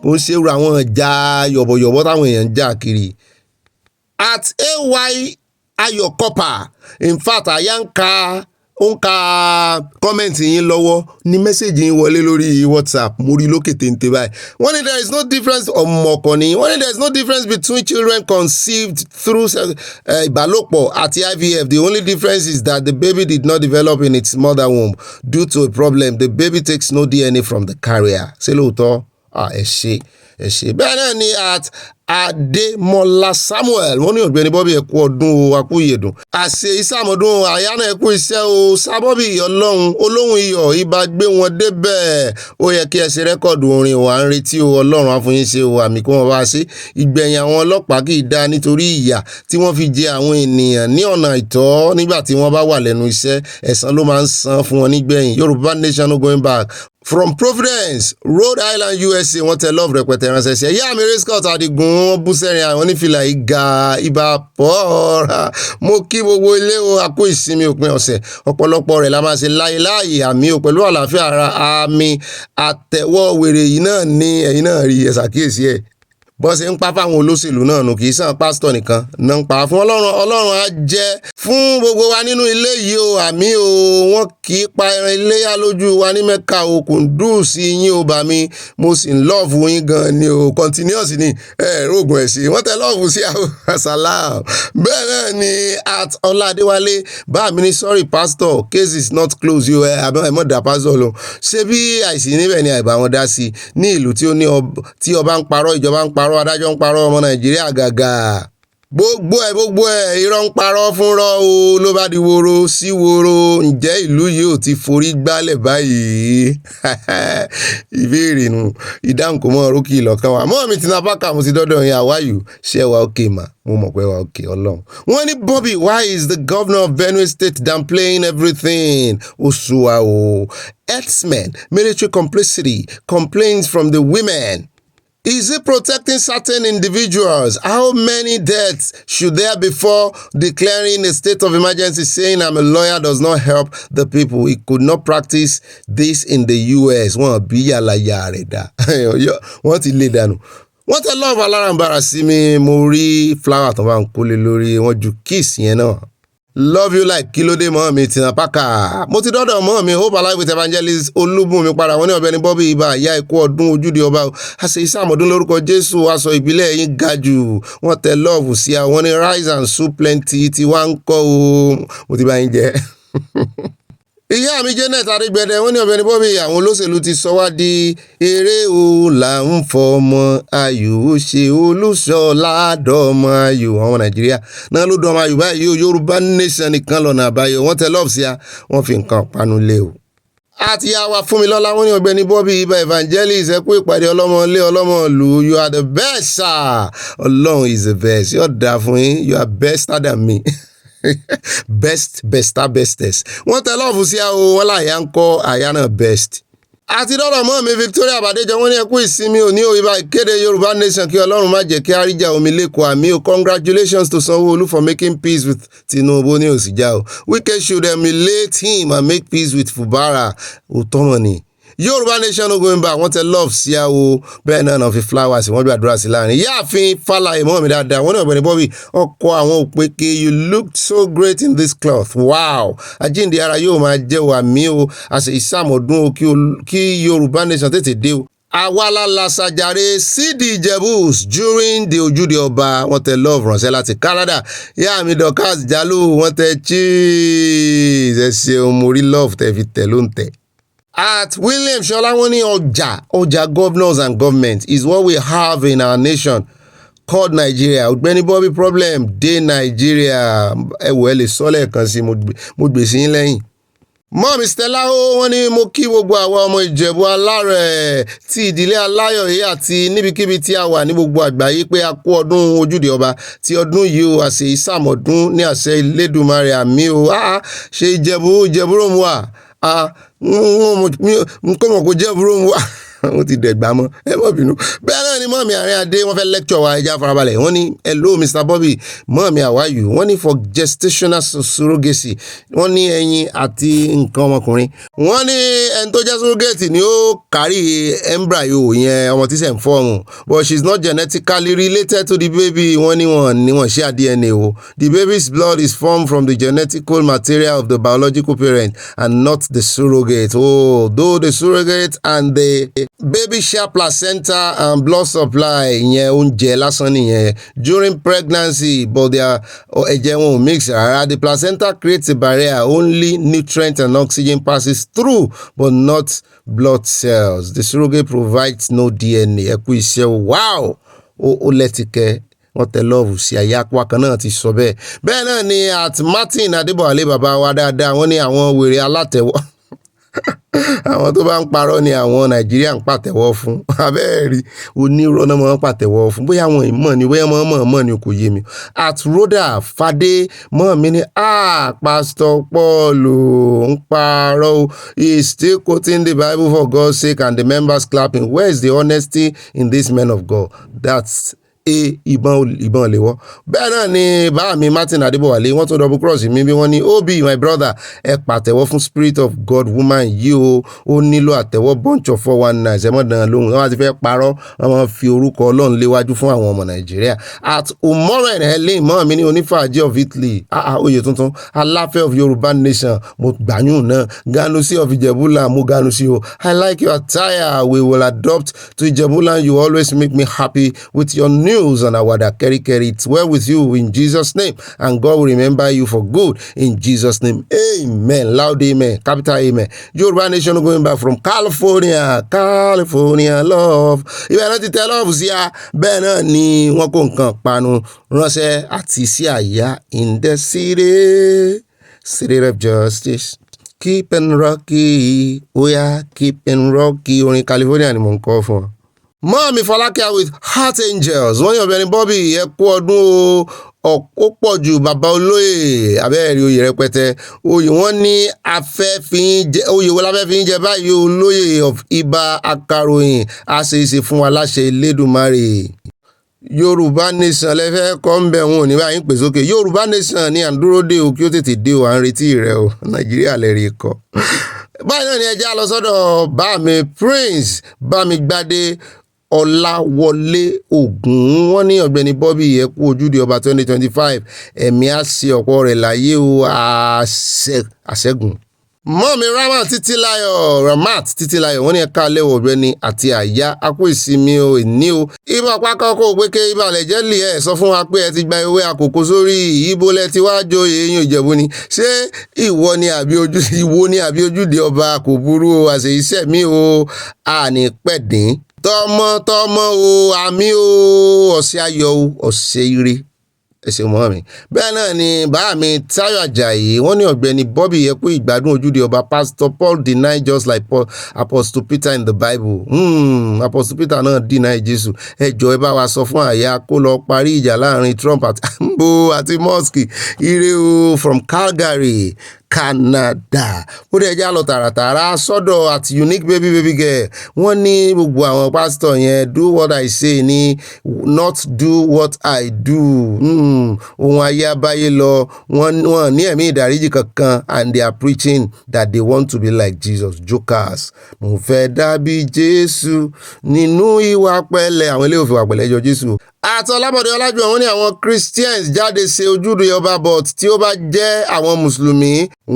Ó ń ṣe irú àwọn ìjà yọ̀bọ̀yọ̀bọ̀ táwọn èèyàn ń jà kiri. At AY Ayọ̀ Copper, in fact àyà ń ka kọ́mẹ̀ntì yín lọ́wọ́ ní mẹ́sẹ̀jì yín wọlé lórí WhatsApp mo rí lókè téńté báyìí. Wọ́n ní there is no difference ọmọkùnrin. Wọ́n ní there is no difference between children conceived through ìbálòpọ̀ àti IVF. The only difference is that the baby did not develop in its mother womb due to a problem. The baby takes no DNA from the carrier. Ṣé lóòótọ́? Ẹ ṣé. Bẹ́ẹ̀ náà ni at Adémọ́lá Samuel, wọ́n ní Ọ̀gbẹ́ni Bobby ẹ kú ọdún o, a kú ìyèdùn. Àṣẹ ìsàmọ́dún àyánà ẹ kú iṣẹ́ o. Sábọ́bì Ọlọ́run olóhùn iyọ̀ ibà gbé wọn débẹ̀. Ó yẹ kí ẹ ṣe rẹ́kọ̀dù orin wa ń retí o. Ọlọ́run á fún yín ṣe o, àmì kí wọ́n bá ṣe. Ìgbẹ̀yìn àwọn ọlọ́pàá kì í dá nítorí ìyà tí wọ́n fi jẹ àwọn ènìyàn ní ọ̀nà àìtọ́ nígbà tí wọ́n bá wà lẹ́nu iṣẹ́. Ẹ̀san ló máa ń san fún wọn nígbẹ̀yìn. Yorùbá Nation no going back. From Providence, Rhode Island, USA, wọ́n tẹ love rẹpẹtẹ ránṣẹ́ sí ẹ. Ìyá mi Scott Adigun, wọ́n bú sẹ́rin àwọn onífìlà ìgà ibà pọ̀. Mo kí gbogbo ilé o, a kú ìsinmi òpin ọ̀sẹ̀. Ọ̀pọ̀lọpọ̀ rẹ̀ la máa ṣe láyé àmì o pẹ̀lú àlàáfíà ara àmì àtẹ̀wọ́ wèrè yìí náà ní ẹ̀yin náà rí ẹ ṣàkíyèsí ẹ̀. Bọ́n ṣe ń pa fáwọn olóṣèlú náà nù kì í sàn pásítọ̀ nìkan náà ń pa fún Ọlọ́run á jẹ́ fún gbogbo wa nínú ilé yìí o, àmì o. Wọ́n kì í pa ẹran iléyá lójú wa ní Mẹ́kà o, kùndùsí yín o bà mí, mo sì ń lọ́ọ̀fù yín gan ni o, continuous ni rògùn ẹ̀ sí. Wọ́n tẹ lọ́ọ̀fù sí àwọn salam. Bẹ́ẹ̀ náà ni at Ọládéwálé, bá mi ní sorry pastor, case is not closed o, àbẹ̀mọ̀ dà pastor lọ. Ṣé bí àìsí níbẹ̀ ni àìbá wọn dá sí ní ìlú tí ọba ń parọ́, ìjọba ń parọ́, adájọ́ ń parọ́, ọmọ Nàìjíríà gàgà. Gbogbo ẹ̀ irọ́ ń parọ́ fúnrọ́ o, ló bá di woro sí woro. Ǹjẹ́ ìlú yìí ò ti forí gbálẹ̀ báyìí? Ìbéèrè nù, ìdáhùn kò mọ̀ rókì lọ́kàn wa. Mọ́ mi ti na bákà mo ti dọ́dọ̀ yín àwáyù. Ṣé wa okay mà? Mo mọ̀ pé wa okay Ọlọ́run. Wọ́n ní Bobby, why is the governor of Benue State downplaying everything? Ó sú wa o. Herdsmen, military complicity, complaints from the women. Is it protecting certain individuals? How many deaths should there be before declaring a state of emergency? Saying I'm a lawyer does not help the people. He could not practice this in the US. Wọ́n bí yàlàyà rẹ̀ dá. Wọ́n ti lé dànù. Wọ́n tẹ lọ́ọ̀bù alárànbarà sí mi. Mo rí flower tó bá ń kólé lórí. Wọ́n ju kiss yẹn náà. Love you like kílódé mọ́ mi Tina Paka. Mo ti dọ́dọ̀ mọ́ mi Hope Alive with Evangelist Olúbùnmi padà wọ́n ní Ọ̀gbẹ́ni Bobby ibà ìyá ikú ọdún ojúde ọba. A ṣe iṣẹ́ àmọ̀dún lórúkọ Jésù aṣọ ìbílẹ̀ yín ga jù. Wọ́n tẹ love sí àwọn ní rise and soup plenty tí wá ń kọ́ o. Mo ti bá yín jẹ. Ìyá mi Janet Arígbẹ̀dẹ wọ́n ní Ọ̀gbẹ́ni Bobby àwọn olóṣèlú ti sọ wá di eré o là ń fọmọ ayò ó ṣe olùṣọ́ ládọ́mọ ayò àwọn Nàìjíríà náà ló dọ́mọ ayò báyìí o. Yorùbá Nation nìkan lọ́nà àbáyọ wọ́n tẹ lọ́ọ̀bù sí a wọ́n fi nǹkan panu lé o. Àti àwa Fúnmilọ́lá wọ́n ní Ọ̀gbẹ́ni Bobby ibà evangelist ẹ kú ìpàdé ọlọ́mọ ilé ọlọ́mọ ìlú. You are the best sir. Ọlọ́run is the best. Yóò dáa fún yín. You are better than me. Bestest. Wọ́n tẹ lọ́ọ̀fù sí àwọn wọn láyà ń kọ́ àyà náà best. àti dọ́rọ̀ mọ́ mi Victoria Bàdéjọ wọ́n ní ẹkú ìsinmi òní òyìnbá ìkéde Yorùbá Nation kí Ọlọ́run má jẹ́ kí àríjà omi lẹ́kọ̀ọ́ àmì o. Congratulations to Sanwó-Olú for making peace with Tinubu ní òsìjà o. Wike should emulate him and make peace with Fubara. Òtọ́mọ̀ ni. Yorùbá Nation no going back wọ́n tẹ love sí àwọ bẹ́ẹ̀ náà fi flowers wọ́n gbàdúrà sí láàrin yáàfin Fálàyé mọ́ mi dáadáa wọ́n ní Ọ̀gbẹ́ni Bobby ọkọ àwọn òpèké you looked so great in this cloth wow àjíǹde ara yóò máa jẹ́ wà mí o àṣẹ ìsàmọ̀dún o kí Yorùbá Nation tètè dé o. Àwàlá làṣàjàre sídìí Ìjẹ̀bú during the ojúde ọba wọ́n tẹ love ránṣẹ́ láti Canada yá mi Dorcas Jalo wọ́n tẹ cheese ẹ ṣeun mo rí love tẹ fi tẹ ló ń tẹ. At William Sholawoni Oja governors and government is what we have in our nation called Nigeria. Ogbeni Bobby problem dé Nigeria. Ẹ lè sọ lẹ́ẹ̀kan sí mo gbé sí lẹ́yìn. Mọ́mí Stella wọ́n ní mo kí gbogbo àwọn ọmọ Ìjẹ̀bú alárẹ̀ tí ìdílé aláyọ̀yé àti níbikíbi tí a wà ní gbogbo àgbáyé pé a kú ọdún ojúde ọba tí ọdún yìí o àṣẹ ìsàmọ̀dún ní àṣẹ Elédùmarè àmì o. Ṣe Ìjẹ̀bú ròmù wà. Nǹkan mọ̀ kó jẹ́ búrò wá wọ́n ti dẹ̀gbà mọ́ ẹ mọ́ bínú bẹ́ẹ̀ náà ni mọ́mí àárín adé wọ́n fẹ́ lecture wa ẹja farabalẹ̀ wọ́n ní hello Mr. Bobby mọ́mí àwáyù wọ́n ní for gestational surrogacy wọ́n ní ẹyin àti nǹkan ọmọkùnrin wọ́n ní ẹni tó jẹ́ surrogate ni ó kárí embryo yẹn ọmọ tí sẹ̀ ń fọ́ọ̀mù but she is not genetically related to the baby wọ́n ní wọ́n share DNA o. The baby's blood is formed from the genetical material of the biological parent and not the surrogate. Though the surrogate and the baby share placenta and blood supply ìyẹn oúnjẹ lásán nìyẹn during pregnancy but their ẹ̀jẹ̀ wọn ò mix rárá. The placenta creates a barrier only nutrient and oxygen passes through but not blood cells. The surrogate provides no DNA. Ẹ kú iṣẹ́ o wow ó lẹ́tìkẹ́ wọ́n tẹ lọ́ọ̀fù sí àyà apá kan náà ti sọ bẹ́ẹ̀. Bẹ́ẹ̀ náà ni at Martin Adébọ̀wálé bàbá wa dáadáa wọ́n ní àwọn wèrè alátẹ̀wọ́ àwọn tó bá ń parọ́ ni àwọn Nàìjíríà ń pàtẹ́wọ́ fún abẹ́ẹ̀rí onírọ́ náà máa ń pàtẹ́wọ́ fún bóyá àwọn ìmọ̀ ni bóyá mọ̀ ni kò yé mi. At Rhoda Fadé mọ́ mi ní Pastor Paul ń parọ́ he is still quoting the Bible for God's sake and the members clapping. Where is the honesty in this men of God? That's ìbọn lè wọ́. Bẹ́ẹ̀ náà ni bá mi Martin Adébọ̀wálé wọ́n tó double cross mi bí wọ́n ní Obi my brother ẹ pàtẹ́wọ́ fún spirit of God woman yìí ó nílò àtẹ́wọ́ bunch of 419 ẹ̀mọ́dàn lóhùn wọ́n ti fẹ́ parọ́ wọ́n fi orúkọ Ọlọ́run léwájú fún àwọn ọmọ Nàìjíríà. At Omoren Helen mọ́ mi ní onífàájì of Italy oyè tuntun aláfẹ́ of Yorùbá Nation mo gbàyún náà Ganusi of Ìjẹ̀búlà mo Ganusi o. I like your attire we will adopt to Ìjẹ̀búlà you always make me happy with your news and awada keri it's well with you in Jesus name and God will remember you for good in Jesus name amen loud amen capital amen. Yorùbá Nation going back from California love ibẹ̀ náà ti tẹ love sí a bẹ́ẹ̀ náà ni wọ́n kó nǹkan panu ránṣẹ́ àti sí àyà in the city of justice keep and rocky oya keep and rocky orin California ni mò ń kọ́ fún ọ. Mọ́mí Fọlákẹ́ with Heart Angels wọ́n yàn Ọ̀gbẹ́ni Bobby ẹ kú ọdún ó pọ̀ jù bàbá olóyè abẹ́rẹ́ oyè rẹpẹtẹ oyè wọ́n ní oyè wo láfẹ́ fi ń jẹ báyìí olóyè of Ibà akàròyìn àṣeyìṣe fún wa láṣẹ Elédùmarè. Yorùbá Nation lẹ́fẹ́ kọ́ ń bẹ̀ wọn ò ní báyìí ń pè sókè Yorùbá Nation ní à ń dúró dé o kí ó tètè dé o à ń retí rẹ o Nàìjíríà lẹ́rìí kọ́. Báyìí náà ni ẹ já lọ sọ́dọ̀ bá mi Prince Bámigbádé Ọláwọlé Ògún wọ́n ní Ọ̀gbẹ́ni Bobby ẹ kú ojúde ọba 2025 ẹ̀mí á ṣe ọ̀pọ̀ rẹ̀ láyé o àṣẹ́gun. Mọ́mí Ramat Títílayọ̀ wọ́n ní ẹ̀ka lẹ́wọ̀ Ọ̀gbẹ́ni àti àyà akó ìsinmi o ìní o. Ibà pákó kó pé ké ibà lẹ̀jẹ̀ lì ẹ̀ sọ fún wa pé ẹ ti gba ewé àkókò sórí ìbò lẹ ti wá joyè eyín Ìjẹ̀bú ni ṣé ìwọ ni àbí ojúde ọba kò burú o àṣẹ iṣẹ́ mi o àní pẹ̀dín tọmọtọmọ o àmì o ọ̀sẹ̀ ayọ̀ o ọ̀sẹ̀ ire ẹsẹ̀ mọ́ mi. Bẹ́ẹ̀ náà ni bá mi Táyọ̀ Àjàyí wọ́n ní Ọ̀gbẹ́ni Bobby ẹ kú ìgbádùn ojúde ọba Pastor Paul deny just like Apostle Peter in the Bible. Apostle Peter náà deny Jésù ẹ jọ̀ọ́ ẹ bá wa sọ fún àyà kó lọ parí ìjà láàrin Trump àti Musk ire o from Calgary Canada. Ó dẹ̀ já lọ tààràtààrà sọ́dọ̀ àti unique baby girl. Wọ́n ní gbogbo àwọn pásítọ̀ yẹn do what I say ni not do what I do. Ohun ayé abáyé lọ wọ́n ní ẹ̀mí ìdáríjì kankan and they are preaching that they want to be like Jesus. Jokers. Mo fẹ́ dàbí Jésù nínú ìwà pẹ̀lẹ́. Àwọn ilé òfin wà pẹ̀lẹ́ jọ Jésù. Àtọlábọ̀dé Ọlájúwọ̀n wọ́n ní àwọn Christians jáde ṣe ojúde ọba but tí ó bá jẹ́ àwọn mùsùlùmí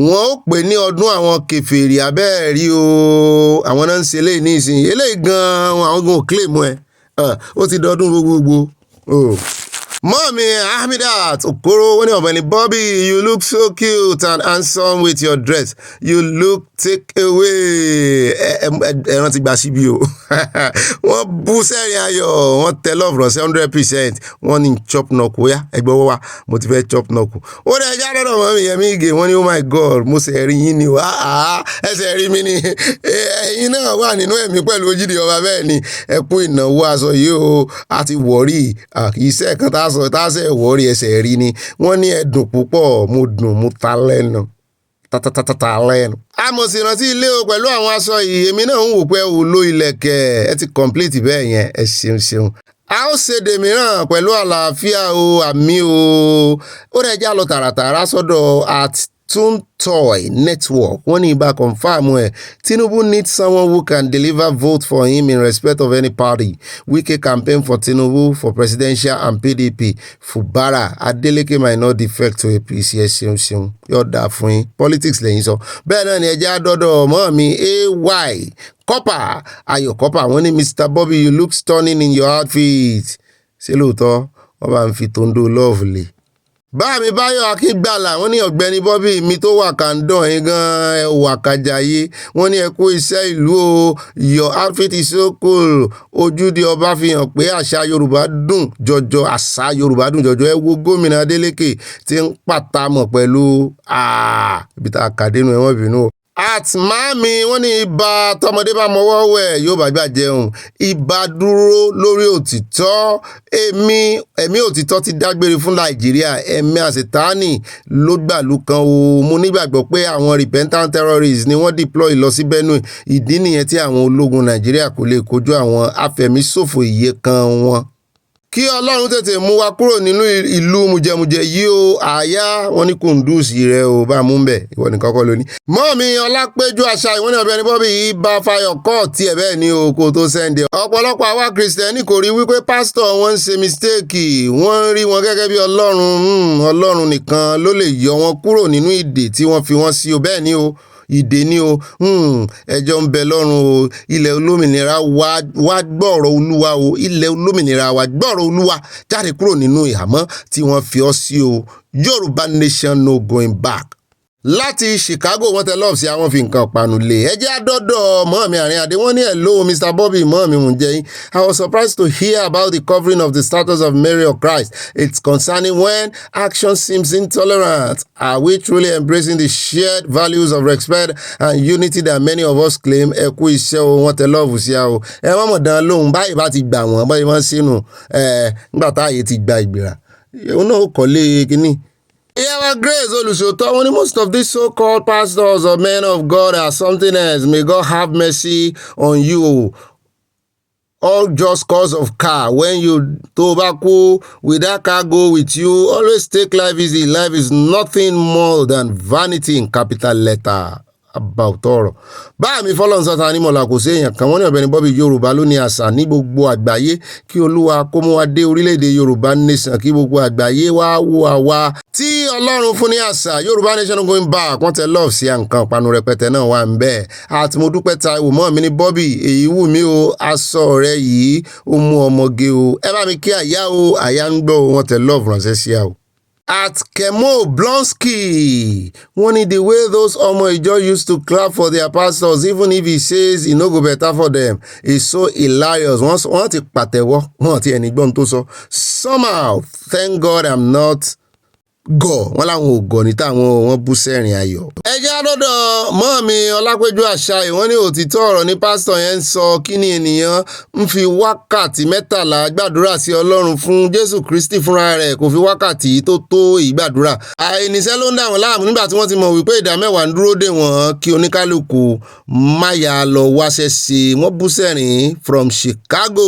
wọ́n ó pè ní ọdún àwọn kèfèrí abẹ́ẹ̀rí o. Àwọn náà ń ṣe eléyìí ní ìsìn eléyìí gan-an àwọn gan ò claim ẹ̀ ó ti dọdún gbogbogbò. Mommy Ahmedat Okoro wọ́n ní Ọ̀gbẹ́ni Bobby, you look so cute and handsome with your dress. You look take away. Ẹran ti gba síbí o. Wọ́n bú sẹ́rìn ayọ̀, wọ́n tẹ love rọ̀ sí 100%. Wọ́n ní chop knock wíyá ẹgbẹ́ wọ́n wá mo ti fẹ́ chop knock. Ó dẹ̀ já lọ́dọ̀ mọ́ mi Yẹmí Ìgè wọ́n ní oh my God mo sì rí yín ni o. Ẹsẹ̀ rí mi ni. Ẹ̀yin náà wà nínú ẹ̀mí pẹ̀lú ojúde ọba bẹ́ẹ̀ ni ẹ kú ìnáwó aṣọ yìí o àti wọ̀rí iṣẹ́ kan táṣẹ̀ wọ́rí ẹsẹ̀ rí ni wọ́n ní ẹ̀dùn púpọ̀ mo dùn mo ta lẹ́nu ta lẹ́nu. A mọ̀ sí ìrántí ilé o pẹ̀lú àwọn aṣọ yìí èmi náà ń wò pé ò lo ilẹ̀kẹ̀ ẹ ti complete bẹ́ẹ̀ yẹn ẹ ṣeun. A ó ṣèdè mìíràn pẹ̀lú àlàáfíà o àmì o ó rẹ̀ já lọ tààràtààrà sọ́dọ̀ Toy Network. Wọ́n ní ibà confirm ẹ̀ Tinubu needs someone who can deliver vote for him in respect of any party. Wike campaign for Tinubu for presidential and PDP. Fubara Adeleke might not defect to APC. Ṣeun yóò dà fún yín politics lẹ́yìn sọ. Bẹ́ẹ̀ náà ni ẹja dọ́dọ̀ mọ́ mi AY Copper Ayọ̀ Copper wọ́n ní Mr. Bobby you look stunning in your outfit. Ṣé lóòótọ́ wọ́n bá ń fi tondo lovely. Báàmí Báyọ̀ Akíngbàlà wọ́n ní Ọ̀gbẹ́ni Bobby mi tó wà kàndán yín gan ẹwà kàjàyé wọ́n ní ẹ kú iṣẹ́ ìlú o your outfit is so cool ojúde ọba fi hàn pé àṣà Yorùbá dùn jọjọ ẹ wo gómìnà Adeleke tí ń pàtàmọ̀ pẹ̀lú ibi tá a kàdénú ẹ̀wọ̀n bínú o. Àtìmáàmì wọ́n ní ibà tọmọdé bá mọwọ́ wẹ̀ yóò bá gbà jẹun ibà dúró lórí òtítọ́ ẹ̀mí òtítọ́ ti dágbére fún Nàìjíríà ẹ̀mí àṣetánì ló gbàlú kan o mo nígbàgbọ́ pé àwọn repentant terrorists ni wọ́n deploy lọ sí Benue ìdí nìyẹn tí àwọn ológun Nàìjíríà kò lè kojú àwọn afẹ̀míṣòfò iye kan wọn. Kí Ọlọ́run tètè mú wa kúrò nínú ìlú mùjẹmùjẹ yìí o àyà wọn ní kùndùsì rẹ o bá mú bẹ ìwọ nìkan kọ́ lóní. Mọ́ọ̀mí Ọlápẹ́jú àṣà ìwọ́n ní Ọ̀gbẹ́ni Bobby yìí bá fayọ̀ kọ́ tiẹ̀ bẹ́ẹ̀ ni o kò tó sẹ́ndẹ̀. Ọ̀pọ̀lọpọ̀ àwa Kristẹni kò rí wípé pásítọ̀ wọn ń ṣe mistake wọ́n ń rí wọn gẹ́gẹ́ bí Ọlọ́run nìkan ló lè yọ wọn kúrò nínú ìdè tí wọ́n fi wọ́n sí o bẹ́ẹ̀ ni o ìdè ni o ẹjọ́ ń bẹ lọ́rùn o ilẹ̀ olómìnira wa gbọ́rọ̀ Olúwa o ilẹ̀ olómìnira wa gbọ́rọ̀ Olúwa jáde kúrò nínú ìhàmọ́ tí wọ́n fi ọ́ sí o Yorùbá nation no going back. Láti Chicago wọ́n tẹ lọ́ọ̀sì àwọn fi nǹkan panu lé ẹjẹ́ àdọ́dọ̀ mọ́ọ̀mí àárín adé wọ́n ní hello Mr. Bobby mọ́ọ̀mí Mùjẹ́yìn. I was surprised to hear about the covering of the status of Mary of Christ. It's concerning when action seems intolerant. Are we truly embracing the shared values of respect and unity that many of us claim? Ẹ kú iṣẹ́ o wọ́n tẹ lọ́ọ̀fù sí a o ẹ wọ́n mọ̀ dán lóhùn báyìí bá ti gbà wọ́n báyìí wọ́n sínú nígbà táàyè ti gba ìgbéra òun náà kọ́lé kínní. Our grace olùṣòótọ́ wọ́n ní most of these so-called pastors or men of God are something else. May God have mercy on you. All just cause of car. When you tó bá kú with that car go with you. Always take life easy. Life is nothing more than vanity in capital letter. About ọ̀rọ̀ bá mi fọlọ́n sọ́ta ní mọ̀lá kò sí èèyàn kan wọ́n ní Ọ̀gbẹ́ni Bobby Yorùbá ló ní àṣà ní gbogbo àgbáyé kí Olúwa kó mú wa dé orílẹ̀-èdè Yorùbá nation kí gbogbo àgbáyé wá wo àwa tí Ọlọ́run fún ní àṣà Yorùbá nation going back wọ́n tẹ love sí nǹkan ìpanu rẹpẹtẹ náà wà ń bẹ́ẹ̀ àti mo dúpẹ́ Táíwò mọ́ mi ní Bobby èyí wù mí o aṣọ rẹ yìí ó mú ọmọge o ẹ bá mi kí àyà o àyà ń gbọ́ wọ́n tẹ love ránṣẹ́ sí a o. At Kemo Blonsky, one in the way those Omo Ijo used to clap for their pastors, even if he says it no go better for them, is so hilarious. Once ti pàtẹ́wọ́, wọ́n ti ẹni gbọ́n tó sọ. Somehow, thank God I'm not gọ̀ wọ́n láwọn ò gọ̀ ní táwọn wọ́n bú sẹ́rìn ayọ̀. Ẹjẹ́ já lọ́dọ̀ mọ́ mi Ọlápẹ́jú Àṣàyí wọ́n ní òtítọ́ ọ̀rọ̀ ní pásítọ̀ yẹn ń sọ kí ni ènìyàn ń fi wákàtí 13 gbàdúrà sí Ọlọ́run fún Jésù Kristi fúnra rẹ̀ kò fi wákàtí tó tó ìgbàdúrà. Àìníṣẹ́ ló ń dà wọ́n láàmú nígbà tí wọ́n ti mọ̀ wípé ìdá 10 ń dúró dè wọ́n kí oníkálukú má yà lọ wáṣẹ́ ṣe. Wọ́n bú sẹ́rìn from Chicago.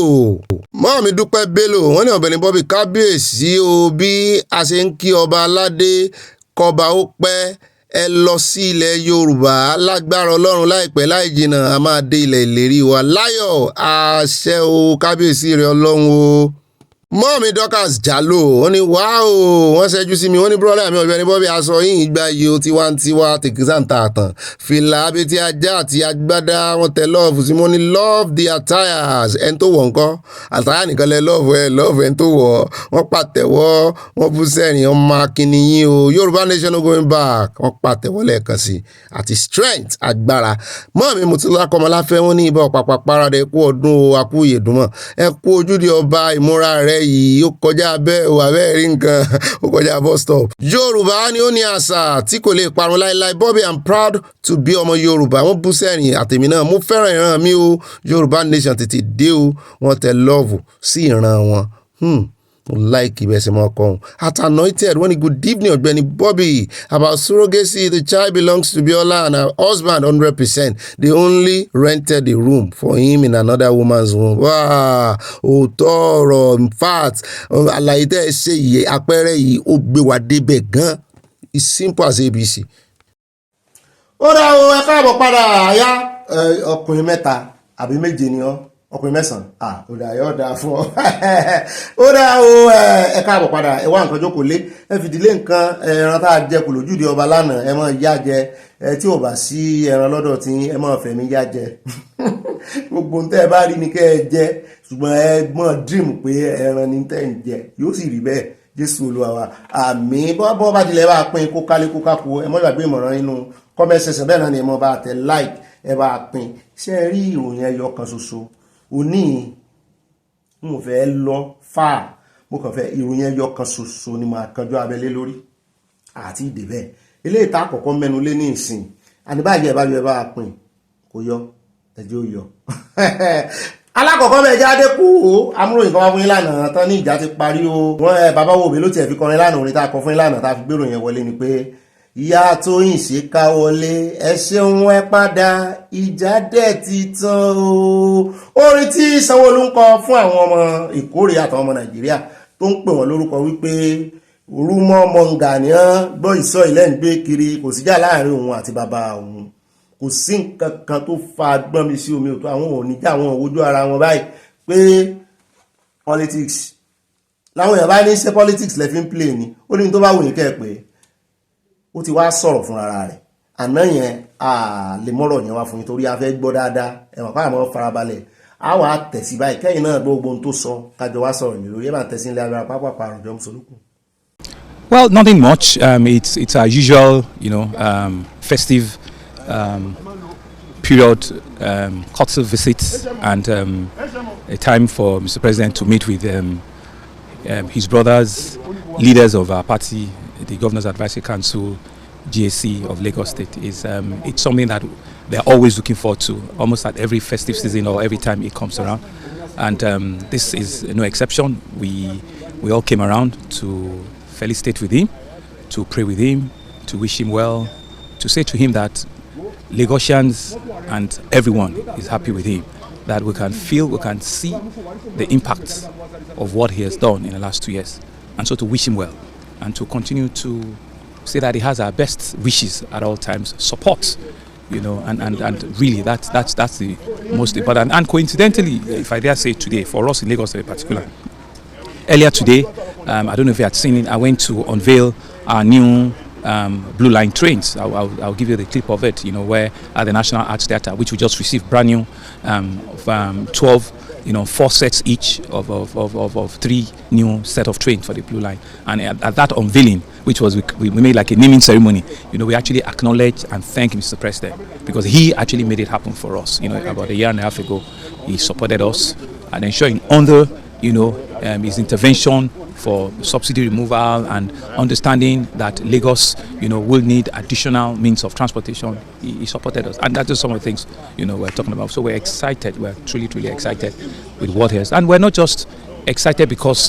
Mọ́ mi Dúpẹ́ Bello wọ́n ní Ọ̀gbẹ́ni Bobby kábíyèsí o bí a ṣe ń kí ọba aládé kọba ó pẹ́ ẹ lọ sí ilẹ̀ Yorùbá lágbára Ọlọ́run láìpẹ́ láì jìnnà a máa dé ilẹ̀ ìlérí wa láyọ̀ àṣẹ o kábíyèsí rẹ̀ Ọlọ́run o. Mọ́ọ̀mí Dorcas Jallo wọ́n ní wáò wọ́n ṣẹ́jú sí mi wọ́n ní brọ́dà mi Ọ̀gbẹ́ni Bobby aṣọ yìí gba iye tiwantiwa tèkísàǹtà àtàn fìlà abetí ajá àti agbádá wọ́n tẹ lọ́ọ̀fù sí mo ní love the attires ẹni tó wọ̀ ńkọ́ àtàyà nìkan lẹ lọ́ọ̀fù ẹni tó wọ̀ wọ́n pàtẹ́wọ́ wọ́n bú sẹ́rìn ọmọ akínníyìn o Yorùbá nation no going back wọ́n pàtẹ́wọ́ lẹ́ẹ̀kan sí àti strength agbára. Mọ́ọ̀mí Mutula Kọmọláfẹ́ wọ́n ní ibà ọ̀pàpà parada ẹ kú ọdún o akú ìyèdùnmọ̀ ẹ kú ojúde ọba ìmúra rẹ̀ yìí ó kọjá abẹ́ ò abẹ́ rí nǹkan ó kọjá bus stop. Yorùbá ni ó ní àṣà tí kò lè parun láíláí. Bobby I'm proud to be ọmọ Yorùbá wọ́n bú sẹ́rìn àtèmi náà mo fẹ́ràn ìran mi o Yorùbá nation tètè dé o wọ́n tẹ love sí ìran wọn. Mo like ìbẹ̀sẹ̀ mọ́ ọkọ̀ ọ̀hún. At Anointed wọ́n ní good evening Ọ̀gbẹ́ni Bobby about surrogacy the child belongs to Biola and her husband 100%. They only rented the room for him in another woman's womb. Òótọ́ ọ̀rọ̀ in fact àlàyé tẹ́ ẹ ṣe yìí àpẹẹrẹ yìí ó gbé wa débẹ̀ gan. It's simple as ABC. Ó dá o ẹ káàbọ̀ padà àyá ọkùnrin 3 àbí 7 ni ọ́ ọkùnrin 9 ó dá yóò dá fún ọ ó dá o ẹ káàbọ̀ padà ẹ wá nǹkan jókòó lé ẹ fìdílé nǹkan ẹran tá a jẹ kò lójúde ọba lánàá ẹ máa yá jẹ tí ò bá sí ẹran lọ́dọ̀ tí ẹ máa fẹ̀mí yá jẹ gbogbo tẹ́ ẹ bá rí ni kẹ́ ẹ jẹ ṣùgbọ́n ẹ mọ̀ dream pé ẹran ni tẹ́ ń jẹ yóò sì rí bẹ́ẹ̀ Jésù Olúwa wa àmín. bọ́ bá tilẹ̀ bá pín kó kálé kó kákó ẹ mọ́ gbàgbé ìmọ̀ràn inú comment section bẹ́ẹ̀ náà ni ẹ mọ́ bá tẹ like ẹ bá pín ṣé ẹ rí ìròyìn ẹyọ kan ṣoṣo òní mo fẹ́ lọ fà mo kàn fẹ́ ìròyìn ẹyọ kan ṣoṣo ni màá kanjú abẹ́lé lórí àti ìdè bẹ́ẹ̀ eléyìí tá àkọ́kọ́ mẹ́nu lé ní ìsìn àníbàjẹ́ ìbájú ẹ bá pín kò yọ ẹjẹ́ ó yọ alákọ̀ọ́kọ́ bẹ́ẹ̀ jáde kú o amúròyìn kan wá fún yín lánàá tán ní ìjà ti parí o wọ́n bàbá wo òbí ló tiẹ̀ fi kọrin lánàá orin tá a kọ fún yín lánàá tá a fi gbèrò yẹn wọlé ni pé ìyá Tóyìn ṣe ká wọlé ẹ ṣeun ẹ padà ìjà dẹ̀ ti tán o. Orin tí Sanwó-Olú ń kọ fún àwọn ọmọ Ìkórè àtàwọn ọmọ Nàìjíríà tó ń pè wọ́n lórúkọ wípé orúmọ́ mọ̀ǹgà ni wọ́n gbọ́ ìsọ ilẹ̀ ń gbé kiri kò síjà láàrin òun àti bàbá òun kò sí nǹkan kan tó fa gbọ́n mi sí omi òtún àwọn oníjà àwọn òwòjú ara wọn báyìí pé politics láwọn èèyàn bá ní ṣe politics lẹ fi ń play ni ó ní tó bá wòye kẹ́ ẹ pé ó ti wá sọ̀rọ̀ fún ara rẹ̀ àná yẹn a lè mọ́rọ̀ yẹn wá fún yín torí a fẹ́ gbọ́ dáadáa ẹ̀wọ̀n káà mọ́ farabalẹ̀ a wà á tẹ̀sí báyìí kẹ́yìn náà gbogbo ohun tó sọ kájọ wá sọ̀rọ̀ yìí lórí ẹ̀ máa tẹ̀sí ilé agbára pápá àrùjọ mùsùlùkù. Well, nothing much. It's our usual, festive period, courtesy visits, and a time for Mr. President to meet with his brothers, leaders of our party, the Governor's Advisory Council, GAC of Lagos State. It's something that they're always looking forward to, almost at every festive season or every time it comes around. And this is no exception. We all came around to felicitate with him, to pray with him, to wish him well, to say to him that Lagosians and everyone is happy with him, that we can feel, we can see the impact of what he has done in the last 2 years. And so to wish him well and to continue to say that he has our best wishes at all times, support, and really that's the most important. And coincidentally, if I dare say today, for us in Lagos in particular, earlier today, I don't know if you had seen it, I went to unveil our new Blue Line trains. I'll give you the clip of it, where at the National Arts Theatre, which we just received brand new, 12, 4 sets each of 3 new set of trains for the Blue Line. And at that unveiling, which was we made like a naming ceremony, we actually acknowledge and thank Mr. President, because he actually made it happen for us. About a year and a half ago, he supported us and ensuring under his intervention for subsidy removal and understanding that Lagos, will need additional means of transportation. He supported us, and that's just some of the things, we're talking about. So we're excited. We're truly, truly excited with what he has, and we're not just excited because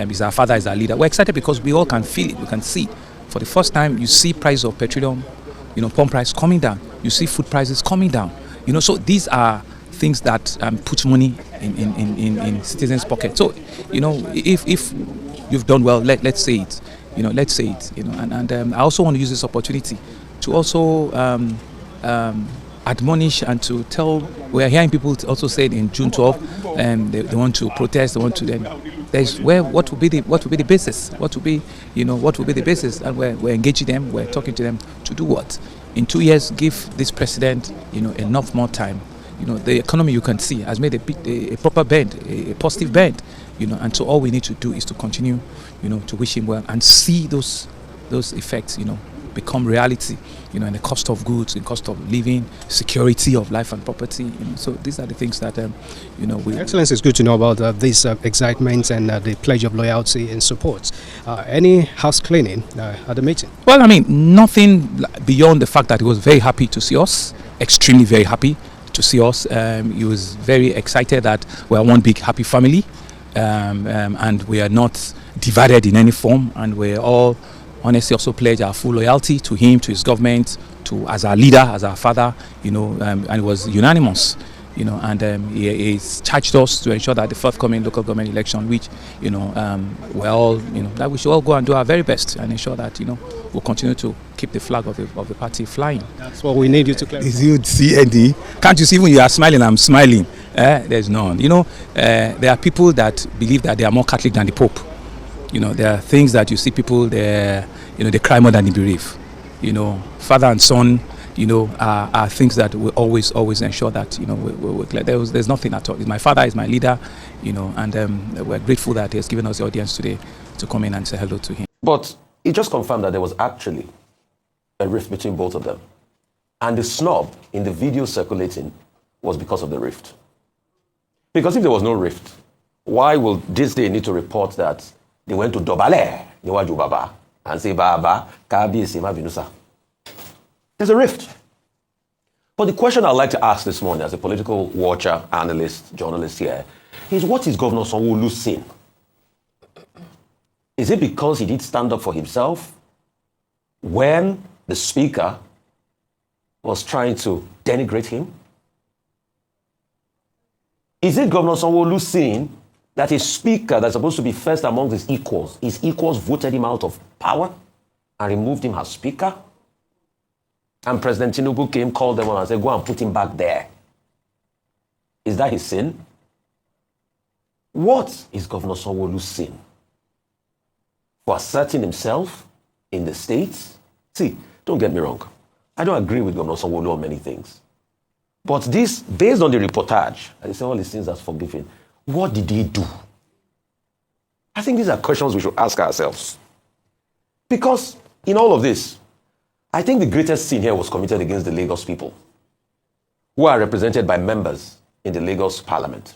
he's our father, he's our leader. We're excited because we all can feel it. We can see. For the first time, you see price of petroleum, pump price coming down. You see food prices coming down. So these are things that put money in citizens' pockets. So, if you've done well, let's say it. Let's say it. And I also want to use this opportunity to also admonish and to tell. We're hearing people also say in June 12, they want to protest. They want to. There's what will be the basis? What will be the basis? And we're engaging them. We're talking to them to do what? In 2 years, give this president enough more time. The economy, you can see, has made a proper bend, a positive bend. And so all we need to do is to continue, to wish him well and see those effects, become reality, in the cost of goods, in cost of living, security of life and property. So these are the things that, we... Excellency, it's good to know about this excitement and the pledge of loyalty and support. Any house cleaning at the meeting? Well, I mean, nothing beyond the fact that he was very happy to see us, extremely very happy to see us. He was very excited that we are one big happy family, and we are not divided in any form, and we're all honestly also pledge our full loyalty to him, to his government, to as our leader, as our father, and it was unanimous, and he's charged us to ensure that the forthcoming local government election, which, we're all, that we should all go and do our very best and ensure that, we'll continue to keep the flag of the party flying. That's what we need you to clarify. Is you see any? Can't you see when you are smiling, I'm smiling? There's none. There are people that believe that they are more Catholic than the Pope. There are things that you see people, they cry more than they bereave. Father and son, are things that we always ensure that, we're clear. There's nothing at all. My father is my leader, and we're grateful that he has given us the audience today to come in and say hello to him. But it just confirmed that there was actually a rift between both of them. And the snub in the video circulating was because of the rift. Because if there was no rift, why will this day need to report that they went to Dobale, Niwaju Baba, and say, Baba, Kabi Sima Vinusa? There's a rift. But the question I'd like to ask this morning as a political watcher, analyst, journalist here, is what is Governor Sanwo-Olu's sin? Is it because he did stand up for himself when the speaker was trying to denigrate him? Is it Governor Sanwo-Olu's sin that a speaker that's supposed to be first among his equals voted him out of power and removed him as speaker? And President Tinubu came, called them on and said, go and put him back there. Is that his sin? What is Governor Sanwo-Olu's sin? For asserting himself in the States? See, don't get me wrong. I don't agree with Governor Sanwo-Olu on many things. But this, based on the reportage, and they say all these things are forgiven, what did he do? I think these are questions we should ask ourselves. Because in all of this, I think the greatest sin here was committed against the Lagos people, who are represented by members in the Lagos Parliament.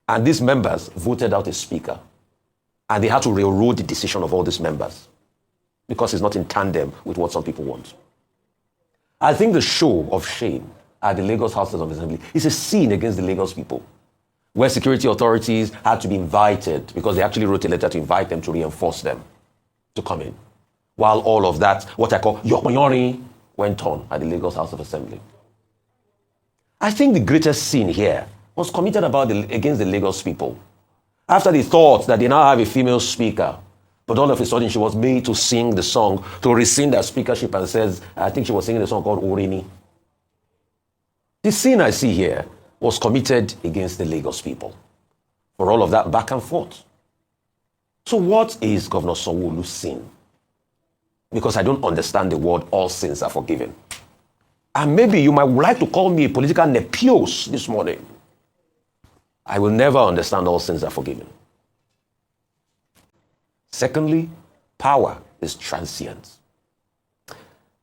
And these members voted out a speaker. And they had to railroad the decision of all these members because it's not in tandem with what some people want. I think the show of shame at the Lagos House of Assembly is a sin against the Lagos people, where security authorities had to be invited because they actually wrote a letter to invite them to reinforce them to come in. While all of that, what I call yokonyori, went on at the Lagos House of Assembly. I think the greatest sin here was committed against the Lagos people. After they thought that they now have a female speaker, but all of a sudden she was made to sing the song, to rescind her speakership, and says, I think she was singing a song called Orini. The sin I see here was committed against the Lagos people for all of that back and forth. So what is Governor Sanwo-Olu's sin? Because I don't understand the word all sins are forgiven. And maybe you might like to call me a political nepios this morning. I will never understand all sins are forgiven. Secondly, power is transient.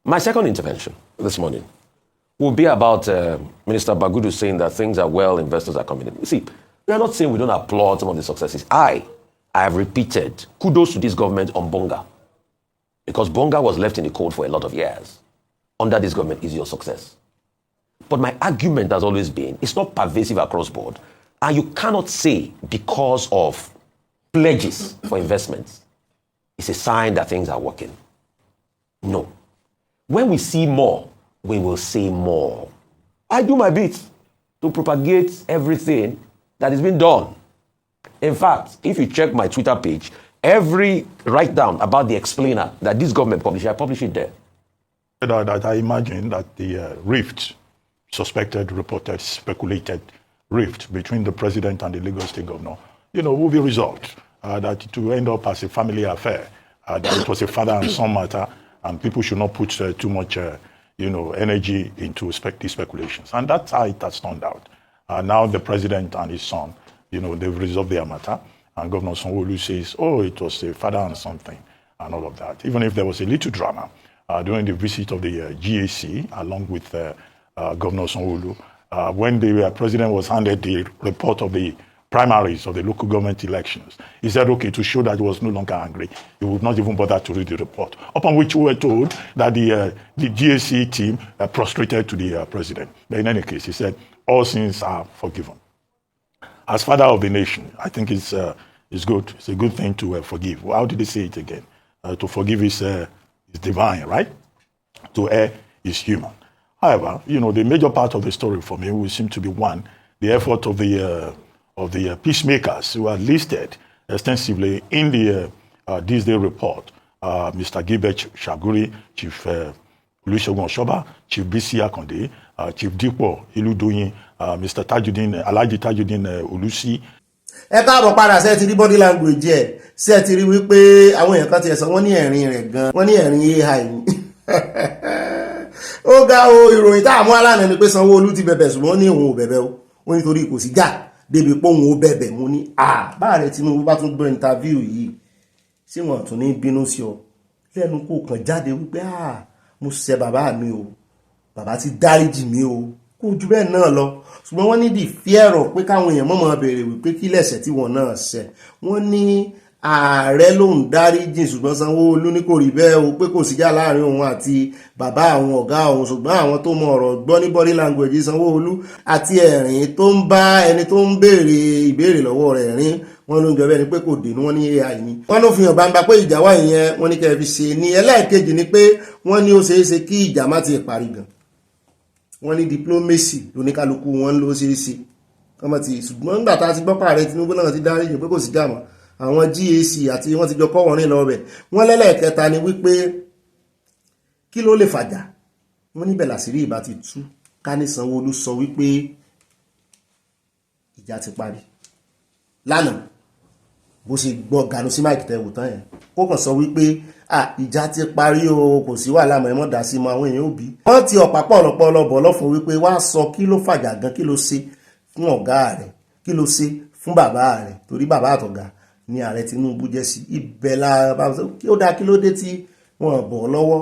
My second intervention this morning will be about Minister Bagudu saying that things are well, investors are coming in. You see, we are not saying we don't applaud some of the successes. I I have repeated, kudos to this government on Bonga. Because Bonga was left in the cold for a lot of years. Under this government is your success. But my argument has always been, it's not pervasive across board. And you cannot say because of pledges for investments, it's a sign that things are working. No. When we see more, we will say more. I do my bit to propagate everything that is being done. In fact, if you check my Twitter page, every write-down about the explainer that this government published, I publish it there. That I imagine that the rift, suspected, reported, speculated rift between the president and the Lagos State governor, will be resolved. That it will end up as a family affair. That it was a father and son matter, and people should not put too much, energy into these speculations. And that's how it has turned out. Now the president and his son, they've resolved their matter. And Governor Sanwo-Olu says, oh, it was a father and son thing, and all of that. Even if there was a little drama during the visit of the GAC, along with Governor Sanwo-Olu, when the president was handed the report of the primaries of the local government elections, he said, okay, to show that he was no longer angry, he would not even bother to read the report. Upon which we were told that the GAC team prostrated to the president. But in any case, he said, all sins are forgiven. As father of the nation, I think it's good. It's a good thing to forgive. How did he say it again? To forgive is divine, right? To err is human. However, the major part of the story for me will seem to be one, the effort of the peacemakers who are listed extensively in the this day report. Mr. Gilbert Shaguri, Chief Olusegun Oshoba, Chief BC Akonde, Chief Dipo Iludoyin, Mr. Tajudeen, Alhaji Tajudeen Olusi. Ẹ káàbọ̀ padà ṣé ti rí body language ẹ̀ ṣé ti rí wípé àwọn èèyàn kan ti ẹ̀sán wọ́n ní ẹ̀rín rẹ̀ gan wọ́n ní ẹ̀rín AI ni. Ó ga o ìròyìn tá a mú alánà ni pé Sanwó-Olú ti bẹ̀bẹ̀ ṣùgbọ́n ní òun ò bẹ̀bẹ̀ o ó nítorí kò sí jà débi pé òun ò bẹ̀bẹ̀ mo ní báàrẹ̀ Tinubu bá tún gbọ́ interview yìí ṣé wọ́n tún ní bínú sí ọ lẹ́nu kò kàn jáde wípé mo ṣẹ̀ bàbá mi o bàbá ti dáríjì mi o kò jù bẹ́ẹ̀ náà lọ ṣùgbọ́n wọ́n ní the fear of pé káwọn èèyàn mọ̀mọ́ béèrè wípé kí lẹ̀ṣẹ̀ tí wọ́n náà ṣẹ̀ wọ́n ní ààrẹ ló ń dáríjì ṣùgbọ́n Sanwó-Olú ní kò rí bẹ́ẹ̀ o pé kò síjà láàrin òun àti bàbá àwọn ọ̀gá òun ṣùgbọ́n àwọn tó mọ ọ̀rọ̀ gbọ́ ní body language Sanwó-Olú àti ẹ̀rín tó ń bá ẹni tó ń béèrè ìbéèrè lọ́wọ́ rẹ̀ rín wọ́n ló ń jọ bẹ́ẹ̀ ni pé kò dénú wọ́n ní AI ni wọ́n ló fi hàn gbangba pé ìjà wà ìyẹn wọ́n ní kẹ́ fi ṣe ní ẹlẹ́ẹ̀kejì ni pé wọ́n ní ó ṣeé ṣe kí ìjà má ti parí gan wọ́n ní diplomacy lóníkálukú wọn ló ṣeé ṣe kọ́mọ ti ṣùgbọ́n nígbà tá a ti gbọ́ pààrẹ Tinubu náà ti dáríjì pé kò sí jà mọ́ àwọn GAC àti wọ́n ti jọ kọ́ wọ́n rìn lọ bẹ̀ wọ́n lẹ́lẹ́kẹta ni wípé kí ló lè fàjà wọ́n níbẹ̀ làṣírí ìbá ti tú ká ní Sanwó-Olú sọ wípé ìjà ti parí lánàá bó ṣe gbọ́ ganu sí máìkì tẹ́wò tán yẹn kó kàn sọ wípé ìjà ti parí o kò sí wàhálà mọ́ ẹ mọ́ dá sí mọ́ àwọn èèyàn òbí wọ́n ti ọ̀pá pọ̀ lọ́pọ̀lọpọ̀ lọ́fún wípé wá sọ kí ló fàjà gan kí ló ṣe fún ọ̀gá rẹ̀ kí ló ṣe fún bàbá rẹ̀ torí bàbá àtọ̀gá ní ààrẹ Tinubu jẹ́ sí ibẹ̀ la bá kí ó dá kí ló dé tí wọ́n bọ̀ lọ́wọ́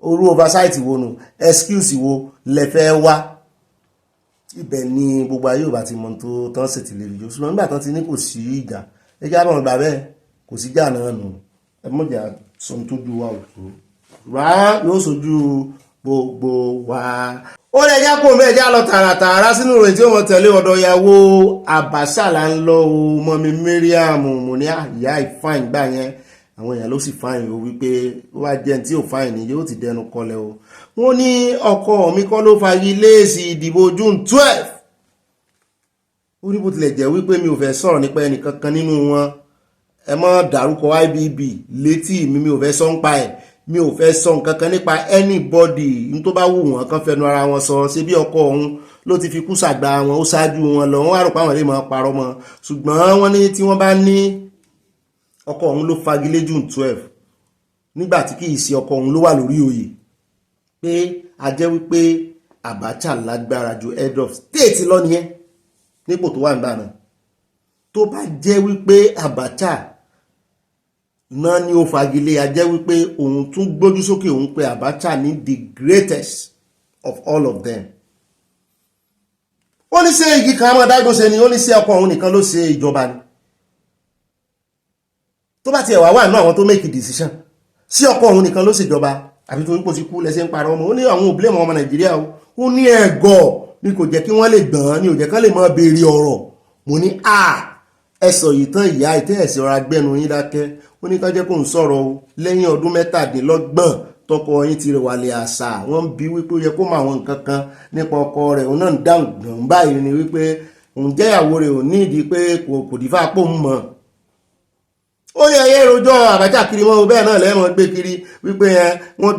orú oversight wo nù excuse wo lẹ fẹ́ wá ibẹ̀ ni gbogbo ayé ò bá ti mọ̀ tó tán ṣètìlérí jù ṣùgbọ́n nígbà tán ti ní kò sí ìjà ẹjẹ́ àbọ̀n gbà bẹ́ẹ̀ kò sí jà náà nù ẹ mọ̀jà sọ tó ju wa òtún rà yóò sojú gbogbo wa. Ó lè já kó mẹ́ já lọ tààràtààrà sínú ìròyìn tí ó mọ̀ tẹ̀lé ọ̀dọ̀ ìyàwó Abacha là ń lọ o mọ́mi Mariam mo ní ìyá ìfáìn gbà yẹn àwọn èèyàn ló sì fáìn o wípé ó wá jẹ́ tí ò fáìn ní yóò ti dẹnu kọlẹ̀ o wọ́n ní ọkọ mi kọ́ ló fagi léèsì ìdìbò June 12 ó ní bó tilẹ̀ jẹ́ wípé mi ò fẹ́ sọ̀rọ̀ nípa ẹnìkankan nínú wọn ẹ má dárúkọ IBB létí mi ò fẹ́ sọ ń pa ẹ̀ mi ò fẹ́ sọ nǹkan kan nípa anybody ní tó bá wù wọ́n kan fẹnu ara wọn sọ ṣe bí ọkọ òun ló ti fi kú sàgbà wọn ó ṣáájú wọn lọ wọ́n wá rò pé àwọn lè máa parọ́ mọ́ ṣùgbọ́n wọ́n ní tí wọ́n bá ní ọkọ òun ló fagilé June 12 nígbà tí kì í ṣe ọkọ òun ló wà lórí oyè pé a jẹ́ wípé Abacha lágbára ju head of state lọ nìyẹn nípò tó wà nígbà náà tó bá jẹ́ wípé Abacha náà ni ó fagilé a jẹ́ wípé òun tún gbójú sókè òun pé Abacha ní the greatest of all of them. Ó ní ṣe igi kan mọ́ dágbó ṣe ni ó ní ṣe ọkọ òun nìkan ló ṣe ìjọba ni tó bá tiẹ̀ wá wà nínú àwọn tó make a decision sí ọkọ òun nìkan ló ṣèjọba àbí torí kò sí kú lẹ́sẹ̀ ń parọ́ ọmọ ó ní àwọn ò blame ọmọ Nàìjíríà o ó ní ẹ̀gọ́ ni kò jẹ́ kí wọ́n lè gbọ́n ni ò jẹ́ kán lè máa béèrè ọ̀rọ̀ mo ní ẹ sọ yìí tán ìyá ìtẹ́ ẹ̀sìn ọ̀rọ̀ agbẹ́nu yín dákẹ́ ó ní ká jẹ́ kó ń sọ̀rọ̀ o lẹ́yìn ọdún 17 tọkọ yín ti rẹ̀ wàlẹ̀ àṣà wọ́n ń bi wípé ó yẹ kó mọ àwọn nǹkan kan nípa ọkọ rẹ̀ òun náà ń dáhùn gbọ̀n báyìí ni wípé òun jẹ́ ìyàwó rẹ̀ ò ní ìdí pé kò dìfà pò ń mọ̀ ó yẹ ẹyẹ rojọ́ Abacha kiri wọn bẹ́ẹ̀ náà lẹ́mọ̀ gbé kiri wípé wọ́n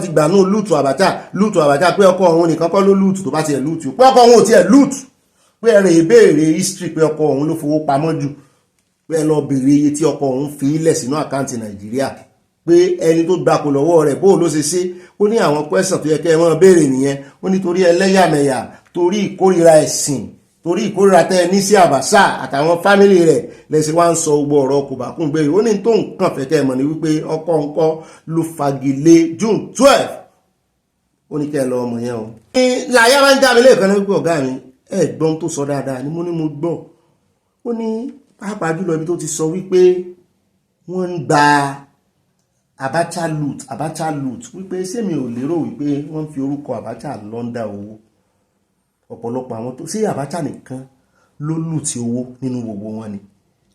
ti gbà ní lùtù Abacha pé ọkọ òun nìkan kọ́ ló lùtù tó bá tiẹ̀ lùtù pé ọkọ òun ò tiẹ̀ lùtù pé ẹ̀rẹ̀ ìbéèrè history pé ọkọ òun ló fowó pamọ́ jù pé ẹ lọ béèrè iye tí ọkọ òun fi ilẹ̀ sínú àkáǹtì Nàìjíríà pé ẹni tó gbapò lọ́wọ́ rẹ̀ bó ló ṣe ṣe ó ní àwọn question tó yẹ kẹ́ ẹ mọ́ béèrè nìyẹn ó ní torí ẹlẹ́yàmẹ̀yà torí ìkórìíra ẹ̀sìn torí ìkórìíra tẹ́ ẹ ní sí Abacha àtàwọn fámìlì rẹ̀ lẹ́sìn wá ń sọ gbogbo ọ̀rọ̀ kò bá kún gbé ó ní tó nǹkan fẹ́ kẹ́ ẹ mọ̀ ní wípé ọkọ ńkọ́ ló fagilé June 12 ó ní kẹ́ ẹ lọ ọmọ yẹn o. làyà máa ń já mi lẹ́ẹ̀kan ní wípé ọ̀gá mi ẹ̀gbọ́n tó sọ dáadáa ni mo ní mo gbọ́ ó ní pàápàá jùlọ ibi tó ti sọ wípé wọ́n ń gba Abacha loot wípé sẹ́mi ò lérò wípé wọ́n fi orúkọ Abacha lọ́ndà owó ọ̀pọ̀lọpọ̀ àwọn tó sí Abacha nìkan ló lùtì owó nínú gbogbo wọn ni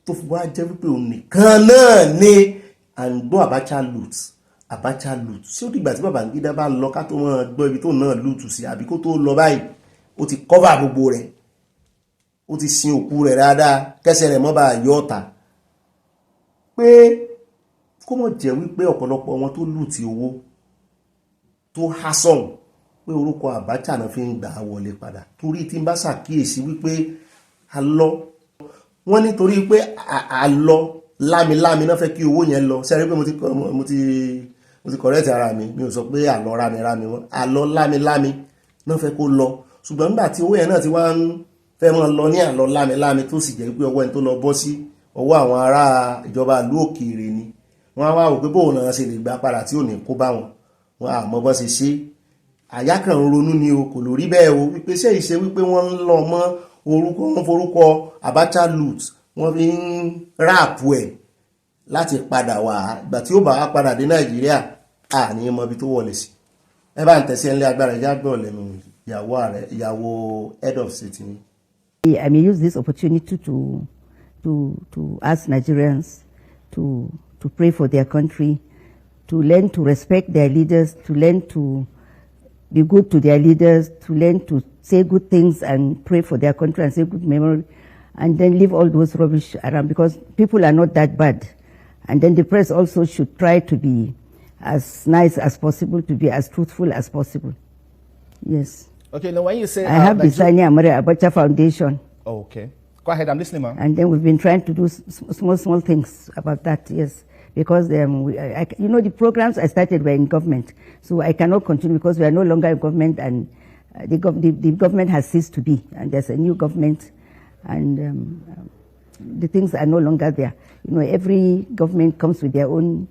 tó fi wá jẹ́ wípé òun nìkan náà ni à ń gbọ́ Abacha loot sí ó dìgbà tí Babangida bá lọ ká tó máa gbọ́ ibi tó náà lùtù sí àbí kó tó lọ báyìí ó ti cover gbogbo rẹ̀ ó ti sin òkú rẹ̀ dáadáa kẹsẹ̀ rẹ̀ mọ́ bá yọ ọ̀tá pé kó mọ̀ jẹ́ wípé ọ̀pọ̀lọpọ̀ wọn tó lùtì owó tó há sọ̀hún pé orúkọ Abacha náà fi ń gbà wọlé padà torí tí ń bá ṣàkíyèsí wípé alọ́ wọ́n nítorí pé alọ́ lámilámi náà fẹ́ kí owó yẹn lọ sẹ́rí pé mo ti correct ara mi ò sọ pé alọ́ rámi wọn alọ́ lámilámi náà fẹ́ kó lọ ṣùgbọ́n nígbà tí owó yẹn náà ti wá ń fẹ́ mọ́ lọ ní alọ́ lámilámi tó sì jẹ́ pé ọwọ́ ẹni tó lọ bọ́ sí ọwọ́ àwọn ará ìjọba ìlú òkèèrè ni wọ́n á wá wò pé bóun náà ṣe lè gbà padà tí ò ní kó bá wọn àmọ́ bọ́ ṣe ṣe àyà kan ronú ni o kò lórí bẹ́ẹ̀ o wípé ṣé ìṣe wípé wọ́n ń lọ mọ́ orúkọ wọn forúkọ Abacha loot wọ́n fi ń ráàpù ẹ̀ láti padà wá ìgbà tí ó bá wá padà dé Nàìjíríà àní mọ ibi tó wọlé sí ẹ bá ń tẹ̀sí ẹ̀ ń lé agbára ìjà gbọ́ lẹ́nu ìyàwó head of state ni. I may use this opportunity to ask Nigerians to pray for their country, to learn to respect their leaders, to learn to be good to their leaders, to learn to say good things and pray for their country and say good memory, and then leave all those rubbish around because people are not that bad. And then the press also should try to be as nice as possible, to be as truthful as possible. Yes. Okay, now when you say... I have the Sani Amare Abacha Foundation. Oh, okay. Go ahead, I'm listening, ma'am. And then we've been trying to do small things about that, yes. Because, the programs I started were in government. So I cannot continue because we are no longer in government and the government has ceased to be. And there's a new government and the things are no longer there. Every government comes with their own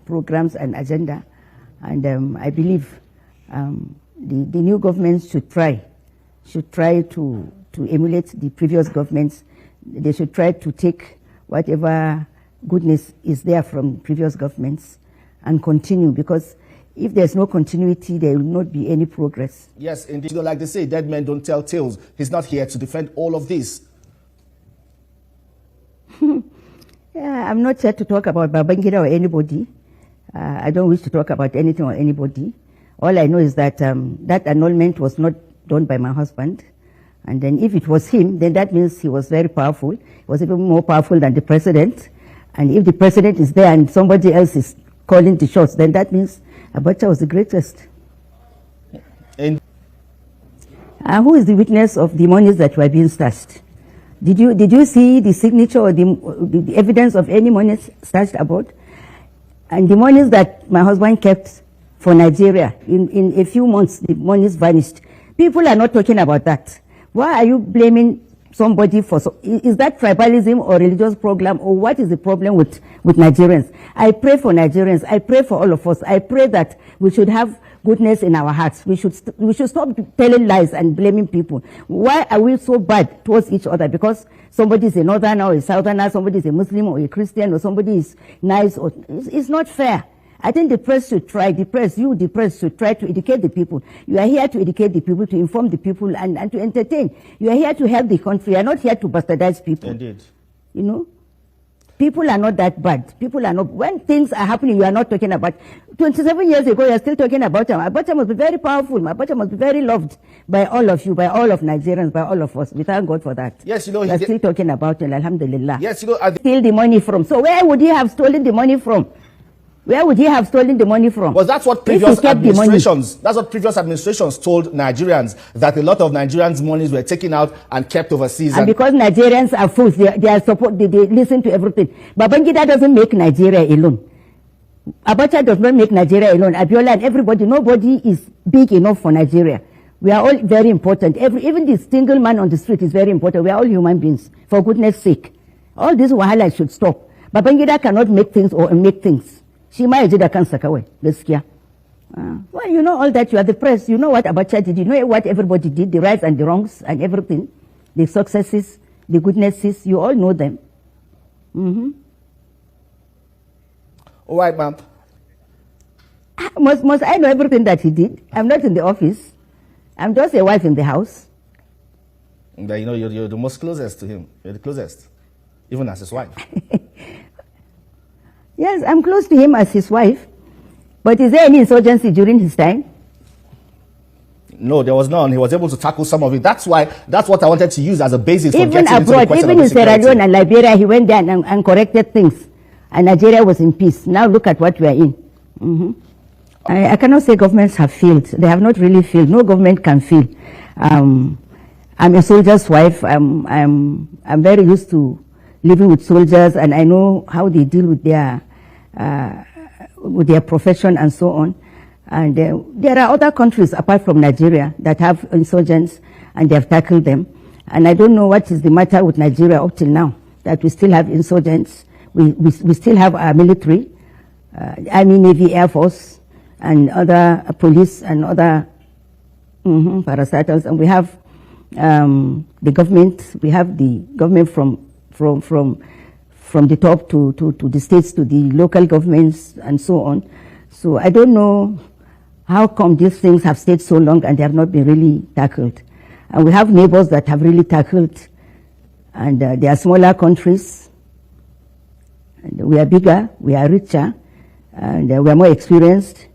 programs and agenda. And I believe the new government should try to emulate the previous governments. They should try to take whatever goodness is there from previous governments and continue, because if there's no continuity, there will not be any progress. Yes, indeed. Like they say, dead men don't tell tales. He's not here to defend all of this. Yeah, I'm not here to talk about Babangida or anybody. I don't wish to talk about anything or anybody. All I know is that that annulment was not done by my husband. And then if it was him, then that means he was very powerful. He was even more powerful than the president. And if the president is there and somebody else is calling the shots, then that means Abacha was the greatest. And who is the witness of the monies that were being stashed? Did you see the signature or the evidence of any monies stashed about? And the monies that my husband kept for Nigeria, in a few months, the monies vanished. People are not talking about that. Why are you blaming somebody for is that tribalism or religious program, or what is the problem with Nigerians? I pray for Nigerians. I pray for all of us. I pray that we should have goodness in our hearts. We should stop telling lies and blaming people. Why are we so bad towards each other? Because somebody is a northerner or a southerner, somebody is a Muslim or a Christian, or somebody is nice, or it's not fair. I think the press should try, the press should try to educate the people. You are here to educate the people, to inform the people, and to entertain. You are here to help the country. You are not here to bastardize people. Indeed. You know? People are not that bad. People are not. When things are happening, you are not talking about. 27 years ago, you are still talking about him. Abacha must be very powerful. Abacha must be very loved by all of you, by all of Nigerians, by all of us. We thank God for that. Yes, you know. You are still talking about him, alhamdulillah. Yes, you know. Steal the money from. So where would he have stolen the money from? Where would he have stolen the money from? Well, that's what previous administrations told Nigerians, that a lot of Nigerians' monies were taken out and kept overseas. And because Nigerians are fools, they listen to everything. Babangida doesn't make Nigeria alone. Abacha does not make Nigeria alone. Abiola and everybody, nobody is big enough for Nigeria. We are all very important. Even the single man on the street is very important. We are all human beings, for goodness sake. All this wahala should stop. Babangida cannot make things or make things. Shima ejida kansa kawai, gaskiya. Well, you know all that. You are the press. You know what Abacha did. You know what everybody did, the rights and the wrongs and everything, the successes, the goodnesses. You all know them. All right, ma'am. Must I know everything that he did? I'm not in the office. I'm just a wife in the house. But you know, you're the most closest to him. You're the closest, even as his wife. Yes, I'm close to him as his wife. But is there any insurgency during his time? No, there was none. He was able to tackle some of it. That's what I wanted to use as a basis for even getting abroad, into the question even of in Sierra Leone and Liberia, he went there and corrected things. And Nigeria was in peace. Now look at what we are in. I cannot say governments have failed. They have not really failed. No government can fail. I'm a soldier's wife. I'm very used to living with soldiers, and I know how they deal with their profession and so on. And there are other countries apart from Nigeria that have insurgents, and they have tackled them. And I don't know what is the matter with Nigeria up till now, that we still have insurgents. We still have our military, Army, Navy, Air Force, and other police and other parastatals. And we have the government. We have the government from the top to the states, to the local governments, and so on. So I don't know how come these things have stayed so long and they have not been really tackled. And we have neighbors that have really tackled, and they are smaller countries. And we are bigger, we are richer, and we are more experienced.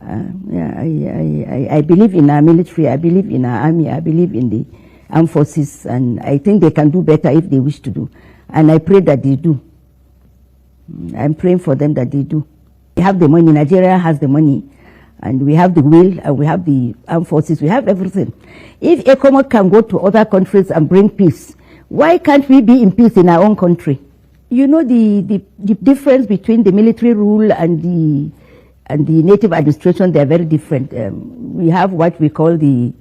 I believe in our military, I believe in our army, I believe in the armed forces, and I think they can do better if they wish to do. And I pray that they do. I'm praying for them that they do. We have the money. Nigeria has the money. And we have the will, and we have the armed forces. We have everything. If ECOMOG can go to other countries and bring peace, why can't we be in peace in our own country? You know, the difference between the military rule and the native administration, they are very different. We have what we call the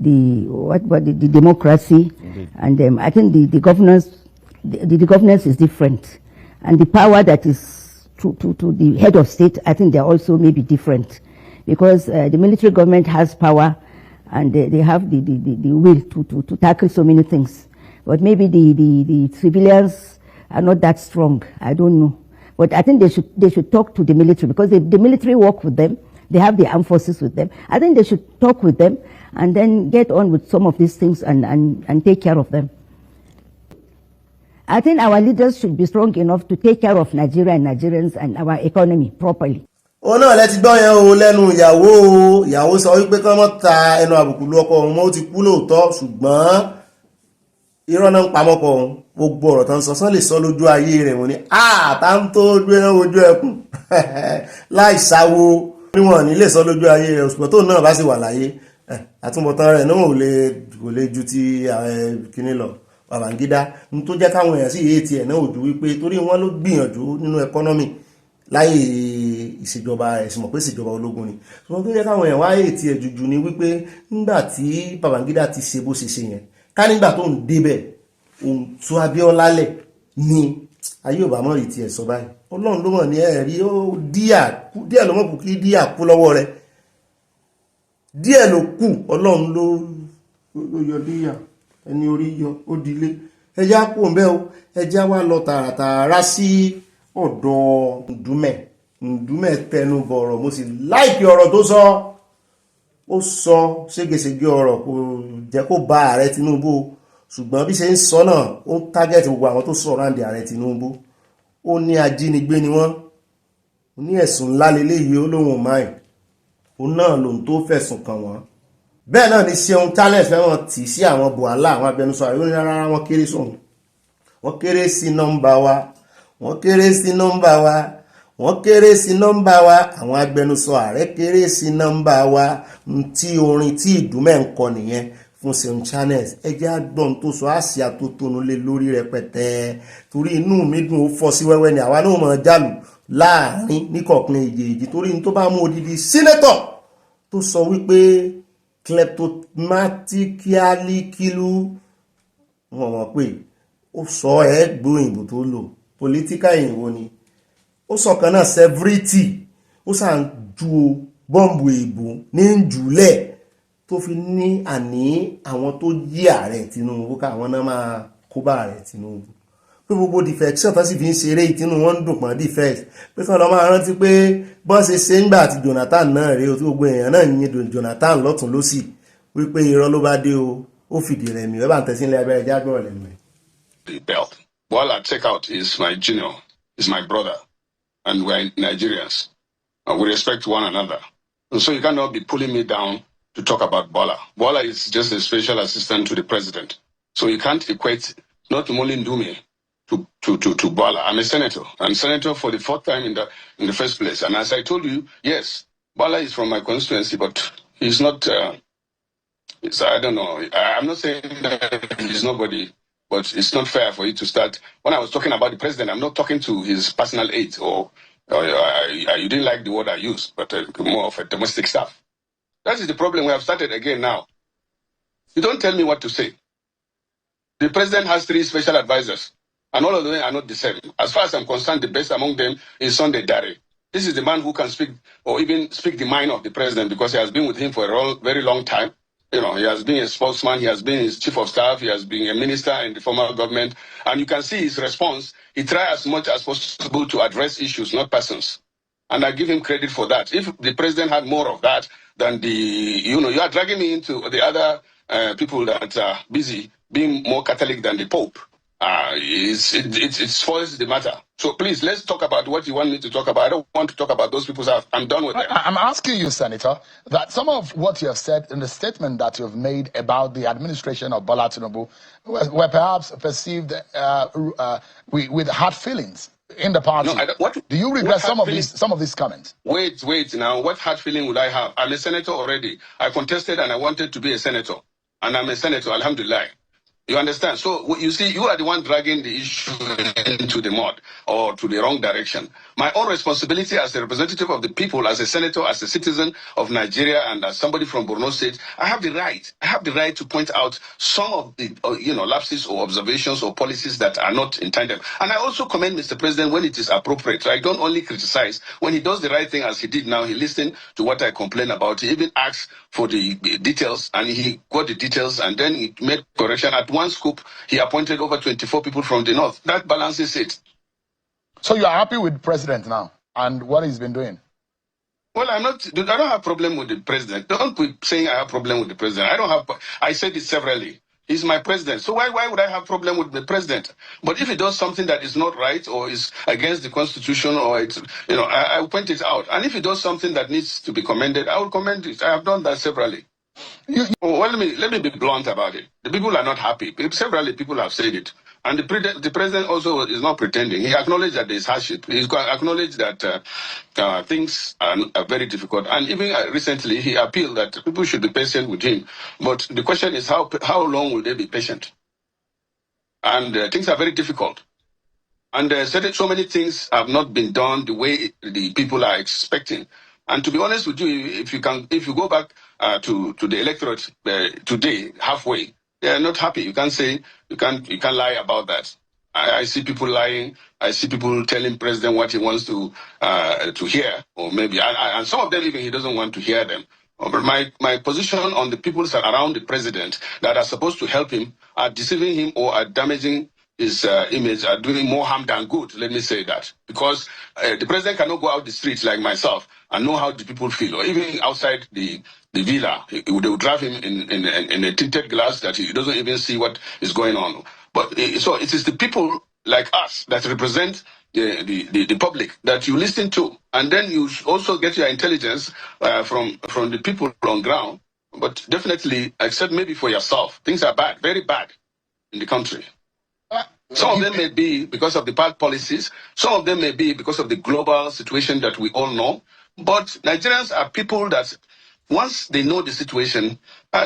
democracy. And I think the governance is different, and the power that is to the head of state, I think they're also maybe different, because the military government has power, and they have the will to tackle so many things. But maybe the civilians are not that strong. I don't know, but I think they should talk to the military, because the military work with them. They have the armed forces with them. I think they should talk with them and then get on with some of these things and take care of them. I think our leaders should be strong enough to take care of Nigeria and Nigerians and our economy properly. Ó náà lẹ ti gbọ́ yẹn o lẹ́nu ìyàwó sọ wípé kán mọ́ ta ẹnu àbùkù lu ọkọ òun mọ́, ó ti kú lóòótọ́, ṣùgbọ́n irọ́ náà ń pamọ́ kọ òun. Gbogbo ọ̀rọ̀ tán sọ sán lè sọ lójú ayé rẹ̀ wọ́n ní tá ń tó gbé náà ojú ẹkùn láì sáwo níwọ̀n ní lè sọ lójú ayé rẹ̀, ṣùgbọ́n tóun náà bá sì wà láyé àtúbọ̀tán rẹ̀ náà ò lè ju ti kíní lọ. Babangida ń tó jẹ́ káwọn èèyàn sí iye tiẹ̀ náà ò ju wípé torí wọ́n ló gbìyànjú nínú ẹkọ́nọ́mì láyé ìṣèjọba ẹ̀sìn mọ̀ pé ìṣèjọba ológun ni. Ṣùgbọ́n tó jẹ́ káwọn èèyàn wáyé tiẹ̀ jùjù ni wípé nígbà tí Babangida ti ṣe bó ṣe ṣe yẹn, ká nígbà tó ń débẹ̀ ohun tú Abíọ́lá lẹ̀ ní ayé ọba mọ́ ìtì ẹ̀sọ́ báyìí ọlọ́run ló mọ̀ ní ẹ̀rí ó díẹ̀ ló mọ̀ kù kí díà kú lọ́wọ́ rẹ̀ díẹ̀ ló kù ọlọ́run ló yọ díà ẹni orí yọ ó dilé ẹjá kú òǹbẹ́ o ẹjá wá lọ tààràtààrà sí ọ̀dọ̀ Ǹdúmẹ̀ tẹnu bọ̀rọ̀ mo sì láìkí ọ̀rọ̀ tó sọ ó sọ ségesège ọ̀rọ̀ kò jẹ́ kó bá ààrẹ Tinubu ṣùgbọ́n bí ṣe ń sọ náà ó ń tágẹ́tì gbogbo àwọn tó sọ̀rọ̀ àǹdí ààrẹ Tinubu ó ní ajínigbé ni wọ́n ó ní ẹ̀sùn ńlá leléyìí ó lóhùn máì ó náà lòun tó fẹ̀sùn kàn wọ́n bẹ́ẹ̀ náà ni Ṣeun Talent fẹ́ràn tì sí àwọn Bùhálà àwọn abẹnusọ ààrẹ ó ní rárá wọ́n kéré sóhun wọ́n kéré sí nọ́mbà wa wọ́n kéré sí nọ́mbà wa wọ́n kéré sí nọ́mbà wa àwọn agbẹnusọ ààrẹ kéré sí nọ́mbà wa tí orin tí Ìdúmẹ̀ ń kọ nìyẹn fún Ṣeun Talent ẹjẹ́ àgbọ̀n tó sọ àṣìá tó tónú lé lórí rẹpẹtẹ torí inú mi dùn ó fọ́ sí wẹ́wẹ́ ni àwa náà mọ̀ jálù láàrin níkọ̀ọ̀kan èjèèjì torí ní tó bá mú odidi sínétọ̀ tó sọ wípé kleptomatically kílú wọn mọ̀ pé ó sọ ẹ́ gbóyìnbó tó lò pòlítíkà ìyìnbó ni ó sọ kan náà severity ó sàn ju bọ́ǹbù èèbò ní jùlẹ̀ tó fi ní àní àwọn tó yí ààrẹ Tinubu káwọn náà máa kó bá ààrẹ Tinubu pé gbogbo defection tó sì fi ń ṣeré ìtinú wọn ń dùn pọ̀n defect pé kí wọ́n máa rántí pé bọ́n ṣe ṣe ń gbà àti Jonathan náà rèé o tí gbogbo èèyàn náà yin Jonathan lọ́tún lọ́sì wípé irọ́ ló bá dé o ó fìdí rẹ̀ mi ẹ bá ń tẹ̀sí ilé abẹ́rẹ́ jágbọ́n rẹ̀ mi. The belt. While I take out is my junior, is my brother, and we're Nigerians. We respect one another. And so you cannot be pulling me down to talk about Bola. Bola is just a special assistant to the president. So you can't equate not only Ndume to Bola. I'm a senator. I'm senator for the fourth time in the first place. And as I told you, yes, Bola is from my constituency, but he's not, I don't know. I'm not saying that he's nobody. But it's not fair for you to start. When I was talking about the president, I'm not talking to his personal aides or you didn't like the word I used, but more of a domestic staff. That is the problem. We have started again now. You don't tell me what to say. The president has 3 special advisors, and all of them are not the same. As far as I'm concerned, the best among them is Sunday Dare. This is the man who can speak or even speak the mind of the president because he has been with him for a very long time. You know, he has been a spokesman, he has been his chief of staff, he has been a minister in the former government, and you can see his response. He tried as much as possible to address issues, not persons. And I give him credit for that. If the president had more of that than you are dragging me into the other people that are busy being more Catholic than the Pope. It spoils the matter. So please, let's talk about what you want me to talk about. I don't want to talk about those people's house. I'm done with them. I'm asking you, Senator, that some of what you have said in the statement that you've made about the administration of Bola Tinubu were perhaps perceived with hard feelings in the party. No, do you regret some of these comments? Wait now. What hard feeling would I have? I'm a senator already. I contested and I wanted to be a senator. And I'm a senator, alhamdulillah. You understand? So you see, you are the one dragging the issue into the mud or to the wrong direction. My own responsibility as a representative of the people, as a senator, as a citizen of Nigeria, and as somebody from Borno State, I have the right. I have the right to point out some of the lapses or observations or policies that are not intended. And I also commend Mr. President when it is appropriate. So I don't only criticize. When he does the right thing as he did now, he listened to what I complain about. He even asked for the details, and he got the details, and then he made correction. At one scoop, he appointed over 24 people from the north. That balances it. So you are happy with the president now and what he's been doing? Well, I don't have problem with the president. Don't be saying I have problem with the president. I said it severally. He's my president. So why would I have problem with the president? But if he does something that is not right or is against the constitution or I will point it out. And if he does something that needs to be commended, I will commend it. I have done that severally. Well, let me be blunt about it. The people are not happy. Several people have said it. And the president also is not pretending. He acknowledged that there is hardship. He acknowledged that things are very difficult. And even recently, he appealed that people should be patient with him. But the question is, how long will they be patient? And things are very difficult. And so many things have not been done the way the people are expecting. And to be honest with you, if you go back to the electorate today, halfway, They are not happy. You can't say, you can't lie about that. I see people lying. I see people telling president what he wants to hear, or maybe, and some of them even he doesn't want to hear them. But my position on the people that are around the president that are supposed to help him are deceiving him or are damaging his image, are doing more harm than good. Let me say that, because the president cannot go out the streets like myself and know how the people feel, or even outside the villa, they will drive him in a tinted glass that he doesn't even see what is going on. But so it is the people like us that represent the public that you listen to, and then you also get your intelligence from the people on ground. But definitely, except maybe for yourself, things are bad, very bad in the country. Some of them may be because of the bad policies. Some of them may be because of the global situation that we all know. But Nigerians are people that, once they know the situation,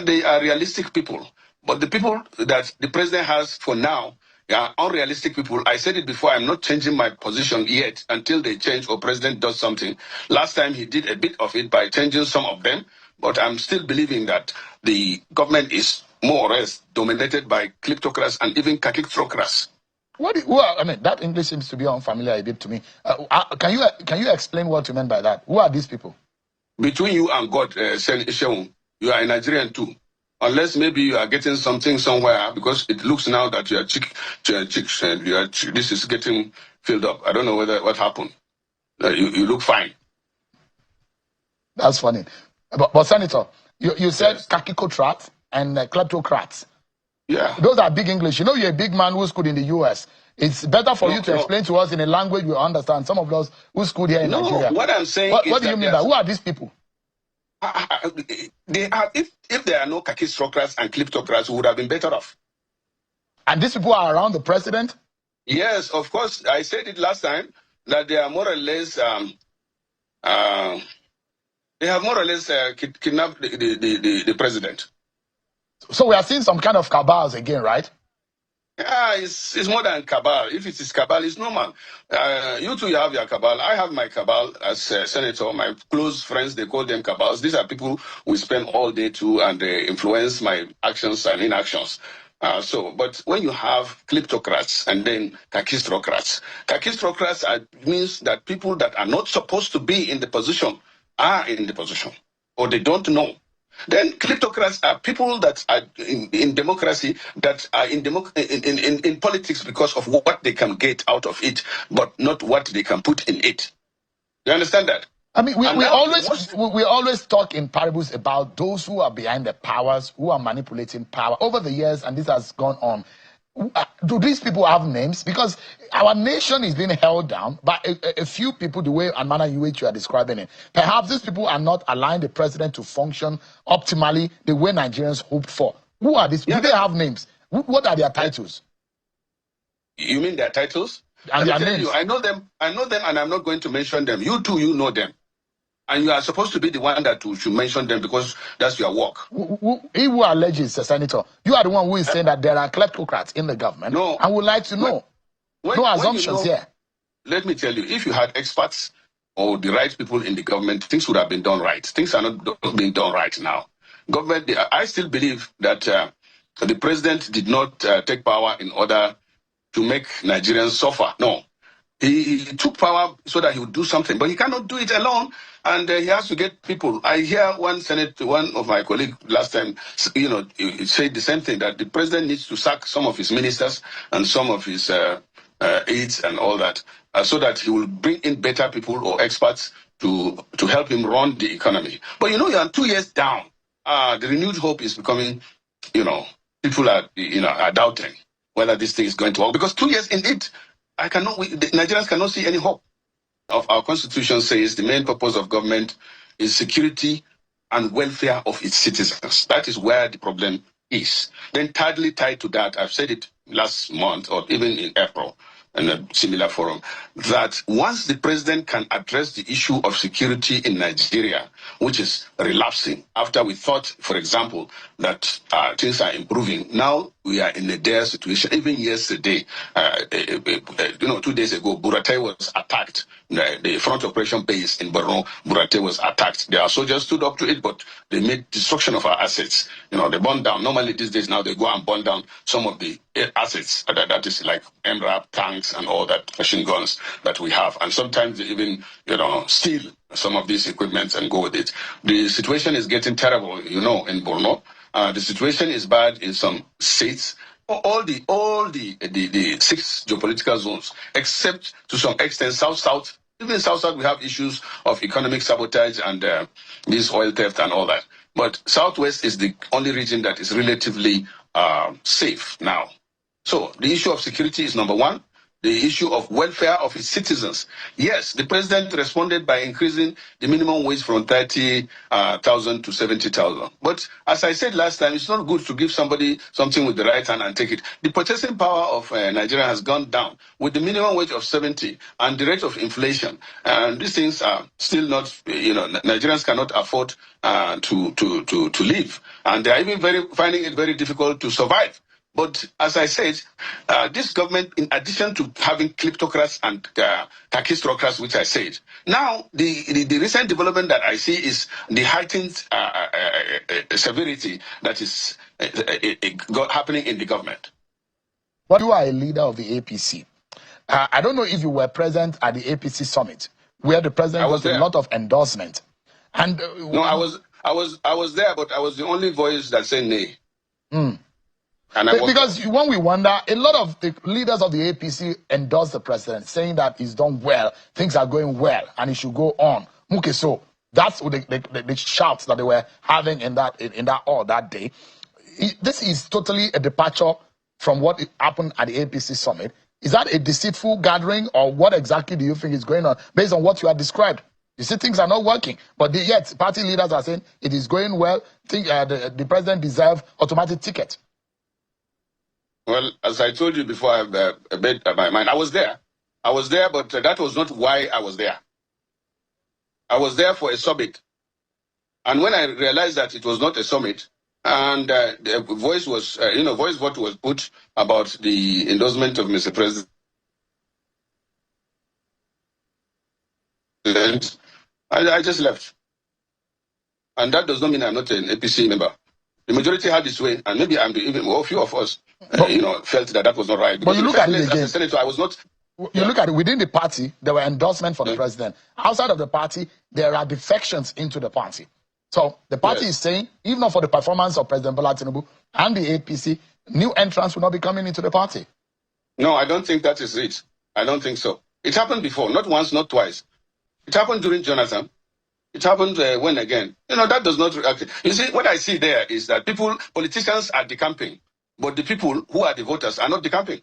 they are realistic people. But the people that the president has for now are unrealistic people. I said it before, I'm not changing my position yet until they change or president does something. Last time he did a bit of it by changing some of them, but I'm still believing that the government is more or less dominated by kleptocrats and even kakistocrats. I mean, that English seems to be unfamiliar a bit to me. Can you explain what you meant by that? Who are these people? Between you and God, Sheung, you are a Nigerian too. Unless maybe you are getting something somewhere, because it looks now that your this is getting filled up. I don't know what happened. You look fine. That's funny. But Senator, you said kakistocrats and kleptocrats. Yeah. Those are big English. You know, you're a big man who schooled in the US. It's better for you to explain to us in a language we understand. Some of us who schooled here in Nigeria. What I'm saying is what do you mean by who are these people? They are, if there are no kakistocrats and kleptocrats, we would have been better off. And these people are around the president? Yes, of course. I said it last time that they are more or less they have more or less kidnapped the president. So we are seeing some kind of cabals again, right? Yeah, it's more than cabal. If it is cabal, it's normal. You two, you have your cabal. I have my cabal as senator. My close friends, they call them cabals. These are people we spend all day to, and they influence my actions and inactions. But when you have kleptocrats and then kakistocrats means that people that are not supposed to be in the position are in the position, or they don't know. Then kleptocrats are people that are in democracy, that are in politics because of what they can get out of it, but not what they can put in it. You understand that? I mean, we always talk in parables about those who are behind the powers, who are manipulating power. Over the years, and this has gone on, do these people have names? Because our nation is being held down by a few people, the way and manner in which you are describing it. Perhaps these people are not allowing the president to function optimally the way Nigerians hoped for. Who are these people? Do they have names? What are their titles? You mean their titles? And their names? I know them, and I'm not going to mention them. You too, you know them. And you are supposed to be the one that should mention them because that's your work. Who alleges, Senator, you are the one who is saying that there are kleptocrats in the government. No. I would like to know. No assumptions here. Let me tell you, if you had experts or the right people in the government, things would have been done right. Things are not being done right now. Government, I still believe that the president did not take power in order to make Nigerians suffer. No. He took power so that he would do something, but he cannot do it alone, and he has to get people. I hear one of my colleagues last time, he said the same thing, that the president needs to sack some of his ministers and some of his aides and all that, so that he will bring in better people or experts to help him run the economy. But you are 2 years down. The renewed hope is becoming, people are doubting whether this thing is going to work, because 2 years in it, the Nigerians cannot see any hope. Of our constitution says the main purpose of government is security and welfare of its citizens. That is where the problem is. Then thirdly, tied to that, I've said it last month or even in April in a similar forum, that once the president can address the issue of security in Nigeria, which is relapsing, after we thought, for example, that things are improving, now we are in a dire situation. Even yesterday, 2 days ago, Burate was attacked. The front operation base in Borno, Burate was attacked. Their soldiers stood up to it, but they made destruction of our assets. They burned down. Normally these days now, they go and burn down some of the assets. That is like MRAP, tanks, and all that, machine guns that we have. And sometimes they even, steal some of these equipments and go with it. The situation is getting terrible, in Borno. The situation is bad in some states. All the 6 geopolitical zones, except to some extent South. Even South, we have issues of economic sabotage and this oil theft and all that. But Southwest is the only region that is relatively safe now. So the issue of security is number one. The issue of welfare of his citizens. Yes, the president responded by increasing the minimum wage from 30,000 to 70,000. But as I said last time, it's not good to give somebody something with the right hand and take it. The purchasing power of Nigeria has gone down with the minimum wage of 70 and the rate of inflation. And these things are still not, Nigerians cannot afford to live. And they are even finding it very difficult to survive. But as I said, this government, in addition to having kleptocrats and kakistocrats, which I said, now the recent development that I see is the heightened severity that is happening in the government. But you are a leader of the APC. I don't know if you were present at the APC summit, where the president got a lot of endorsement. And no, I was there, but I was the only voice that said nay. Because when we wonder, a lot of the leaders of the APC endorsed the president, saying that he's done well, things are going well, and he should go on. So that's the shouts that they were having in that hall that day. This is totally a departure from what happened at the APC summit. Is that a deceitful gathering, or what exactly do you think is going on based on what you have described? You see, things are not working, but yet party leaders are saying it is going well. The president deserves automatic ticket. Well, as I told you before, I made my mind. I was there, but that was not why I was there. I was there for a summit. And when I realized that it was not a summit, and the voice was, voice vote was put about the endorsement of Mr. President, I just left. And that does not mean I'm not an APC member. The majority had this way, and maybe a few of us, felt that was not right. But you look at it again. As a senator, I was not. You look at it within the party, there were endorsements for the president. Outside of the party, there are defections into the party. So the party is saying, even not for the performance of President Bola Tinubu and the APC, new entrants will not be coming into the party. No, I don't think that is it. I don't think so. It happened before, not once, not twice. It happened during Jonathan. It happened when again? That does not. You see, what I see there is that politicians are decamping, but the people who are the voters are not decamping.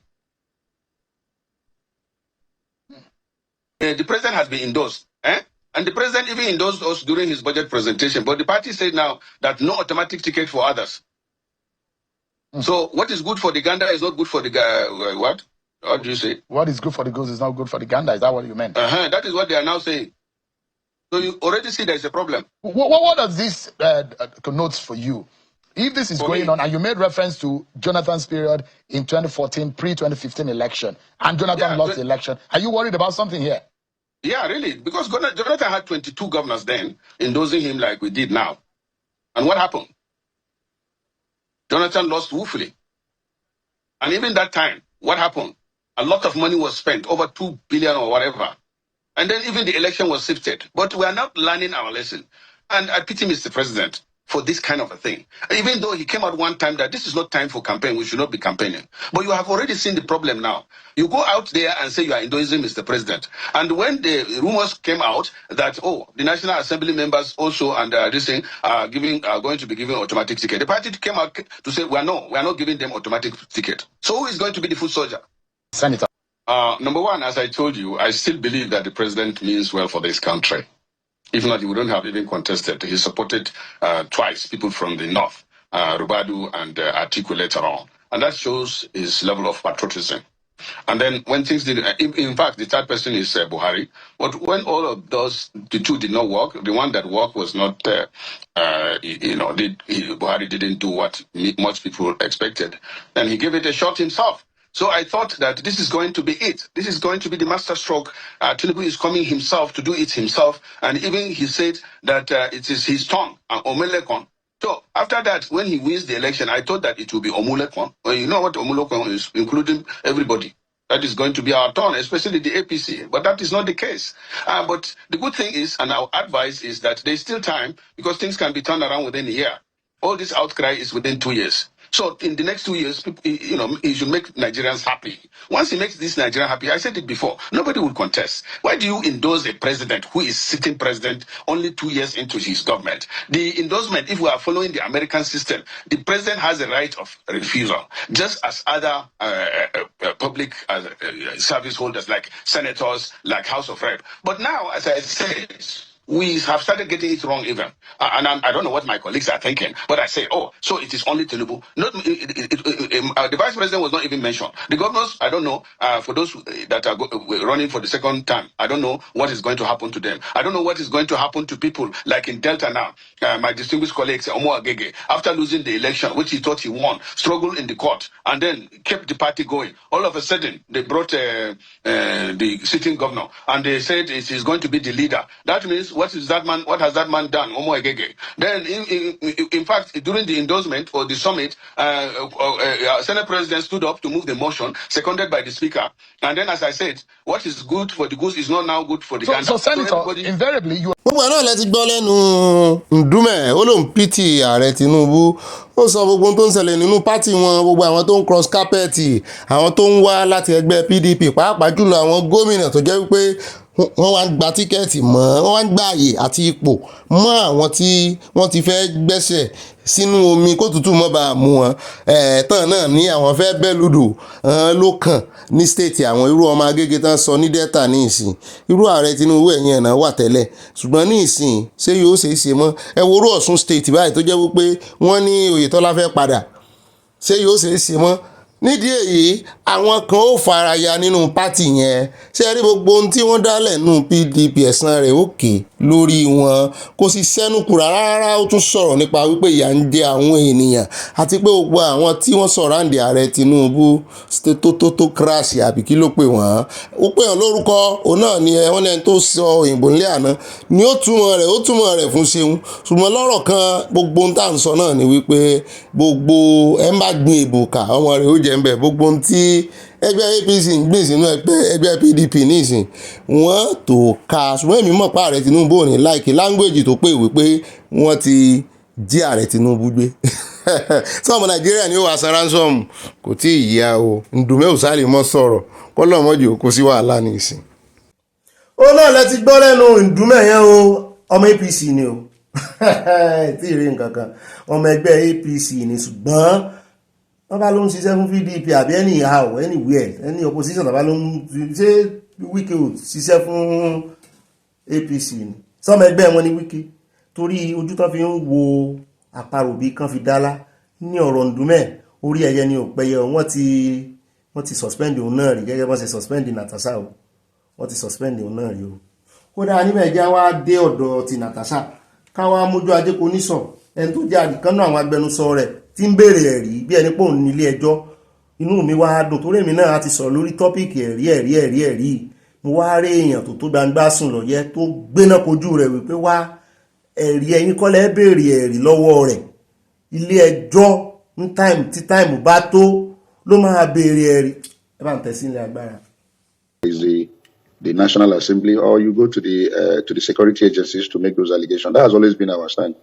The president has been endorsed, and the president even endorsed us during his budget presentation. But the party said now that no automatic ticket for others. So what is good for the gander is not good for the what? What do you say? What is good for the goose is not good for the gander. Is that what you meant? That is what they are now saying. So you already see there is a problem. What does this connote for you? If this is going on, and you made reference to Jonathan's period in 2014, pre-2015 election, and Jonathan lost the election, are you worried about something here? Yeah, really, because Jonathan had 22 governors then, endorsing him like we did now. And what happened? Jonathan lost woefully. And even that time, what happened? A lot of money was spent, over 2 billion or whatever. And then even the election was sifted. But we are not learning our lesson. And I pity Mr. President for this kind of a thing. Even though he came out one time that this is not time for campaign, we should not be campaigning. But you have already seen the problem now. You go out there and say you are endorsing Mr. President. And when the rumors came out that, the National Assembly members also and this thing are going to be given automatic ticket, the party came out to say, we are not giving them automatic ticket. So who is going to be the foot soldier? Senator. Number one, as I told you, I still believe that the president means well for this country. If not, he wouldn't have even contested. He supported twice people from the north, Rubadu and Atiku later on. And that shows his level of patriotism. And then when things did, in fact, the third person is Buhari. But when all of those, the two did not work, the one that worked was not, Buhari didn't do what much people expected. And he gave it a shot himself. So I thought that this is going to be it. This is going to be the master stroke. Tinubu is coming himself to do it himself. And even he said that it is his turn, Omelekon. So after that, when he wins the election, I thought that it will be Omulekon. Well, you know what Omulekon is, including everybody. That is going to be our turn, especially the APC. But that is not the case. But the good thing is, and our advice is that there's still time because things can be turned around within a year. All this outcry is within 2 years. So in the next 2 years, people, he should make Nigerians happy. Once he makes this Nigerian happy, I said it before, nobody will contest. Why do you endorse a president who is sitting president only 2 years into his government? The endorsement, if we are following the American system, the president has a right of refusal, just as other public service holders like senators, like House of Rep. But now, as I said, we have started getting it wrong even. I don't know what my colleagues are thinking, but I say, oh, so it is only Tinubu. Not, the vice president was not even mentioned. The governors, I don't know, for those that are running for the second time, I don't know what is going to happen to them. I don't know what is going to happen to people like in Delta now. My distinguished colleague, Omo Agege, after losing the election, which he thought he won, struggled in the court, and then kept the party going. All of a sudden, they brought the sitting governor, and they said it is going to be the leader. That means, what has that man done, Omo Agege? Then, in fact, during the endorsement or the summit, Senate President stood up to move the motion, seconded by the Speaker. And then, as I said, what is good for the goose is not now good for the gander. So, Senator, invariably, you gbogbo ẹ̀ náà lẹ ti gbọ́ lẹ́nu Ndume ó lóun pìtì ààrẹ Tinubu ó sọ gbogbo ohun tó ń ṣẹlẹ̀ nínú pátì wọn, gbogbo àwọn tó ń cross carpet, àwọn tó ń wá láti ẹgbẹ́ PDP, pàápàá jùlọ àwọn gómìnà tó jẹ́ wípé wọ́n wá ń gba tíkẹ́ẹ̀tì mọ́, wọ́n wá ń gba àyè àti ipò mọ́ àwọn tí wọ́n ti fẹ́ gbẹ́sẹ̀ sínú omi kó tútù mọ́ bá mú wọn tán náà ní àwọn fẹ́ bẹ́ lùdò ló kàn ní stéètì àwọn irú ọmọ Agége tán sọ ní Delta ní ìsìn. Irú ààrẹ Tinubu ẹ̀yìn ẹ̀nà wà tẹ́lẹ̀, ṣùgbọ́n ní ìsìn ṣé yóò ṣe é ṣe mọ́? Ẹ wo orú Ọ̀ṣun stéètì báyìí tó jẹ́ wípé wọ́n ní Oyètọ́lá fẹ́ padà, ṣé yóò ṣe é ṣe mọ́? Nídìí èyí àwọn kan ó faraya nínú pátì yẹn. Ṣé rí gbogbo ohun tí wọ́n dálẹ̀ nínú PDP ẹ̀san rẹ̀ òkè lórí wọn, kò sì sẹ́nukù rárá. Ó tún sọ̀rọ̀ nípa wípé ìyà ń jẹ àwọn ènìyàn àti pé gbogbo àwọn tí wọ́n sọ̀ráǹdì ààrẹ Tinubu tó crash àbí kí ló pè wọ́n, ó pè wọ́n lórúkọ òun náà ni wọ́n lẹ́ni tó sọ òyìnbó nílé àná ni ó túmọ̀ rẹ̀ fún Ṣeun. Ṣùgbọ́n lọ́rọ̀ kan gbogbo ohun tá à ń sọ náà ni wípé gbogbo ẹ̀ ń bá gbin èbùkà ọmọ rẹ̀ ó jẹ́ ń bẹ̀. Gbogbo ohun tí ẹgbẹ́ APC ń gbìn sínú ẹgbẹ́ PDP nísìn wọ́n tó ka, ṣùgbọ́n èmi mọ̀ pé ààrẹ Tinubu ò ní láìkí láńgbèjì tó pè wípé wọ́n ti jí ààrẹ Tinubu gbé. Sọ́ọ̀mù Nàìjíríà ni ó wà san ransom, kò tí ì yá o. Ndume ò sáré mọ́ sọ̀rọ̀ kọ́lọ́mọ́jì kò sí wàhálà ní ìsìn. ó náà lẹ ti gbọ́ lẹ́nu Ndume yẹn o, ọmọ APC ni o tí ì rí nǹkan kan, ọmọ ẹgbẹ́ APC ni, ṣùgbọ́n wọ́n bá ló ń ṣiṣẹ́ fún PDP àbí anyhow anywhere any opposition tàbá ló ń ṣe Wike ò ṣiṣẹ́ fún APC ni, sọmọ ẹgbẹ́ wọn ni Wike, torí ojú tán fi ń wo àparò bí kan fi dálá ní ọ̀rọ̀ Ndume orí ẹyẹ ni ò pẹyẹ. Wọ́n ti suspend òun náà rí gẹ́gẹ́ bọ́n ṣe suspend Natasha o, wọ́n ti suspend òun náà rí o. Kódà níbẹ̀ jẹ́ wá dé ọ̀dọ̀ ti Natasha káwá mójú ajé kò ní sọ ẹni tó jẹ́ àdìkan náà àwọn agbẹnusọ rẹ̀ tí ń béèrè ẹ̀rí bí ẹni pò ń nílé ẹjọ́. Inú mi wá dùn torí èmi náà ti sọ lórí tọ́pìkì ẹ̀rí mo wá rí èèyàn tó gbangba sùn lọ́yẹ́ tó gbéná kojú rẹ̀ wípé wá ẹ̀rí ẹ̀yin kọ́lẹ̀ béèrè ẹ̀rí lọ́wọ́ rẹ̀, ilé ẹjọ́ ní táìmù bá tó ló máa béèrè ẹ̀rí. Ẹ bá ń tẹ̀sí ilé agbára. The National Assembly, or you go to the security agencies to make those allegations. That has always been our stand.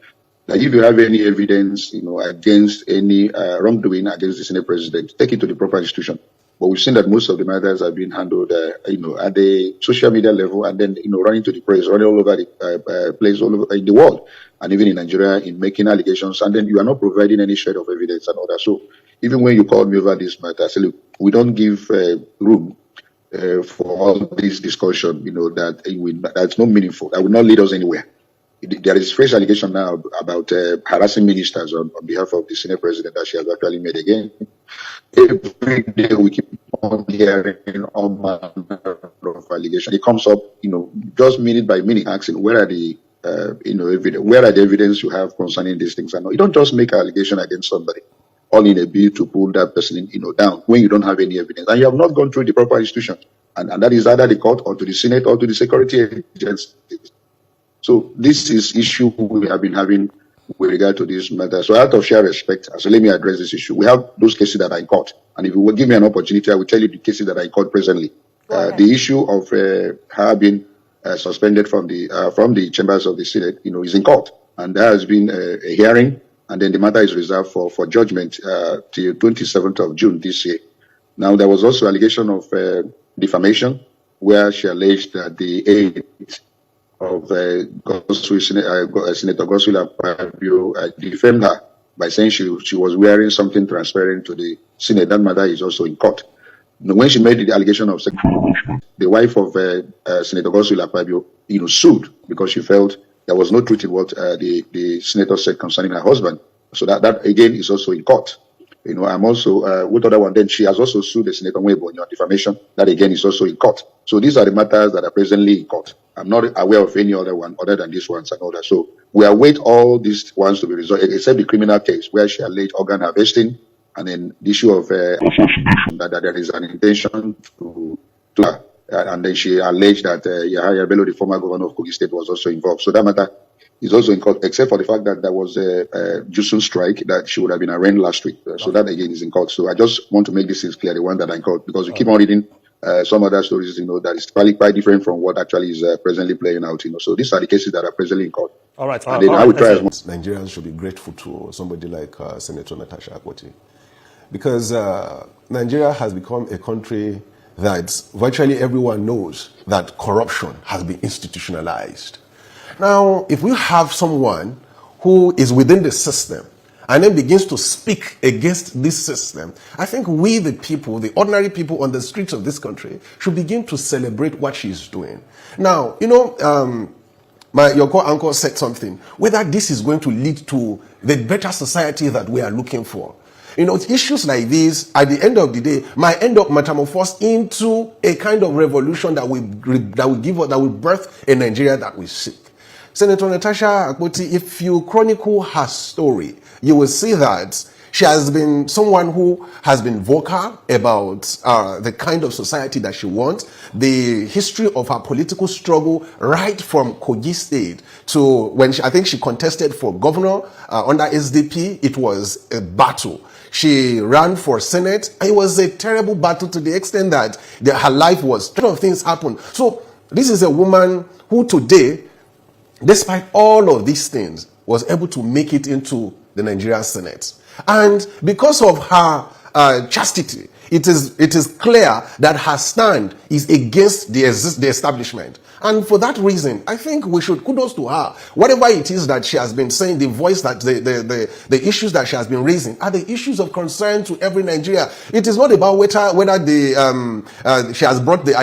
That if you have any evidence, against any wrongdoing against the Senate President, take it to the proper institution. But we've seen that most of the matters have been handled, at the social media level, and then, running to the press, running all over the place, all over in the world, and even in Nigeria, in making allegations, and then you are not providing any shred of evidence and all that. So even when you called me over this matter, I said, look, we don't give room for all this discussion, that's not meaningful. That will not lead us anywhere. There is fresh allegation now about harassing ministers on behalf of the Senate President that she has actually made again. Every day we keep on hearing all manner of allegation. It comes up, just minute by minute, asking where are the evidence, where are the evidence you have concerning these things? And you don't just make an allegation against somebody, all in a bid to pull that person, down when you don't have any evidence and you have not gone through the proper institution, and that is either the court or to the Senate or to the security agencies. So this is issue we have been having with regard to this matter. So out of sheer respect, so let me address this issue. We have those cases that are in court, and if you will give me an opportunity, I will tell you the cases that are in court presently. The issue of her being suspended from the chambers of the Senate, is in court, and there has been a hearing, and then the matter is reserved for judgment till 27th of June this year. Now, there was also allegation of defamation, where she alleged that the aide of Senator Godswill Akpabio defamed her by saying she was wearing something transparent to the Senate. That matter is also in court. When she made the allegation of the wife of Senator Godswill Akpabio, sued because she felt there was no truth in what the senator said concerning her husband. So that again is also in court. I'm also with other one. Then she has also sued the Senator Nwebo on defamation. That again is also in court. So these are the matters that are presently in court. I'm not aware of any other one other than these ones and all that. So we await all these ones to be resolved, except the criminal case where she alleged organ harvesting, and then the issue of that there is an intention to and then she alleged that Yahaya Bello, the former governor of Kogi State, was also involved. So that matter is also in court, except for the fact that there was a Jusun strike that she would have been arraigned last week. So that again is in court. So I just want to make this clear, the one that I in court, because we keep on reading some other stories, that is probably quite different from what actually is presently playing out. So these are the cases that are presently in court. All right. And then I would try as much. Nigerians should be grateful to somebody like Senator Natasha Akpoti, because Nigeria has become a country that virtually everyone knows that corruption has been institutionalized. Now, if we have someone who is within the system and then begins to speak against this system, I think we, the people, the ordinary people on the streets of this country, should begin to celebrate what she's doing. Now, your co-uncle said something, whether this is going to lead to the better society that we are looking for. Issues like this, at the end of the day, might end up metamorphosed into a kind of revolution that will birth a Nigeria that we seek. Senator Natasha Akpoti, if you chronicle her story, you will see that she has been someone who has been vocal about the kind of society that she wants, the history of her political struggle right from Kogi State to when I think she contested for governor under SDP. It was a battle. She ran for Senate. It was a terrible battle to the extent that her life was, a lot of things happened. So this is a woman who today, despite all of these things, was able to make it into the Nigerian Senate. And because of her chastity, it is clear that her stand is against the establishment. And for that reason, I think we should kudos to her. Whatever it is that she has been saying, the voice that the issues that she has been raising are the issues of concern to every Nigeria. It is not about whether she has brought the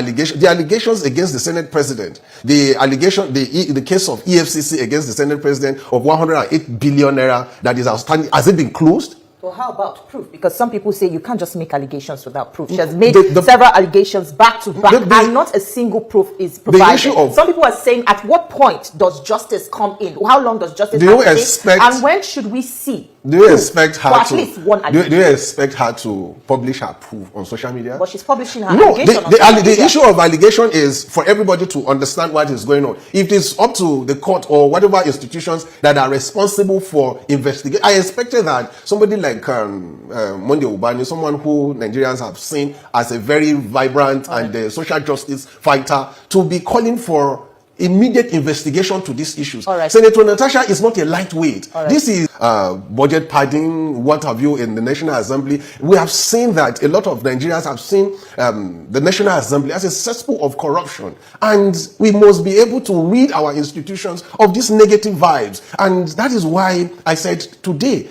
allegations against the Senate president, the case of EFCC against the Senate president of 108 billion naira that is outstanding. Has it been closed? Well, how about proof? Because some people say you can't just make allegations without proof. She has made several allegations back to back, and not a single proof is provided. Some people are saying, at what point does justice come in? How long does justice take? And when should we see? Do you expect her at least one allegation? Do you expect her to publish her proof on social media? But she's publishing her allegation. The issue of allegation is for everybody to understand what is going on. If it is up to the court or whatever institutions that are responsible for investigation, I expected that somebody like Monday Ubani, someone who Nigerians have seen as a very vibrant and social justice fighter, to be calling for immediate investigation to these issues. Senator Natasha is not a lightweight. This is budget padding, what have you, in the National Assembly. We have seen that a lot of Nigerians have seen the National Assembly as a cesspool of corruption. And we must be able to rid our institutions of these negative vibes. And that is why I said today,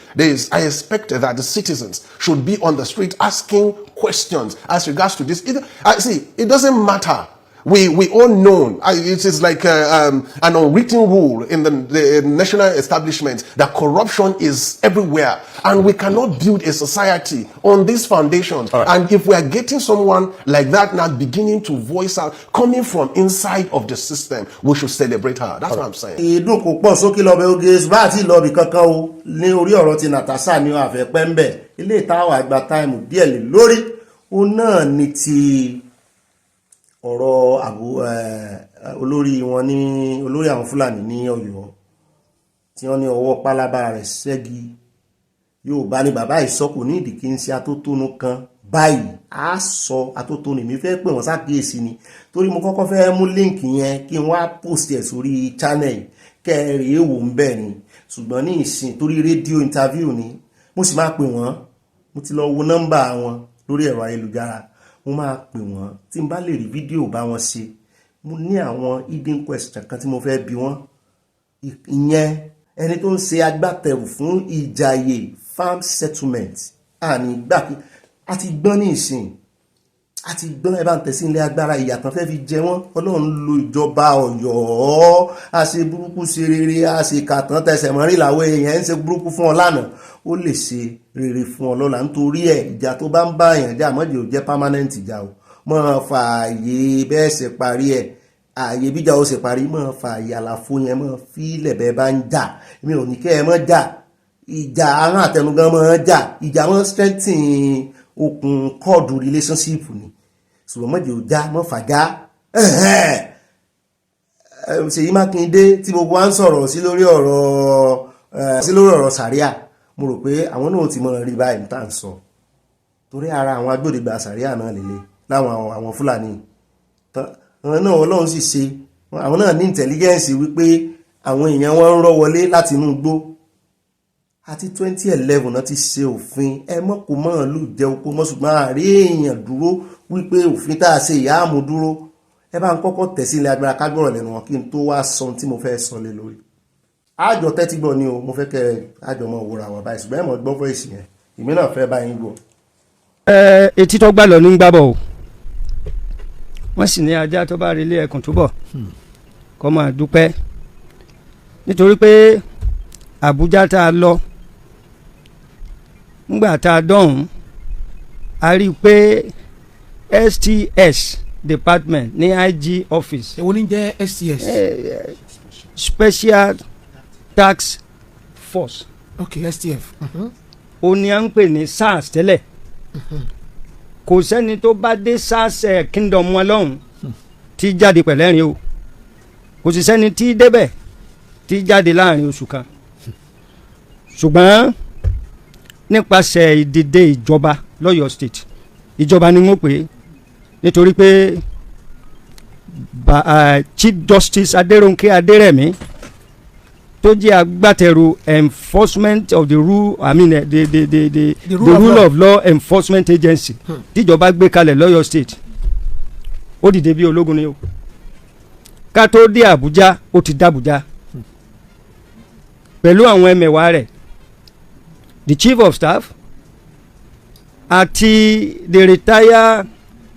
I expect that the citizens should be on the street asking questions as regards to this. It doesn't matter We all know it is like an unwritten rule in the national establishment that corruption is everywhere, and we cannot build a society on these foundations. Right. And if we are getting someone like that now beginning to voice out, coming from inside of the system, we should celebrate her. That's what I'm saying. Ìdún kò pọ̀ sókè lọ́bẹ̀ oge bá àti lọ́bì kankan o ní orí ọ̀rọ̀ ti Natasha ni àfẹ́ pẹ́ńbẹ̀ ilé ìtawà àgbà táìmù díẹ̀ lè lórí ó náà ní ti ọ̀rọ̀ olórí wọn ní olórí àwọn Fúlàní ní Ọ̀yọ́ tí wọ́n ní ọwọ́ pálábá rẹ̀ ṣẹ́gi yóò bá ní bàbá ìsọkù ní ìdíkí ń ṣe atótónu kan báyìí á sọ atótónu mi fẹ́ pè wọ́n ṣàkíyèsí ni torí mo kọ́kọ́ fẹ́ mú líǹkì yẹn kí n wá post ẹ̀ sórí channel kẹ́ẹ̀rì èèwò ń bẹ̀ ni ṣùgbọ́n ní ìsìn torí rédíò interview ni mo sì máa pè wọ́n mo ti lọ wo nọ́mbà wọn lórí ẹ̀rọ ayélujára mo máa pè wọ́n tí n bá lè rí fídíò bá wọn ṣe mo ní àwọn hidden question kan tí mo fẹ́ bi wọ́n ìyẹn ẹni tó ń ṣe agbátẹrù fún ìjàyè farm settlement àní gbà kí a ti gbọ́n ní ìsìn a ti gbọ́n ẹ bá ń tẹ̀sí ilé agbára ìyàtọ̀ fẹ́ fi jẹ wọ́n Ọlọ́run lo ìjọba Ọ̀yọ́ a ṣe burúkú ṣe rere a ṣe kàtàn tẹsẹ̀ mọ́rí làwọn èèyàn ń ṣe burúkú fún ọ lánàá ó lè ṣe rere fún ọ lọ́la nítorí ẹ̀ ìjà tó bá ń bá èèyàn jà mọ́jì ò jẹ́ permanent ìjà o mọ́ fààyè bẹ́ẹ̀ ṣe parí ẹ̀ ààyè bíjà ó ṣe parí mọ́ fààyè àlàfo yẹn mọ́ fílẹ̀ bẹ́ẹ̀ bá ń jà mi ò ní kẹ́ ẹ mọ́ jà ìjà àwọn àtẹnugan mọ́ jà ìjà mọ́ strengthen okùn kọ́ọ̀dù relationship ni ṣùgbọ́n mọ́jì ò já mọ́ fàjá Ṣèyí Mákindé tí gbogbo wa ń sọ̀rọ̀ sí lórí ọ̀rọ̀ sàríà mo rò pé àwọn náà ti mọ̀ rí báyìí tá à ń sọ torí ara àwọn agbódegbà sàríà náà lélẹ̀ láwọn àwọn Fúlàní àwọn náà Ọlọ́run sì ṣe àwọn náà ní intelligence wípé àwọn èèyàn wọn ń rọ́ wọlé láti inú igbó àti 2011 náà ti ṣe òfin ẹ mọ́ kó mọ́ lù jẹ́ oko mọ́ ṣùgbọ́n àárí èèyàn dúró wípé òfin tá a ṣe ìyá àmú dúró ẹ bá ń kọ́kọ́ tẹ̀ sí ilé agbára kágbọ́rọ̀ lẹ́nu wọn kí n tó wá sọ tí mo fẹ́ sọ lé lórí àjọ tẹ́tí gbọ́ ni o mo fẹ́ kẹ́ àjọ mọ́ òwúrọ̀ àwọn báyìí ṣùgbọ́n ẹ mọ̀ gbọ́ fọ́ èsì yẹn èmi náà fẹ́ bá yín gbọ́. Etí tó gbà lọ ní gbàbọ̀ o wọ́n sì ní ajá tó bá relé ẹkùn túbọ̀ kó máa dúpẹ́ nítorí pé Àbújá tá a lọ ngbà tá a dọ̀hún a rí i pé STS department ní IG office. èwo ni jẹ́ STS. Special Tax Force. ok STF. ó ní à ń pè ní SARS tẹ́lẹ̀ kò sẹ́ni tó bá dé SARS kingdom wọn lọ́hùn tí jáde pẹ̀lẹ́rìn o kò sì sẹ́ni tí débẹ̀ tí jáde láàrin oṣù kan ṣùgbọ́n nípasẹ̀ ìdìde ìjọba lọ́yọ̀ state ìjọba ni wọ́n pè é nítorí pé Chief Justice Adérónkè Adérẹ̀mí tó jẹ́ agbátẹrù enforcement of the rule the rule of law enforcement agency tíjọba gbé kalẹ̀ lọ́yọ̀ state ó dìde bí ológun ni o ká tó dé Àbújá ó ti dàbújá pẹ̀lú àwọn ẹmẹ̀wà rẹ̀ the chief of staff àti the retired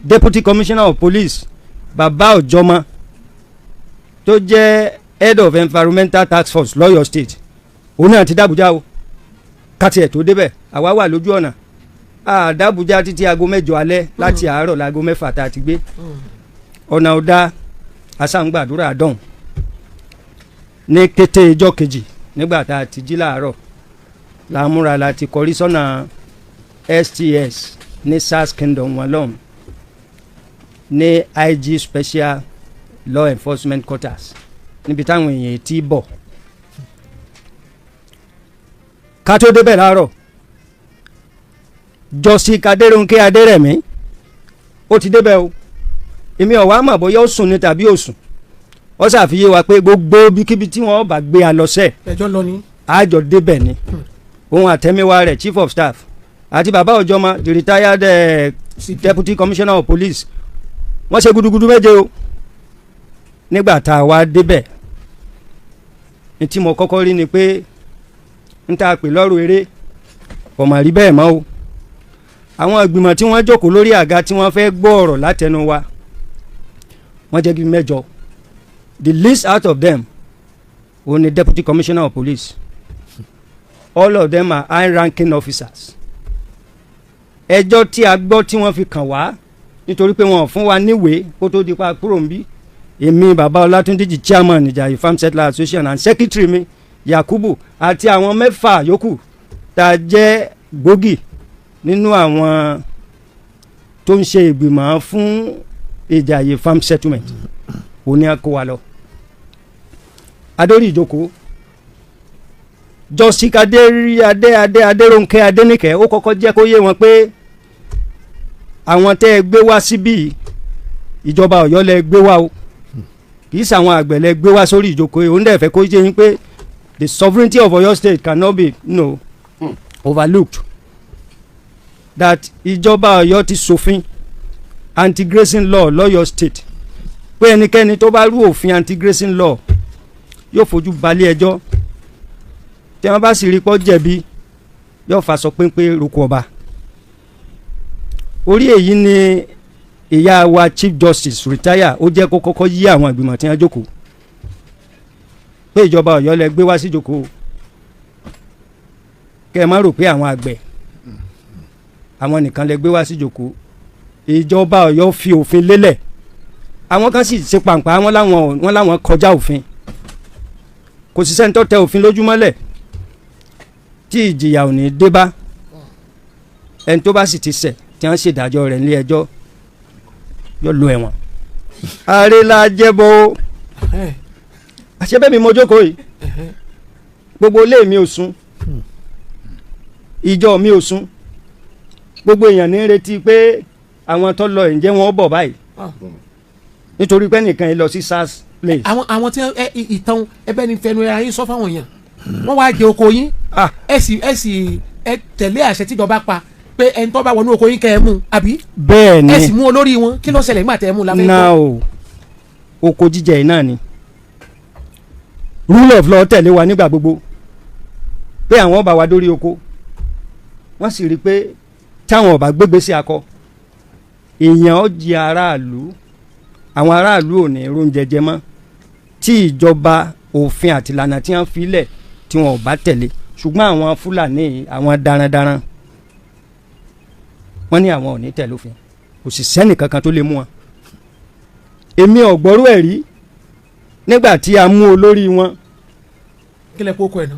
deputy commissioner of police Baba Ojoma tó jẹ́ head of environmental task force lọ́yọ̀ state òun náà ti dàbújá o káti ẹ̀ tó débẹ̀ àwa wà lójú ọ̀nà àdàbújá títí aago mẹ́jọ alẹ́ láti àárọ̀ láago 6 tá a ti gbé ọ̀nà ọ̀dà àsàǹgbàdúrà dọ̀hún ní kété ìjọ kejì nígbà tá a ti jí láàárọ̀ làmúra láti kọrí sọ́nà STS ní SARS kingdom wọn lọ́hùn ní IG special law enforcement quarters níbi táwọn èèyàn ti bọ̀ ká tó débẹ̀ láàárọ̀ Justice Adérónkè Adérẹ̀mí ó ti débẹ̀ o èmi ọ̀wá mọ̀ bóyá ó sùn ní tàbí ó sùn ó ṣàfiyé wa pé gbogbo bíkíbi tí wọ́n bá gbé a lọ sẹ́ẹ̀ ẹjọ́ lọ ní. àjọ débẹ̀ ni òun àtẹ̀míwá rẹ̀ chief of staff àti Baba Ojoma the retired deputy commissioner of police wọ́n ṣe gudugudu méje o nígbà tá a wá débẹ̀ ní tí mo kọ́kọ́ rí ni pé n ta pè lọ́rùn eré kò mà rí bẹ́ẹ̀ mọ́ o àwọn ìgbìmọ̀ tí wọ́n jókòó lórí àga tí wọ́n fẹ́ gbọ́ ọ̀rọ̀ látẹnu wa wọ́n jẹ́ bí mẹ́jọ. The least out of them òun ni deputy commissioner of police. All of them are high ranking officers. Ẹjọ́ tí a gbọ́ tí wọ́n fi kàn wá nítorí pé wọn ò fún wa níwèé kó tó di pa kúrò ń bí. Èmi bàbá Ọlátúndíjì chairman Ìjàyè Farm Settlers Association and secretary mi Yakubu àti àwọn mẹ́fà yòókù tá a jẹ́ gbòógì nínú àwọn tó ń ṣe ìgbìmọ̀ fún Ìjàyè Farm Settlement òní a kó wa lọ. Adórí ìjókòó Jọ́síkà Adérónkẹ́ Adéníkẹ́ ó kọ́kọ́ jẹ́ kó yé wọn pé àwọn tẹ́ ẹ gbé wá síbí ìjọba Ọ̀yọ́ lẹ gbé wá o kì í ṣàwọn àgbẹ̀ lẹ gbé wá sórí ìjókòó yìí ó ń dẹ̀ fẹ́ kó yé yín pé the sovereignty of Ọ̀yọ́ state cannot be overlooked. That ìjọba Ọ̀yọ́ ti ṣòfin anti-grazing law lọ́yọ́ state pé ẹnikẹ́ni tó bá rú òfin anti-grazing law yóò fojú balẹ̀ ẹjọ́ tí wọ́n bá sì rí pọ́ jẹ̀bi yóò fàṣọ péńpé roko ọba. Orí èyí ni ìyá wa chief justice retire ó jẹ́ kó kọ́kọ́ yí àwọn ìgbìmọ̀ tí wọ́n jókòó pé ìjọba Ọ̀yọ́ lẹ gbé wá sí jókòó kẹ́ ẹ má rò pé àwọn àgbẹ̀ àwọn nìkan lẹ gbé wá sí jókòó ìjọba Ọ̀yọ́ fi òfin lélẹ̀ àwọn kan sì ṣe pàǹpá wọn láwọn kọjá òfin kò sí sẹ́ńtọ́ tẹ òfin lójúmọ́lẹ̀ tí ìjìyà ò ní dé bá ẹni tó bá sì ti ṣẹ̀ tí wọ́n ṣèdájọ́ rẹ̀ nílé ẹjọ́ yóò lo ẹ̀wọ̀n. ààrẹ la jẹ́bọ àṣebẹ́mi mo jókòó yìí gbogbo ilé mi ò sùn ìjọ mi ò sùn gbogbo èèyàn ní retí pé àwọn tó lọ ǹjẹ́ wọn bọ̀ báyìí nítorí pé nìkan yìí lọ sí SARS place. àwọn tí ìtàn ẹbẹ ní fẹnu ara yín sọ fáwọn èèyàn wọn wá jẹ oko yín ẹ tẹ̀lé àṣẹ tíjọba pa pé ẹni tó bá wọnú oko yín kẹ́ ẹ mú àbí. bẹ́ẹ̀ ni ẹ sì mú olórí wọn kí ló ṣẹlẹ̀ nígbà tẹ́ ẹ mú lábẹ́. náà o oko jíjẹ yìí náà ni rule of law tẹ̀lé wa nígbà gbogbo pé àwọn bá wa dórí oko wọ́n sì rí i pé táwọn ọba gbégbé sí akọ èèyàn ó di aráàlú àwọn aráàlú ò ní oúnjẹ jẹ mọ́ tí ìjọba òfin àti ìlànà tí wọ́n fi lẹ̀ tí wọ́n ò bá tẹ̀lé ṣùgbọ́n àwọn Fúlàní àwọn darandaran wọ́n ní àwọn ò ní tẹ̀lé òfin kò sì sẹ́nì kankan tó lè mú wọn. èmi ọ̀gbọ́rú ẹ̀ rí nígbà tí a mú olórí wọn. kílẹ̀ kókó ẹ̀ náà.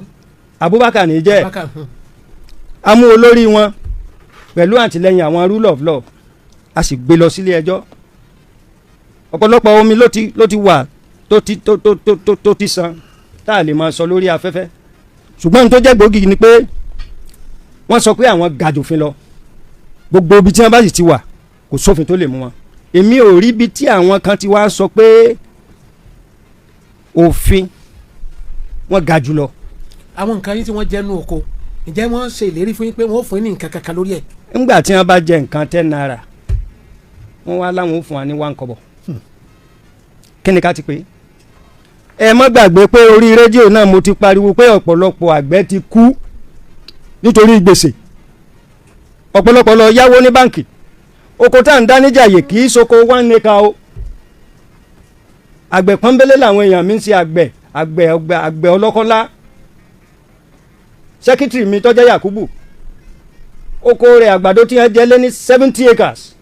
Abubakar ní jẹ́ a mú olórí wọn pẹ̀lú àtìlẹ́yìn àwọn rule of law a sì gbé lọ sílé ẹjọ́ ọ̀pọ̀lọpọ̀ omi ló ti wà tó ti san tá a lè máa sọ lórí afẹ́fẹ́ ṣùgbọ́n tó jẹ́ gbòógì ni pé wọ́n sọ pé àwọn ga jòfin lọ gbogbo ibi tí wọ́n bá sì ti wà kò sófin tó lè mú wọn èmi ò rí ibi tí àwọn kan ti wá sọ pé òfin wọn ga jù lọ. àwọn nǹkan yín tí wọ́n jẹ́ nú oko ǹjẹ́ wọ́n ṣe ìlérí fún yín pé wọ́n ó fún yín ní nǹkan kankan lórí ẹ̀. ńgbà tí wọ́n bá jẹ nǹkan 10 naira wọ́n wá láwọn ó fún wa ní 1 kobo kí ni ká ti pè é ẹ má gbàgbé pé orí rédíò náà mo ti pariwo pé ọ̀pọ̀lọpọ̀ àgbẹ̀ ti kú nítorí gbèsè ọ̀pọ̀lọpọ̀ lọ yáwó ní báǹkì oko tá à ń dá níjàyè kì í soko 1 acre o àgbẹ̀ pọ́nbélé làwọn èèyàn mi ń ṣe àgbẹ̀ ọlọ́kọ́lá sẹ́kítírì mi tọ́jẹ́ Yakubu oko rẹ̀ àgbàdo tí wọ́n jẹ́ lé ní 70 acres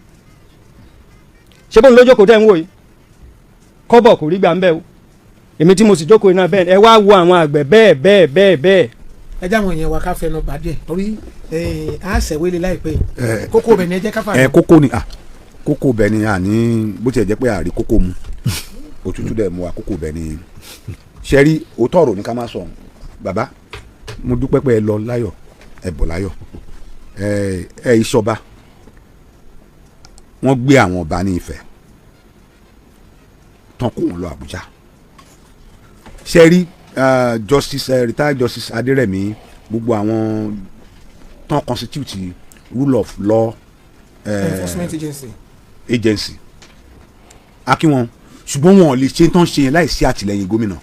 ṣé bóun lójókòó tẹ́ ń wò yìí kọ́bọ̀ kò rí gbà ń bẹ́ o èmi tí mo sì jókòó iná bẹ́ẹ̀ ẹ wá wo àwọn àgbẹ̀ bẹ́ẹ̀. ẹ jẹ́ àwọn èèyàn wa ká fẹnu bàdé torí a ṣẹ̀wélé láìpẹ́ kókó bẹ̀ ni ẹ jẹ́ ká fà. kókó bẹ̀ ni àní bó tiẹ̀ jẹ́ pé àrí kókó mu òtútù dẹ̀ mu àkókò bẹ̀ ni ṣẹ́rí òótọ́ ọ̀rọ̀ ní ká má sọ bàbá mo dúpẹ́ pé ẹ lọ láyọ̀ ẹ bọ̀ láyọ̀ ẹ ìṣọba wọ́n gbé àwọn ọba ní Ifẹ̀ tán kó wọn lọ Àbújá ṣẹ́rí justice retired justice Adérẹ̀mí gbogbo àwọn tán constitute rule of law enforcement agency akínwọn ṣùgbọ́n wọn ò lè ṣe tán ṣe yẹn láì sí àtìlẹ́yìn gómìnà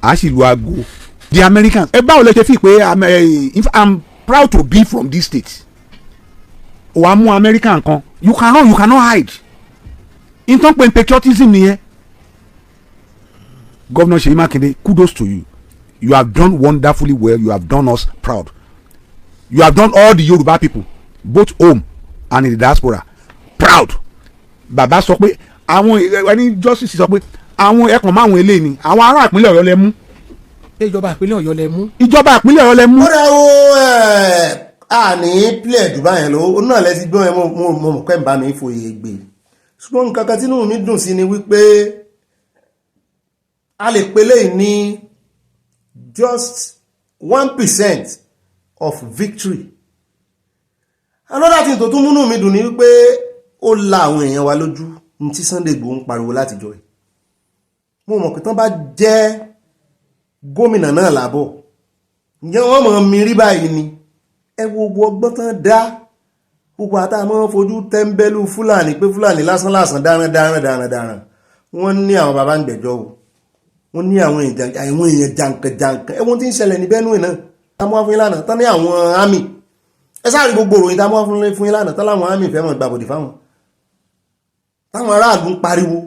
a sì lu aago the Americans ẹ báwo lè ṣe fi pé I'm proud to be from this state wàá mú American kan you cannot hide in tó ń pè patriotism nìyẹn. Governor Seyi Makinde, kudos to you. You have done wonderfully well. You have done us proud. You have done all the Yoruba people, both home and in the diaspora, proud. Bàbá sọ pé àwọn ẹni justice sọ pé àwọn ẹ̀kan máwọn eléyìí ni àwọn ará ìpínlẹ̀ Ọ̀yọ́ lẹ mú. ìjọba ìpínlẹ̀ Ọ̀yọ́ lẹ mú. ìjọba ìpínlẹ̀ Ọ̀yọ́ lẹ mú. ó dà ó a ní plẹ̀ jù báyẹn lọ ó náà lẹ́sí gbọ́n ẹ mo mọ̀ pé ń bá mi fòye gbé ṣùgbọ́n nǹkan kan tínú mi dùn sí ni wípé a lè pe léyìí ní just 1% of victory. Another thing tó tún múnú mi dùn ni wípé ó la àwọn èèyàn wa lójú ní tí Sunday Igboho ń pariwo látijọ́ ẹ̀. Mo mọ̀ pé tán bá jẹ́ gómìnà náà lábọ̀ ǹjẹ́ wọ́n mọ̀ mi rí báyìí ni ẹ wo gbogbo ọgbọ́n tán dá gbogbo àtàwọn fojú tẹ́ḿbẹ́lú Fúlàní pé Fúlàní lásán dáran wọ́n ní àwọn bàbá ń gbẹ̀jọ́ o wọ́n ní àwọn èèyàn jàǹkànjàǹkàn ẹwọ́n tí ń ṣẹlẹ̀ ní Benue náà táwọn wá fún ìlànà tán ní àwọn àmì ẹ sáré gbogbo òròyìn táwọn wá fún ìlànà tán láwọn àmì fẹ́ mọ̀ gbàbọ̀dì fáwọn táwọn aráàlú ń pariwo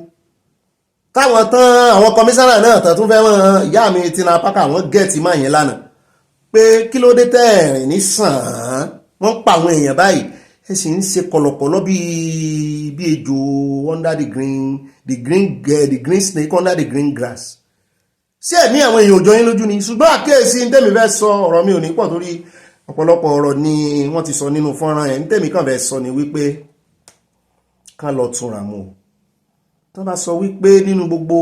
táwọn tán àwọn kọmísánà náà tán tún fẹ́ mọ̀ ìyá mi Tina Parker wọ́n gẹ̀ẹ́tì máa yẹn lánàá pé kí ló dé tẹ́ẹ̀rìn ní sàn án wọ́n pa àwọn èèyàn báyìí ẹ sì ń ṣe kọ̀lọ̀kọ̀lọ̀ bí ejò under the green snake under the green grass sí ẹ̀mí àwọn èèyàn òjò yín lójú ni ṣùgbọ́n àkíyèsí ní tèmi fẹ́ sọ ọ̀rọ̀ mi ò ní pọ̀ torí ọ̀pọ̀lọpọ̀ ọ̀rọ̀ ni wọ́n ti sọ nínú fọ́nrán ẹ̀ ní tèmi kàn fẹ́ sọ ni wípé ká lọ túnra mú o tó bá sọ wípé nínú gbogbo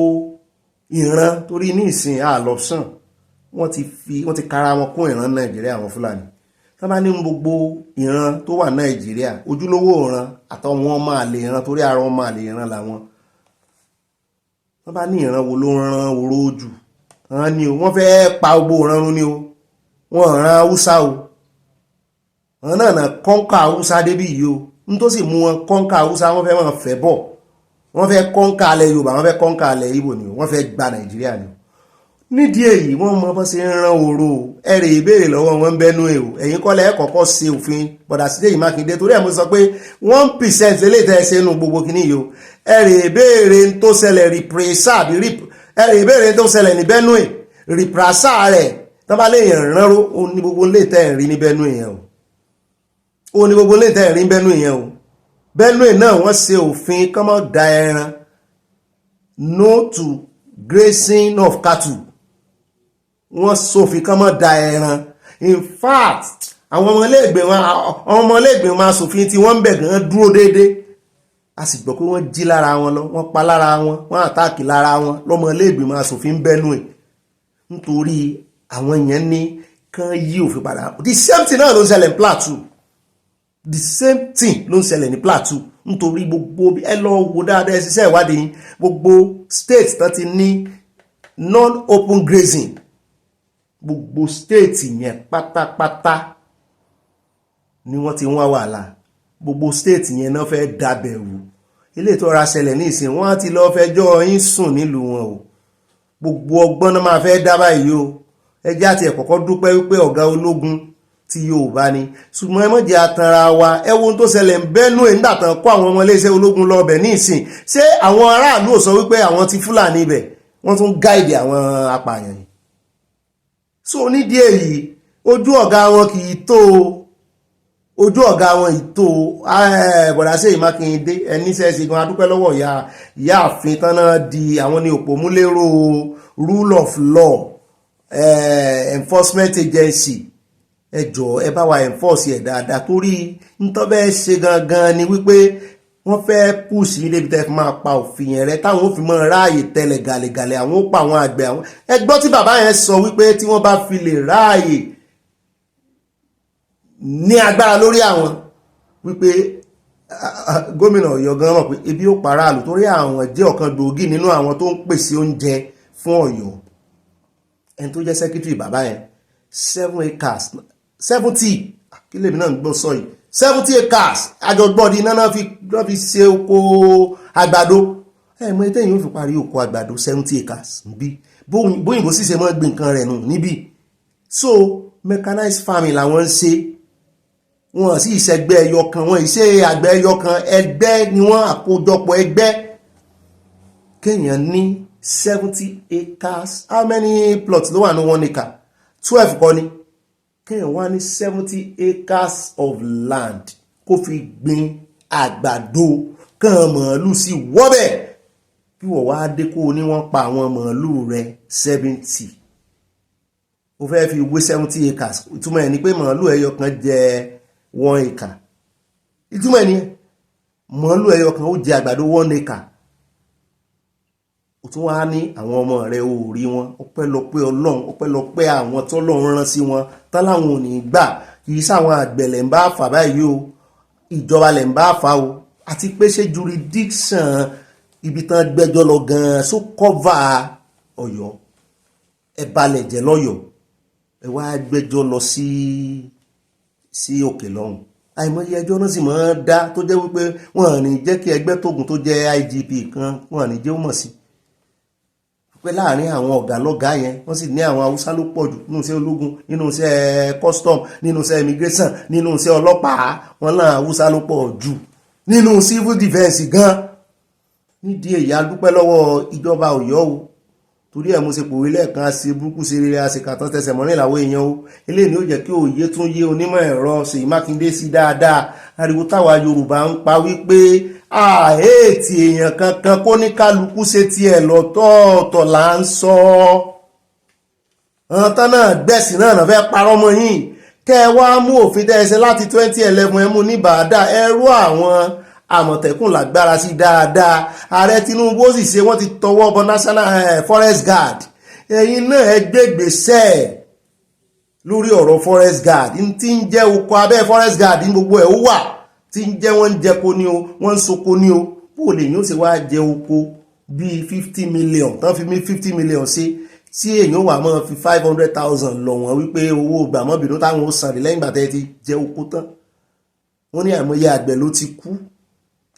ìran torí ní ìsìn àlọ́sàn wọ́n ti kára wọn kún ìran Nàìjíríà àwọn Fúlàní tó bá nínú gbogbo ìran tó wà Nàìjíríà ojúlówó ìran àtàwọn ọmọ àlè ìran torí ara ọmọ àlè ìran làwọn tó bá ní ìran wo ló ran oró jù ni o wọ́n fẹ́ pa gbogbo ìrànrún ni o wọ́n ran Haúsá o wọ́n náà kọ́ńkà Haúsá débí yìí o ní tó sì mú wọn kọ́ńkà Haúsá wọ́n fẹ́ máa fẹ́ bọ̀ wọ́n fẹ́ kọ́ńkà alẹ́ Yorùbá wọ́n fẹ́ kọ́ńkà alẹ́ Ìgbò ni o wọ́n fẹ́ gba Nàìjíríà ni o nídìí èyí wọ́n mọ bọ́ sí ran oró ẹ̀rẹ̀ ìbéèrè lọ́wọ́ wọn bẹ́nu ẹ̀ o ẹ̀yin kọ́lẹ̀ ẹ̀ kọ́kọ́ ṣe òfin bọ̀dà sí Ṣèyí Mákindé torí ẹ̀ mo sọ pé 1% eléyìí tẹ́ ẹ ṣe nù gbogbo kìíní yìí o ẹ̀rẹ̀ ìbéèrè tó ṣẹlẹ̀ rìpírẹ́sà ẹ̀rẹ̀ ìbéèrè tó ṣẹlẹ̀ ní Benue rìpírẹ́sà rẹ̀ tán bá léèyàn ránró ó ní gbogbo lè tẹ́ ẹ̀ rí ní Benue yẹn o ó ní gbogbo lè tẹ́ ẹ̀ rí ní Benue yẹn o Benue náà wọ́n ṣe òfin kán mọ́ da ẹran no to grazing of cattle wọ́n ṣòfin kán mọ́ da ẹran in fact àwọn ọmọlẹ́gbẹ̀ẹ́ wọn aṣòfin tí wọ́n ń bẹ̀ gan dúró déédéé a sì gbọ́ pé wọ́n jí lára wọn lọ wọ́n pa lára wọn wọ́n àtàkì lára wọn lọ́mọlẹ́gbẹ̀ẹ́ aṣòfin Benue nítorí àwọn yẹn ní kán yí òfin padà the same thing náà ló ń ṣẹlẹ̀ ní Plateau the same thing ló ń ṣẹlẹ̀ ní Plateau nítorí gbogbo ẹ lọ wo dáadáa ẹ ṣiṣẹ́ ìwádìí gbogbo state tó ti ní non-open grazing gbogbo state yẹn pátápátá ni wọ́n ti wá wàhálà gbogbo state yẹn náà fẹ́ dábẹ̀rù ilé tó ra ṣẹlẹ̀ ní ìsìn wọ́n ti lọ fẹjọ́ yín sùn nílùú wọn o gbogbo ọgbọ́n náà máa fẹ́ dá báyìí o ẹjẹ́ àti ẹ̀kọ́kọ́ dúpẹ́ wípé ọ̀gá ológun ti Yorùbá ni ṣùgbọ́n ẹ má jẹ́ atanra wa ẹ wo ohun tó ṣẹlẹ̀ ń Benue nígbà tán kó àwọn ọmọ iléeṣẹ́ ológun lọ ọbẹ̀ ní ìsìn ṣé àwọn aráàlú ò sọ wípé àwọn ti Fúlàní ibẹ̀ wọ́n tún gáìdì àwọn apààyàn yìí so nídìí èyí ojú ọ̀gá wọn kì í tó ojú ọ̀gá wọn ìtò bọ̀dá Ṣèyí Mákindé ẹni sẹ́ẹ̀sì gan adúpẹ́ lọ́wọ́ ìyá àfin tán náà di àwọn ní òpómúlérò rule of law enforcement agency ẹ jọ̀ọ́ ẹ bá wa enforce ẹ̀ dáadáa torí nítorí bẹ́ẹ̀ ṣe gangan ni wípé wọ́n fẹ́ push yín débi tẹ́ fi máa pa òfin yẹn rẹ táwọn ò fi mọ́ ráàyè tẹ́lẹ̀ gàlẹ́gàlẹ́ àwọn ó pa àwọn àgbẹ̀ àwọn ẹgbọ́n tí bàbá yẹn sọ wípé tí wọ́n bá fi lè ráàyè ní agbára lórí àwọn wípé gómìnà Ọ̀yọ́ gan mọ̀ pé ebi ó para àlù torí àwọn jẹ́ ọ̀kan gbòógì nínú àwọn tó ń pèsè oúnjẹ fún Ọ̀yọ́ ẹni tó jẹ́ secretary bàbá yẹn 7 acres 70 kí lèmi náà ń gbọ́ sọ yìí 70 acres àjọgbọ́dì náà fi ṣe oko àgbàdo mọ ètò èyí ó fi parí oko àgbàdo 70 acres níbí bóyìnbó sì ṣe mọ́ gbìn nǹkan rẹ̀ nù níbí so mechanized farming làwọn ń ṣe wọn sì ìṣẹ́gbẹ́ ẹyọ kan wọn ìṣe àgbẹ̀ ẹyọ kan ẹgbẹ́ ni wọ́n àkójọpọ̀ ẹgbẹ́ kéèyàn ní 70 acres. How many plots ló wà ní 1 acre? 12 kọ́ ni. Kéèyàn wá ní 70 acres of land kó fi gbin àgbàdo kàn màálù sí wọ́bẹ̀. Bí wọ́n wá dé kó ní wọ́n pa àwọn màálù rẹ̀ 70. Ó fẹ́ fi wé 70 acres. Ìtumọ̀ ẹ̀ ni pé màálù ẹyọ kan jẹ 1 acre. Ìtumọ̀ ẹ̀ ni màálù ẹyọ kan ó jẹ àgbàdo 1 acre. Ó tún wá ní àwọn ọmọ rẹ̀ ò rí wọn. Ọpẹ́lọpẹ́ Ọlọ́run, ọpẹ́lọpẹ́ àwọn tọ́lọ́run rán sí wọn tán láwọn ò ní gbà. Kì í sáwọn àgbẹ̀ lẹ̀ ń bá fà báyìí o, ìjọba lẹ̀ ń bá fà o. Àti pé ṣé jurisdiction ibi tán gbẹ́jọ́ lọ gan-an só kọ́va Ọ̀yọ́. Ẹ balẹ̀ jẹ́ lọ́yọ̀, ẹ wá gbẹ́jọ́ lọ sí òkè lọ́hùn. Àìmọye ẹjọ́ náà sì máa ń dá tó jẹ́ wípé wọ́n à ní jẹ́ kí ẹgbẹ́ tógun tó jẹ́ IGP kan wọ́n à ní jẹ́ ó mọ̀ sí. Pé láàrin àwọn ọ̀gá lọ́gá yẹn wọ́n sì ní àwọn Haúsá ló pọ̀ jù nínú iṣẹ́ ológun, nínú iṣẹ́ custom, nínú iṣẹ́ immigration, nínú iṣẹ́ ọlọ́pàá, wọ́n náà Haúsá ló pọ̀ jù nínú civil defence gan. Nídìí èyí a dúpẹ́ lọ́wọ́ ìjọba Ọ̀yọ́ o, torí ẹ̀ mo ṣe pòwe lẹ́ẹ̀kan ṣe burúkú ṣe rere àṣekàtàn tẹsẹ̀ mọ́rin làwọn èèyàn o. Eléyìí ni ó jẹ́ kí òye tún yé onímọ̀ ẹ̀rọ Ṣèyí Mákindé sí dáadáa. Ariwo táwa Yorùbá ń pa wípé àhẹ́ẹ̀tì èèyàn kankan kó ní kálukú ṣe tiẹ̀ lọ́tọ̀ọ̀tọ̀ là ń sọ. Àwọn tán náà gbẹ̀sìn náà fẹ́ parọ́ mọ́ yín. Kẹ́ ẹ wá mú òfin tẹ́ẹsẹ̀ láti 2011 ẹ mú ní bàádà ẹrú àwọn Àmọ̀tẹ́kùn lágbára sí dáadáa. Ààrẹ Tinubu sì ṣe wọ́n ti tọwọ́ bọ National Forest Guard. Ẹ̀yin náà ẹ gbégbèsè lórí ọ̀rọ̀ Forest Guard. Tí ń jẹ́ oko abẹ́ Forest Guard ní gbogbo ẹ̀ ó wà. Tí ń jẹ́ wọ́n ń jẹko ní o, wọ́n ń soko ní o. Bó lè yín ó sì wá jẹ oko bíi 50 million tán fi 50 million sí tí èèyàn wà mọ́ fi 500,000 lọ wọ́n wípé owó gbàmọ́bìnú táwọn ó san lẹ́yìn ìgbà tẹ́ ti jẹ oko tán. Wọ́n ní àìmọye àgbẹ̀ ló ti kú.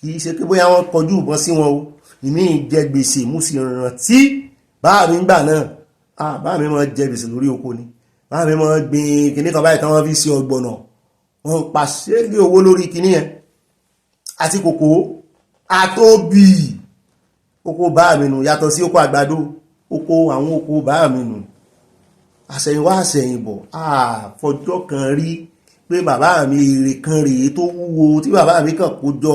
Kì í ṣe pé bóyá wọ́n kọjú ìbọn sí wọn o. Ìmí jẹ gbèsè mú sí rántí bá mi gbà náà. Bá mi máa jẹ gbèsè lórí oko ni. Bá mi máa gbin kinní kan báyìí tán wọ́n fi ṣe ọgbọ̀nà. Wọ́n pàṣẹ lé owó lórí kinní yẹn. Àti kòkó àtóbì. Oko bá mi nù yàtọ̀ sí oko àgbàdo. Oko àwọn oko bá mi nù. Àṣẹ̀yìnwá àṣẹ̀yìnbọ̀. Fọjọ́ kan rí pé bàbá mi èrè kan rèé tó wúwo tí bàbá mi kàn kó jọ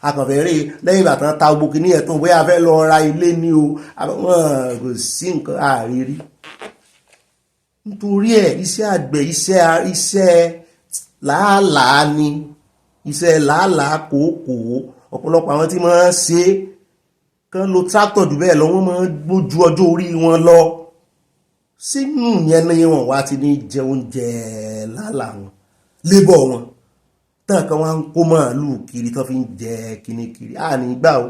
akànfẹ́rẹ́ lẹ́yìn ìgbà tán ta gbogbo kìíní ẹ̀tàn bóyá fẹ́ lọ ra ilé ní o. Wọ́n kò sí nǹkan àrírí. Nítorí ẹ̀ iṣẹ́ àgbẹ̀ iṣẹ́ làálàá ni, iṣẹ́ làálàá kòókò. Ọ̀pọ̀lọpọ̀ àwọn tí máa ń ṣe kán lo tractor jù bẹ́ẹ̀ lọ wọ́n máa ń gbójú ọjọ́ orí wọn lọ. Sínú yẹn ni wọ́n wá ti ní jẹ oúnjẹ làálàá wọn, lébọ̀ wọn. Tán kan wá ń kó màálù kiri tán fi ń jẹ kíní kiri. Nígbà o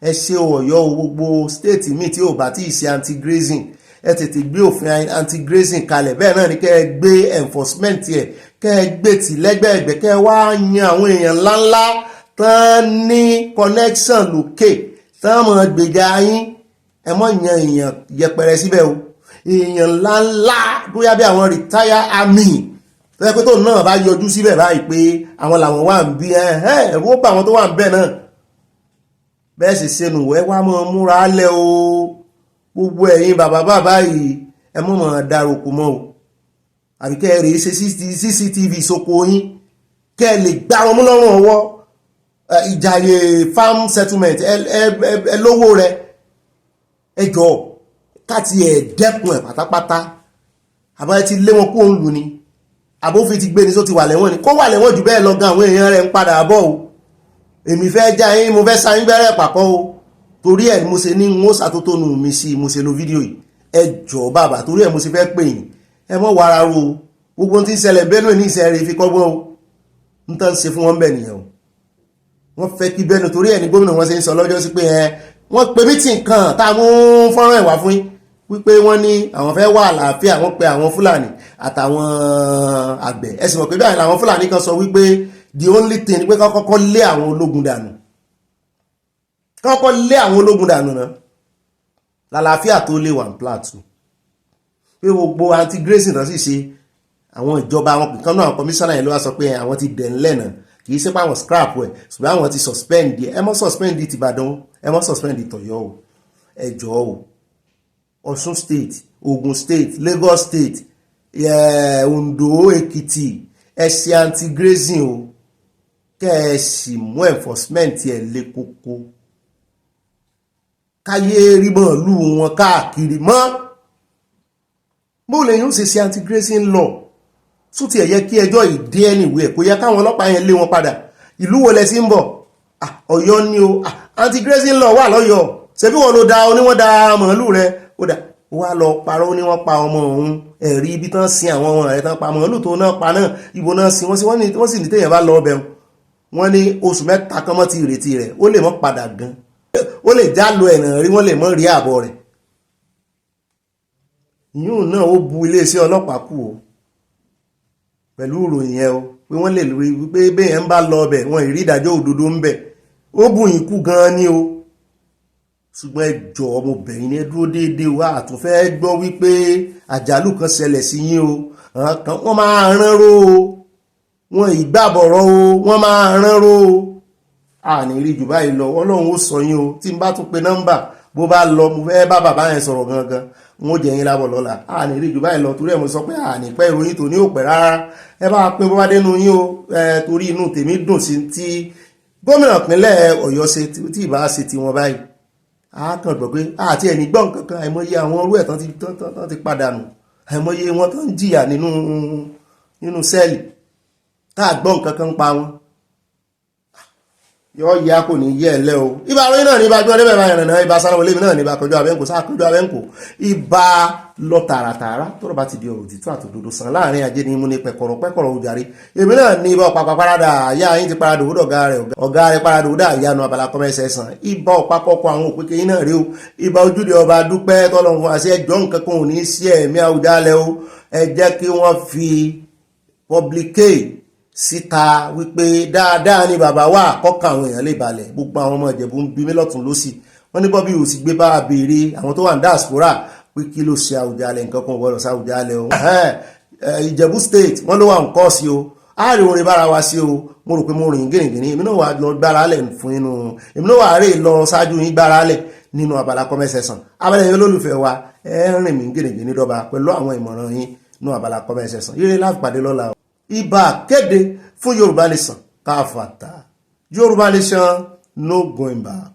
ẹ ṣe Ọ̀yọ́ o, gbogbo state míì tí ò bá tí ì ṣe anti-grazing ẹ tètè gbé òfin anti-grazing kalẹ̀. Bẹ́ẹ̀ náà ni kẹ́ ẹ gbé enforcement ẹ̀, kẹ́ ẹ gbé tì lẹ́gbẹ̀ẹ́gbẹ́, kẹ́ ẹ wá yan àwọn èèyàn ńláńlá tán ní connection lókè tán mọ̀ gbèjà yín. Ẹ mọ̀ yan èèyàn yẹpẹrẹ síbẹ̀ o. Èèyàn ńláńlá bóyá bí àwọn retire army tẹ́ pé tó náà bá yọjú síbẹ̀ báyìí pé àwọn làwọn wà ń bí ẹ̀rú ó bá àwọn tó wà ń bẹ̀ náà. Bẹ́ẹ̀ sì ṣe nù ẹ wá mọ́ múra lẹ́ o. Gbogbo ẹ̀yin bàbá yìí ẹ mọ̀ dáròkò mọ́ o. Àbí kẹ́ ẹ rèé ṣe CCTV sóko yín kẹ́ ẹ lè gbá wọn mú lọ́rùn ọwọ́. Ìjàyè farm settlement ẹ lówó rẹ ẹ jọ káti ẹ̀ dẹ́kun ẹ̀ pátápátá. Àbáyé ti lé wọn kó ń lù ni, àbófin ti gbé ní só ti wà lẹ́wọ̀n ni, kó wà lẹ́wọ̀n jù bẹ́ẹ̀ lọ gan àwọn èèyàn rẹ̀ ń padà bọ̀ o. Èmi fẹ́ já yín, mo fẹ́ sa yín gbẹ́rẹ́ pàpọ̀ o. Torí ẹ̀ mo ṣe ní n ó ṣàtótónu mi sí mo ṣe lo fídíò yìí. Ẹ jọ̀ọ́ bàbá, torí ẹ̀ mo ṣe fẹ́ pè yín. Ẹ mọ́ wàrà ro o. Gbogbo tí ń ṣẹlẹ̀ Benue ní ìṣẹ̀rẹ̀ fi kọ́gbọ́n o. Ń tán ṣe fún wọn bẹ̀ nìyẹn o. Wọ́n fẹ́ kí Benue, torí ẹ̀ ní gómìnà wọn ṣe ń sọ lọ́jọ́ sí pé wọ́n pe mítìn kan tá a mú fọ́nrán ẹ̀wà fún yín wípé wọ́n ní àwọn fẹ́ wà àlàáfíà, wọ́n pe àwọn Fúlàní àtàwọn àgbẹ̀. Ẹ sì mọ̀ pé báyìí làwọn Fúlàní kan sọ wípé the only thing ni pé kọ́kọ́ lé àwọn ológun dànù. Kọ́kọ́ lé àwọn ológun dànù náà. Lálàáfíà tó lè wà ní Plateau. Pé gbogbo anti-grazing náà sì ṣe àwọn ìjọba àwọn kan náà àwọn kọmíṣánná yẹn ló wá sọ pé àwọn ti dẹ̀ ńlẹ̀ náà. Kì í ṣe pé àwọn scrap ẹ̀ ṣùgbọ́n àwọn ti suspend ẹ mọ́ suspend ti Ìbàdàn, ẹ mọ́ suspend ti Ọ̀yọ́ o. ẹjọ́ o Ọ̀ṣun state Ogun state Lagos state Ondo Èkìtì ẹ̀sì anti-grazing o kẹ́ẹ̀sì mú enforcement ẹ̀ lé kókó káyé rí màálù wọn káàkiri mọ́ bó lè yóò ṣe anti-grazing law tún ti ẹ̀yẹ kí ẹjọ́ ìdí anywhere kò yẹ káwọn ọlọ́pàá yẹn lé wọn padà ìlú wo lẹ sí ń bọ̀ Ọ̀yọ́ ni o anti-grazing law wà lọ́yọ̀ọ́ ṣebí wọn ló da oníwọ́n da màálù rẹ ó dà wá lọ parọ́ ní wọ́n pa ọmọ òun ẹ̀rí ibi tán sin àwọn ọmọ rẹ̀ tán pa màálù tó náà pa náà ibo náà sin wọ́n sì ní téèyàn bá lọ ọbẹ̀ wọ́n ní oṣù mẹ́ta kan mọ́ ti ìrètí rẹ̀ ó lè mọ́ padà gan ó lè já lo ẹ̀nà rí wọ́n lè mọ́ rí àbọ̀ rẹ̀ yíò náà ó bu iléeṣẹ́ ọlọ́pàá kù o pẹ̀lú ìròyìn yẹn o pé wọ́n lè rí wípé béèyàn ń bá lọ ọbẹ̀ wọn ìrí ìdájọ́ òdodo ń bẹ̀ ó bù yín kú gan ni o ṣùgbọ́n ẹjọ́ ọmọbìnrin ní dúró déédéé wá àtúnfẹ́ gbọ́ wípé àjálù kan ṣẹlẹ̀ sí yín o kan wọ́n máa ránró o wọn ìgbàbọ̀rọ̀ o wọ́n máa ránró o àní rí jù báyìí lọ Ọlọ́run ó sọ yín o tí n bá tún pe nọ́mbà bó bá lọ mo fẹ́ bá bàbá yẹn sọ̀rọ̀ gangan wọn ó jẹ yín lábọ̀ lọ́la àní rí jù báyìí lọ torí ẹ̀ mo sọ pé àní pẹ́ ìròyìn tòní ò pẹ́ rárá ẹ bá pín bó bá dénú yín o torí inú tèmi dùn sí tí gómìnà ìpínlẹ̀ Ọ̀yọ́ ṣe tí ìbá ṣe tiwọn báyìí a kàn gbọ́ pé àti ẹni gbọ́n kankan àìmọye àwọn orú ẹ̀ tán ti padànù àìmọye wọn tán ń jìyà nínú sẹ́ẹ̀lì tá a gbọ́n kankan pa wọn yọ ya kò ní yẹ ẹlẹ́ o ibà ròyìn náà ní ibà gbọ́n débẹ̀ bá ìrìnà ibà sára wọlé mi náà ní ibà kọjú abẹ́ǹkò sáà kọjú abẹ́ǹkò ibà lọ tààràtààrà tó rọ̀ bá ti di ọ̀rọ̀ òtítọ́ àtòdodo sàn láàrin ajé ní mú ní pẹ̀kọ̀rọ̀ òjàre èmi náà ní ibà ọ̀pápá parada àyà yín ti parada òwúdọ̀ ọ̀gá rẹ̀ parada òwúdọ̀ àyànú abala kọ́mẹ́sẹ̀ sàn ibà ọ̀pá kọ́kọ́ àwọn òpékè yín náà rí o ibà ojúde ọba dúpẹ́ tọ́lọ́run fún àṣẹ ẹjọ́ nǹkan kan ò ní sí ẹ̀mí Àwùjalẹ̀ o ẹ jẹ́ kí wọ́n fi publique síta wípé dáadáa ni bàbá wà kọ́kàn àwọn èèyàn lè balẹ̀ gbogbo àwọn ọmọ Ìjẹ̀bú ń bí mí lọ́tún lósì wọ́n ní Bobby ò sì gbé bá béèrè àwọn tó wà ní diaspora pé kí ló ṣe Àwùjalẹ̀ nǹkan kan wọ́n lọ sí Àwùjalẹ̀ o Ìjẹ̀bú state wọ́n ló wà ń kọ́ sí o ààrẹ orin bára wa sí o mo rò pé mo rìn gìrìgìrì èmi náà wà lọ gbára lẹ̀ fún inú èmi náà wà rè lọ ṣáájú yín gbára lẹ̀ nínú abala kọ́mẹ́sẹ̀sán abẹ́lẹ̀ yín olólùfẹ́ wa rìn mí gìrìgìrì dọ́ba pẹ̀lú àwọn ìmọ̀ràn yín nínú abala kọ́mẹ́sẹ̀sán ire láti pàdé lọ́la o ibà kéde fún Yorùbá Nation káfàtà Yorùbá Nation no going back.